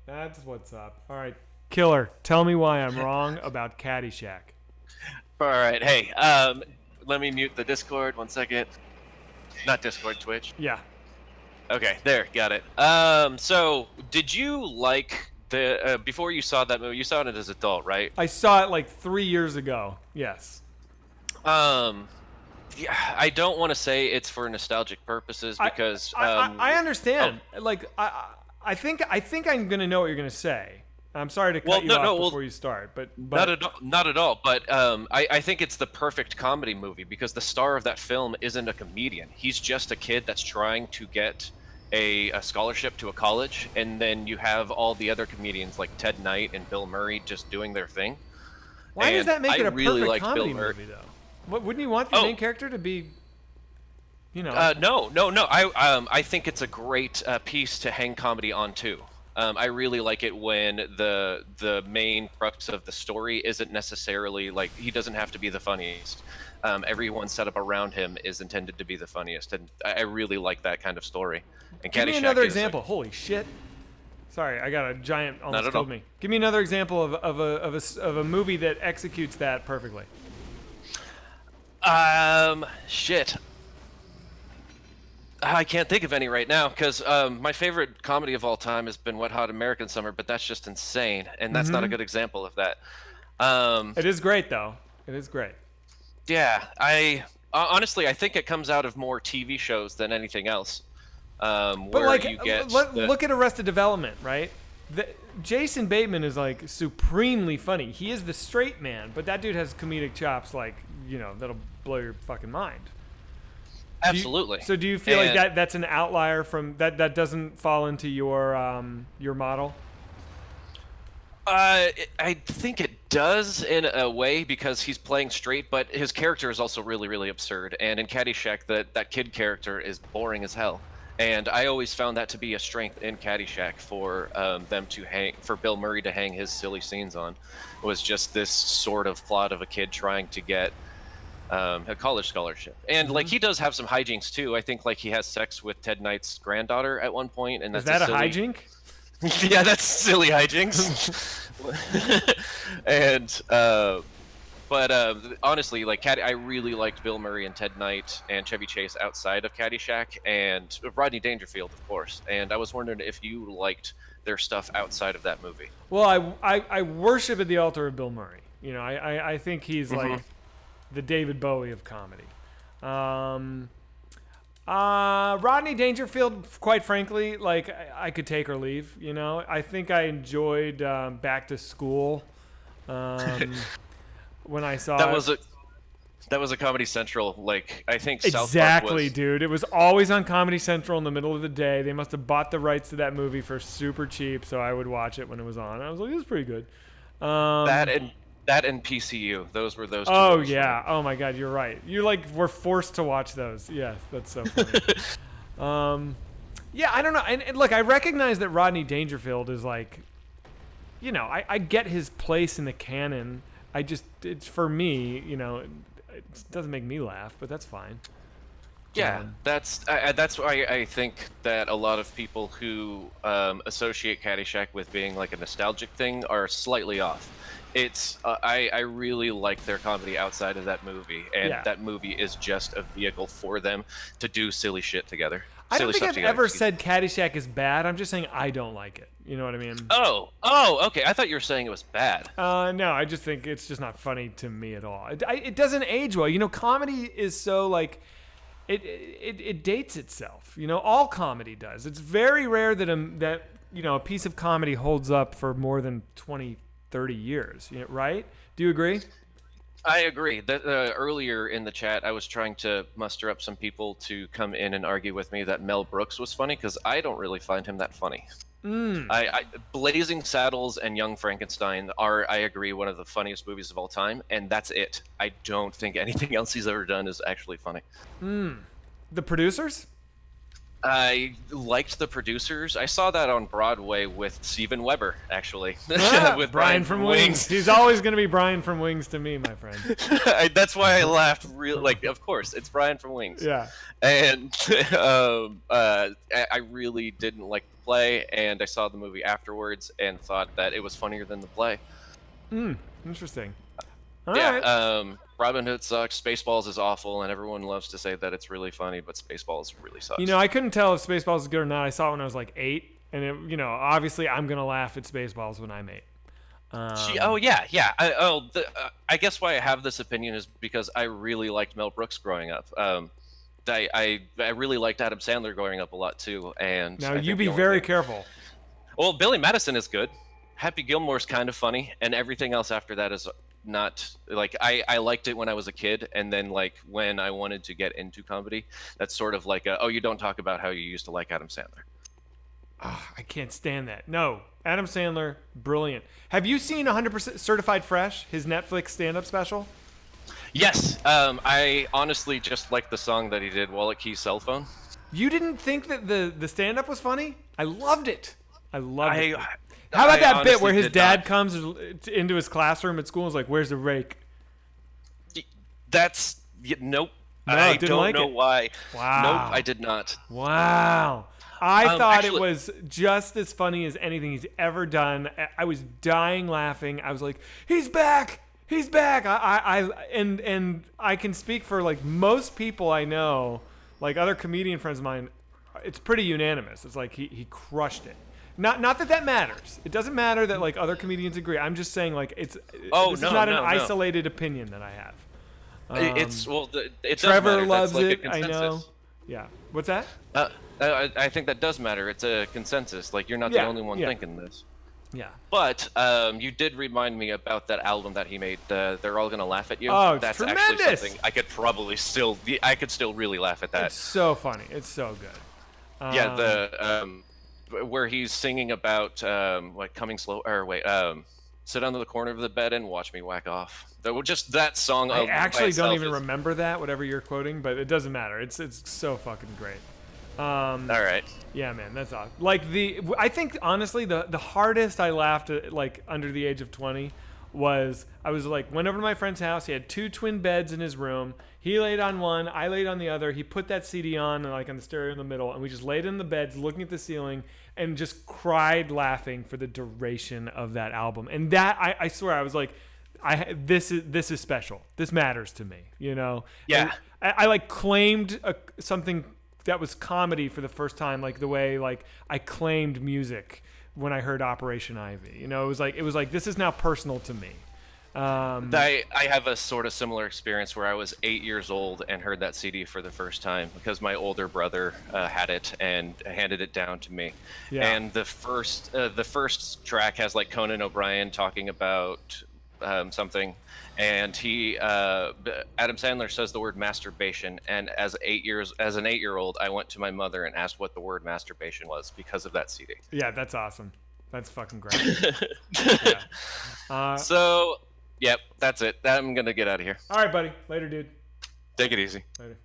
Speaker 1: That's what's up. All right, Killer, tell me why I'm wrong about Caddyshack.
Speaker 7: All right, hey, let me mute the Discord 1 second. Not Discord, Twitch.
Speaker 1: Yeah.
Speaker 7: Okay, there, got it. So did you like the before you saw that movie? You saw it as an adult, right?
Speaker 1: I saw it like 3 years ago. Yes.
Speaker 7: Yeah, I don't want to say it's for nostalgic purposes because
Speaker 1: I understand. Like I think I'm gonna know what you're gonna say. I'm sorry to cut you off before you start, but
Speaker 7: not at all. But I think it's the perfect comedy movie because the star of that film isn't a comedian. He's just a kid that's trying to get a scholarship to a college, and then you have all the other comedians like Ted Knight and Bill Murray just doing their thing.
Speaker 1: Why does that make it a
Speaker 7: really
Speaker 1: perfect
Speaker 7: like
Speaker 1: comedy
Speaker 7: Bill Murray.
Speaker 1: movie, though? Wouldn't you want the main character to be,
Speaker 7: No. I think it's a great piece to hang comedy on too. I really like it when the main crux of the story isn't necessarily like he doesn't have to be the funniest. Everyone set up around him is intended to be the funniest, and I really like that kind of story. And
Speaker 1: give me
Speaker 7: Caddyshack
Speaker 1: another
Speaker 7: is
Speaker 1: example. Holy shit! Sorry, I got a giant almost
Speaker 7: at
Speaker 1: killed
Speaker 7: all.
Speaker 1: me. Give me another example of a movie that executes that perfectly.
Speaker 7: Shit. I can't think of any right now because my favorite comedy of all time has been Wet Hot American Summer, but that's just insane, and that's not a good example of that.
Speaker 1: It is great though. It is great.
Speaker 7: Yeah, I honestly I think it comes out of more TV shows than anything else.
Speaker 1: But
Speaker 7: Where
Speaker 1: like,
Speaker 7: you get
Speaker 1: look at Arrested Development, right? Jason Bateman is like supremely funny. He is the straight man, but that dude has comedic chops like that'll blow your fucking mind.
Speaker 7: Absolutely.
Speaker 1: So do you feel like that's an outlier from that doesn't fall into your model?
Speaker 7: I think it does in a way because he's playing straight, but his character is also really, really absurd. And in Caddyshack, that kid character is boring as hell. And I always found that to be a strength in Caddyshack for for Bill Murray to hang his silly scenes on, was just this sort of plot of a kid trying to get a college scholarship. And like he does have some hijinks too. I think like he has sex with Ted Knight's granddaughter at one point, and that's
Speaker 1: is that a
Speaker 7: silly...
Speaker 1: hijink?
Speaker 7: Yeah, that's silly hijinks. And but honestly, like I really liked Bill Murray and Ted Knight and Chevy Chase outside of Caddyshack, and Rodney Dangerfield, of course. And I was wondering if you liked their stuff outside of that movie.
Speaker 1: Well, I worship at the altar of Bill Murray. I think he's like the David Bowie of comedy. Rodney Dangerfield, quite frankly, like I could take or leave. I think I enjoyed Back to School when I saw
Speaker 7: that was a Comedy Central. Like I think
Speaker 1: exactly, dude. It was always on Comedy Central in the middle of the day. They must have bought the rights to that movie for super cheap, so I would watch it when it was on. I was like, "This is pretty good."
Speaker 7: That and PCU. Those were those two.
Speaker 1: Oh yeah. Oh my God, you're right. You were forced to watch those. Yes, that's so funny. Yeah, I don't know. And look, I recognize that Rodney Dangerfield is like, I get his place in the canon. It's for me, it doesn't make me laugh, but that's fine.
Speaker 7: Yeah, that's why I think that a lot of people who associate Caddyshack with being like a nostalgic thing are slightly off. It's I really like their comedy outside of that movie, and that movie is just a vehicle for them to do silly shit together.
Speaker 1: I don't think I've ever said Caddyshack is bad. I'm just saying I don't like it. You know what I mean?
Speaker 7: Oh, okay. I thought you were saying it was bad.
Speaker 1: No, I just think it's just not funny to me at all. It doesn't age well. Comedy is so like it dates itself. All comedy does. It's very rare that a piece of comedy holds up for more than 20, 30 years. Right? Do you agree?
Speaker 7: I agree. That earlier in the chat, I was trying to muster up some people to come in and argue with me that Mel Brooks was funny because I don't really find him that funny. Blazing Saddles and Young Frankenstein are, I agree, one of the funniest movies of all time, and that's it. I don't think anything else he's ever done is actually funny.
Speaker 1: The Producers?
Speaker 7: I liked The Producers. I saw that on Broadway with Steven Weber, actually.
Speaker 1: With Brian from Wings. He's always going to be Brian from Wings to me, my friend.
Speaker 7: That's why I laughed. Of course, it's Brian from Wings.
Speaker 1: Yeah.
Speaker 7: And I really didn't like the play, and I saw the movie afterwards and thought that it was funnier than the play.
Speaker 1: Interesting.
Speaker 7: Robin Hood sucks. Spaceballs is awful, and everyone loves to say that it's really funny, but Spaceballs really sucks.
Speaker 1: I couldn't tell if Spaceballs is good or not. I saw it when I was like 8, and obviously I'm gonna laugh at Spaceballs when I'm 8.
Speaker 7: Oh yeah. I guess why I have this opinion is because I really liked Mel Brooks growing up. I really liked Adam Sandler growing up a lot too. And
Speaker 1: Now
Speaker 7: I
Speaker 1: you
Speaker 7: think
Speaker 1: be
Speaker 7: the only
Speaker 1: very
Speaker 7: thing-
Speaker 1: careful.
Speaker 7: Well, Billy Madison is good. Happy Gilmore's kind of funny, and everything else after that is not like I liked it when I was a kid, and then like when I wanted to get into comedy, that's sort of like you don't talk about how you used to like Adam Sandler.
Speaker 1: I can't stand that. No, Adam Sandler, brilliant. Have you seen 100% Certified Fresh, his Netflix stand-up special?
Speaker 7: Yes, I honestly just liked the song that he did, Wallet Key Cell Phone.
Speaker 1: You didn't think that the stand-up was funny? I loved it. I loved it. How about that bit where his dad comes into his classroom at school and is like, "Where's the rake?"
Speaker 7: That's nope.
Speaker 1: No,
Speaker 7: I
Speaker 1: didn't
Speaker 7: don't
Speaker 1: like
Speaker 7: know
Speaker 1: it.
Speaker 7: why.
Speaker 1: Wow.
Speaker 7: Nope, I did not.
Speaker 1: Wow. I thought
Speaker 7: actually-
Speaker 1: it was just as funny as anything he's ever done. I was dying laughing. I was like, "He's back! He's back!" And I can speak for like most people I know, like other comedian friends of mine. It's pretty unanimous. It's like he crushed it. Not that matters. It doesn't matter that like other comedians agree. I'm just saying like this is not an isolated opinion that I have.
Speaker 7: It does
Speaker 1: Trevor
Speaker 7: matter.
Speaker 1: loves
Speaker 7: That's like
Speaker 1: it.
Speaker 7: a
Speaker 1: I know.
Speaker 7: consensus.
Speaker 1: Yeah. What's that?
Speaker 7: I think that does matter. It's a consensus. Like you're not the only one thinking this.
Speaker 1: Yeah.
Speaker 7: But you did remind me about that album that he made. They're all gonna laugh at you.
Speaker 1: Oh, it's
Speaker 7: That's
Speaker 1: tremendous.
Speaker 7: actually something I could probably still. I could still really laugh at that.
Speaker 1: It's so funny. It's so good.
Speaker 7: Yeah, the where he's singing about like coming slow or wait, sit under the corner of the bed and watch me whack off. Just that song.
Speaker 1: I
Speaker 7: by
Speaker 1: actually don't
Speaker 7: itself
Speaker 1: even
Speaker 7: is-
Speaker 1: remember that, whatever you're quoting, but it doesn't matter. It's so fucking great.
Speaker 7: All right.
Speaker 1: Yeah, man, that's awesome. Like I think honestly the hardest I laughed at like under the age of 20 was I was like went over to my friend's house. He had 2 twin beds in his room. He laid on one, I laid on the other. He put that CD on and like on the stereo in the middle, and we just laid in the beds looking at the ceiling and just cried laughing for the duration of that album. And that I swear I was like, this is special. This matters to me, you know.
Speaker 7: Yeah.
Speaker 1: And I like claimed something that was comedy for the first time, like the way like I claimed music when I heard Operation Ivy. You know, it was like this is now personal to me.
Speaker 7: I have a sort of similar experience where I was 8 years old and heard that CD for the first time because my older brother had it and handed it down to me.
Speaker 1: Yeah.
Speaker 7: And the first track has like Conan O'Brien talking about something, and Adam Sandler says the word masturbation, and as an 8-year-old, I went to my mother and asked what the word masturbation was because of that CD.
Speaker 1: Yeah, that's awesome. That's fucking great.
Speaker 7: So, yep, that's it. I'm gonna get out of here.
Speaker 1: All right, buddy. Later, dude.
Speaker 7: Take it easy.
Speaker 1: Later.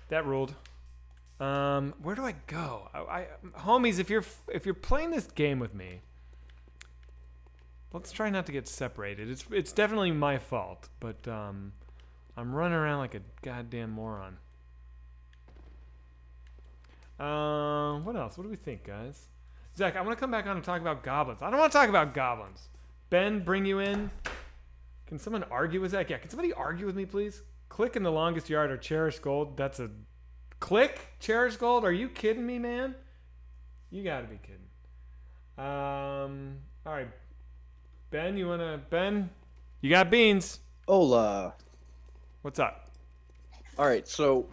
Speaker 1: That ruled. Where do I go? Homies, if you're playing this game with me, let's try not to get separated. It's definitely my fault, but I'm running around like a goddamn moron. What else? What do we think, guys? Zach, I want to come back on and talk about goblins. I don't want to talk about goblins. Ben, bring you in. Can someone argue with Zach? Yeah, can somebody argue with me, please? Click in the longest yard or cherish gold. That's a click. Cherish gold. Are you kidding me, man? You got to be kidding. All right. Ben, you got beans.
Speaker 8: Hola.
Speaker 1: What's up?
Speaker 8: All right, so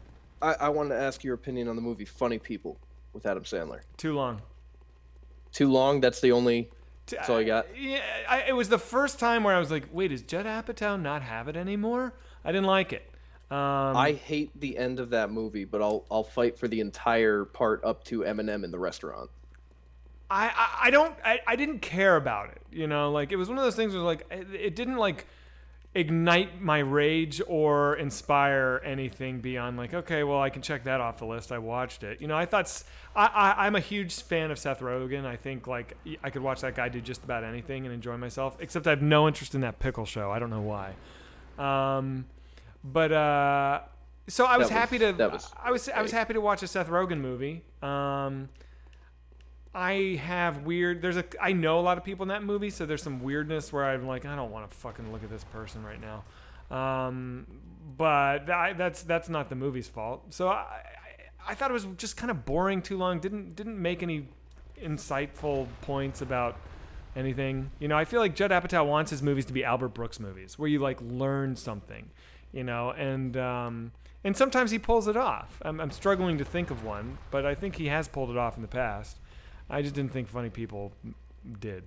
Speaker 8: I wanted to ask your opinion on the movie Funny People with Adam Sandler.
Speaker 1: Too long.
Speaker 8: Too long? That's all you got?
Speaker 1: Yeah, it was the first time where I was like, wait, does Judd Apatow not have it anymore? I didn't like it.
Speaker 8: I hate the end of that movie, but I'll fight for the entire part up to Eminem in the restaurant.
Speaker 1: I didn't care about it, you know, like it was one of those things where like it didn't like ignite my rage or inspire anything beyond like, okay, well, I can check that off the list. I watched it. You know, I thought I'm a huge fan of Seth Rogen. I think like I could watch that guy do just about anything and enjoy myself, except I have no interest in that pickle show. I don't know why. So I was happy to watch a Seth Rogen movie. I know a lot of people in that movie, so there's some weirdness where I'm like, I don't want to fucking look at this person right now. But that's not the movie's fault. So I thought it was just kind of boring, too long. Didn't make any insightful points about anything. You know, I feel like Judd Apatow wants his movies to be Albert Brooks movies, where you like learn something, you know, and sometimes he pulls it off. I'm struggling to think of one, but I think he has pulled it off in the past. I just didn't think Funny People did.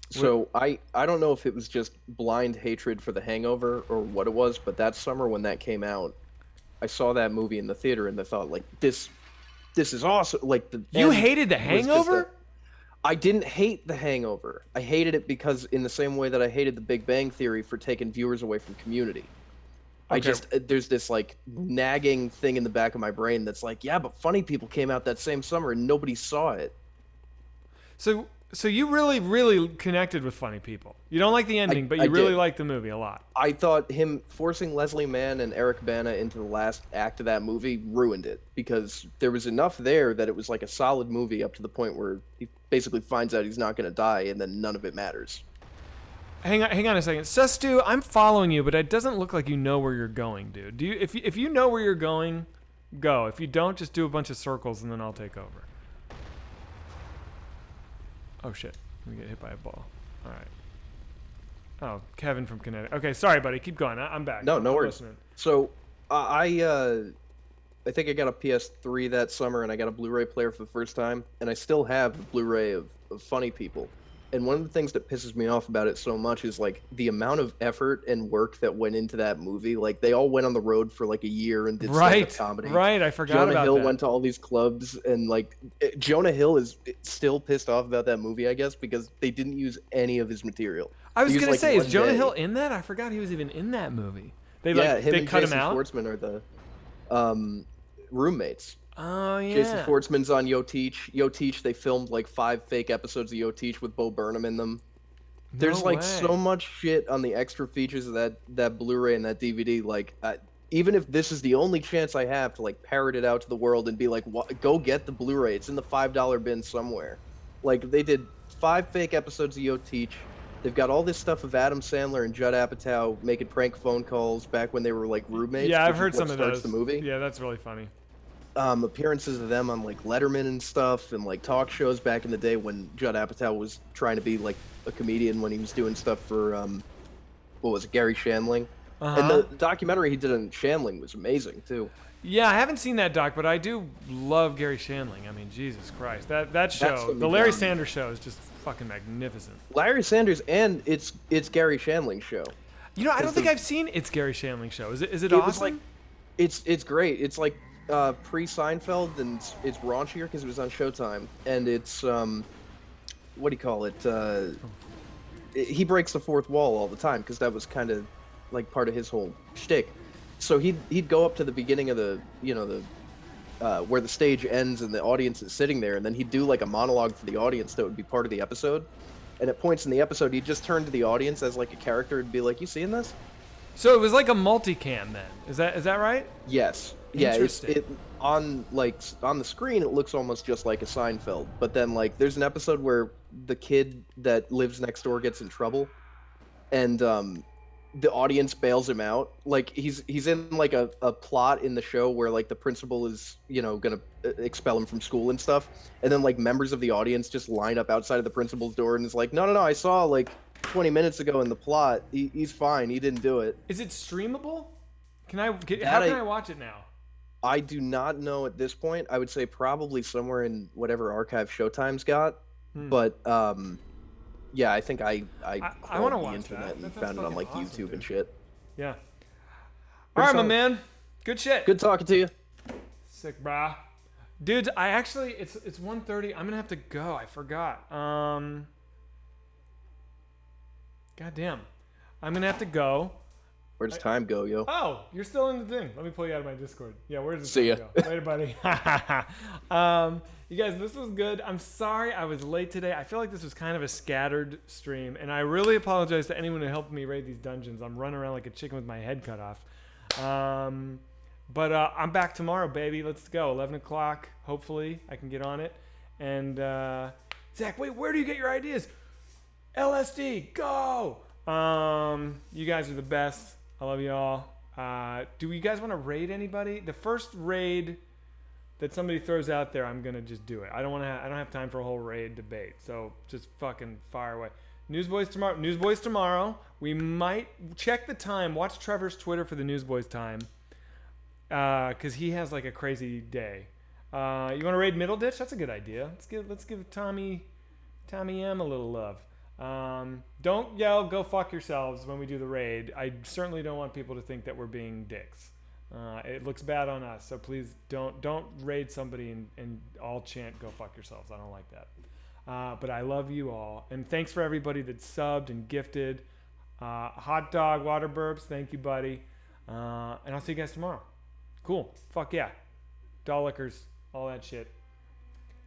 Speaker 8: So I don't know if it was just blind hatred for The Hangover or what it was, but that summer when that came out, I saw that movie in the theater and I thought, like, this is awesome. Like,
Speaker 1: you hated The Hangover?
Speaker 8: I didn't hate The Hangover. I hated it because in the same way that I hated The Big Bang Theory for taking viewers away from Community.
Speaker 1: Okay.
Speaker 8: There's this like nagging thing in the back of my brain that's like, yeah, but Funny People came out that same summer and nobody saw it.
Speaker 1: So you really, really connected with Funny People. You don't like the ending, but you really like the movie a lot.
Speaker 8: I thought him forcing Leslie Mann and Eric Bana into the last act of that movie ruined it, because there was enough there that it was like a solid movie up to the point where he basically finds out he's not going to die, and then none of it matters.
Speaker 1: Hang on a second. Sustu, I'm following you, but it doesn't look like you know where you're going, dude. If you know where you're going, go. If you don't, just do a bunch of circles, and then I'll take over. Oh shit! I'm gonna get hit by a ball. All right. Oh, Kevin from Connecticut. Okay, sorry, buddy. Keep going. I'm back.
Speaker 8: No
Speaker 1: I'm
Speaker 8: worries.
Speaker 1: listening.
Speaker 8: So I think I got a PS3 that summer, and I got a Blu-ray player for the first time, and I still have the Blu-ray of Funny People. And one of the things that pisses me off about it so much is like the amount of effort and work that went into that movie. Like they all went on the road for like a year and did stand-up comedy.
Speaker 1: Right, I forgot
Speaker 8: Jonah
Speaker 1: about
Speaker 8: Hill
Speaker 1: that.
Speaker 8: went to all these clubs, and like Jonah Hill is still pissed off about that movie, I guess, because they didn't use any of his material.
Speaker 1: I was
Speaker 8: They used,
Speaker 1: gonna
Speaker 8: like,
Speaker 1: say, is
Speaker 8: one
Speaker 1: Jonah
Speaker 8: day.
Speaker 1: Hill in that? I forgot he was even in that movie. They
Speaker 8: Him
Speaker 1: they
Speaker 8: and
Speaker 1: cut
Speaker 8: Jason
Speaker 1: him out.
Speaker 8: Schwartzman are the roommates.
Speaker 1: Oh yeah.
Speaker 8: Jason Schwartzman's on Yo Teach. Yo Teach, they filmed like 5 fake episodes of Yo Teach with Bo Burnham in them. There's like so much shit on the extra features of that Blu-ray and that DVD. Like, even if this is the only chance I have to like parrot it out to the world and be like, go get the Blu-ray. It's in the $5 bin somewhere. Like, they did 5 fake episodes of Yo Teach. They've got all this stuff of Adam Sandler and Judd Apatow making prank phone calls back when they were like roommates.
Speaker 1: Yeah, I've
Speaker 8: which is
Speaker 1: heard
Speaker 8: what
Speaker 1: some of
Speaker 8: starts
Speaker 1: those.
Speaker 8: The movie.
Speaker 1: Yeah, that's really funny.
Speaker 8: Appearances of them on like Letterman and stuff, and like talk shows back in the day when Judd Apatow was trying to be like a comedian when he was doing stuff for what was it, Gary Shandling. And the documentary he did on Shandling was amazing too.
Speaker 1: Yeah, I haven't seen that doc, but I do love Gary Shandling. I mean, Jesus Christ, that show, the Larry Sanders Show, is just fucking magnificent.
Speaker 8: Larry Sanders, and it's Gary Shandling's show.
Speaker 1: You know, I don't think I've seen It's Gary Shandling Show. Is it
Speaker 8: It
Speaker 1: awesome?
Speaker 8: was like, it's great. It's like pre-Seinfeld, and it's raunchier because it was on Showtime, and it's what do you call it? He breaks the fourth wall all the time because that was kind of like part of his whole shtick. So he'd go up to the beginning of the where the stage ends and the audience is sitting there, and then he'd do like a monologue for the audience that would be part of the episode. And at points in the episode, he'd just turn to the audience as like a character and be like, "You seeing this?"
Speaker 1: So it was like a multicam then. Is that right?
Speaker 8: Yes. Yeah.
Speaker 1: Interesting.
Speaker 8: On the screen, it looks almost just like a Seinfeld. But then like there's an episode where the kid that lives next door gets in trouble, and the audience bails him out. Like he's in like a plot in the show where like the principal is gonna expel him from school and stuff, and then like members of the audience just line up outside of the principal's door and is like, no, I saw like 20 minutes ago in the plot, he's fine, he didn't do it.
Speaker 1: Is it streamable? How can I watch it now?
Speaker 8: I do not know at this point. I would say probably somewhere in whatever archive Showtime's got. But yeah, I think I
Speaker 1: want to
Speaker 8: the
Speaker 1: watch
Speaker 8: internet
Speaker 1: that.
Speaker 8: and
Speaker 1: That
Speaker 8: found it on
Speaker 1: sounds
Speaker 8: like
Speaker 1: fucking awesome,
Speaker 8: YouTube
Speaker 1: dude.
Speaker 8: and shit.
Speaker 1: Yeah. All right, my
Speaker 8: solid.
Speaker 1: man. Good shit.
Speaker 8: Good talking to you.
Speaker 1: Sick, brah. Dudes, I actually it's 1:30. I'm gonna have to go. I forgot. Goddamn. I'm gonna have to go.
Speaker 8: Where does time go, yo?
Speaker 1: Oh, you're still in the thing. Let me pull you out of my Discord. Yeah, where's the
Speaker 8: See ya.
Speaker 1: go? Later, buddy. You guys, this was good. I'm sorry I was late today. I feel like this was kind of a scattered stream, and I really apologize to anyone who helped me raid these dungeons. I'm running around like a chicken with my head cut off. But I'm back tomorrow, baby. Let's go. 11 o'clock. Hopefully, I can get on it. And Zach, wait, where do you get your ideas? LSD, go! You guys are the best. I love you all. Do you guys want to raid anybody? The first raid that somebody throws out there, I'm gonna just do it. I don't have time for a whole raid debate. So just fucking fire away. Newsboys tomorrow. Newsboys tomorrow. We might check the time. Watch Trevor's Twitter for the Newsboys time, because he has like a crazy day. You want to raid Middle Ditch? That's a good idea. Let's give Tommy M a little love. Don't yell, go fuck yourselves when we do the raid. I certainly don't want people to think that we're being dicks. It looks bad on us, so please don't raid somebody and all chant go fuck yourselves. I don't like that. But I love you all, and thanks for everybody that subbed and gifted. Hot dog water burps, thank you, buddy. And I'll see you guys tomorrow. Cool. Fuck yeah. Doll lickers, all that shit.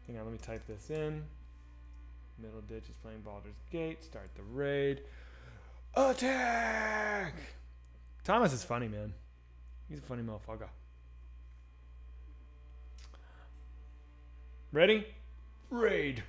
Speaker 1: Hang on, let me type this in. Middle Ditch is playing Baldur's Gate. Start the raid. Attack! Thomas is funny, man. He's a funny motherfucker. Ready? Raid.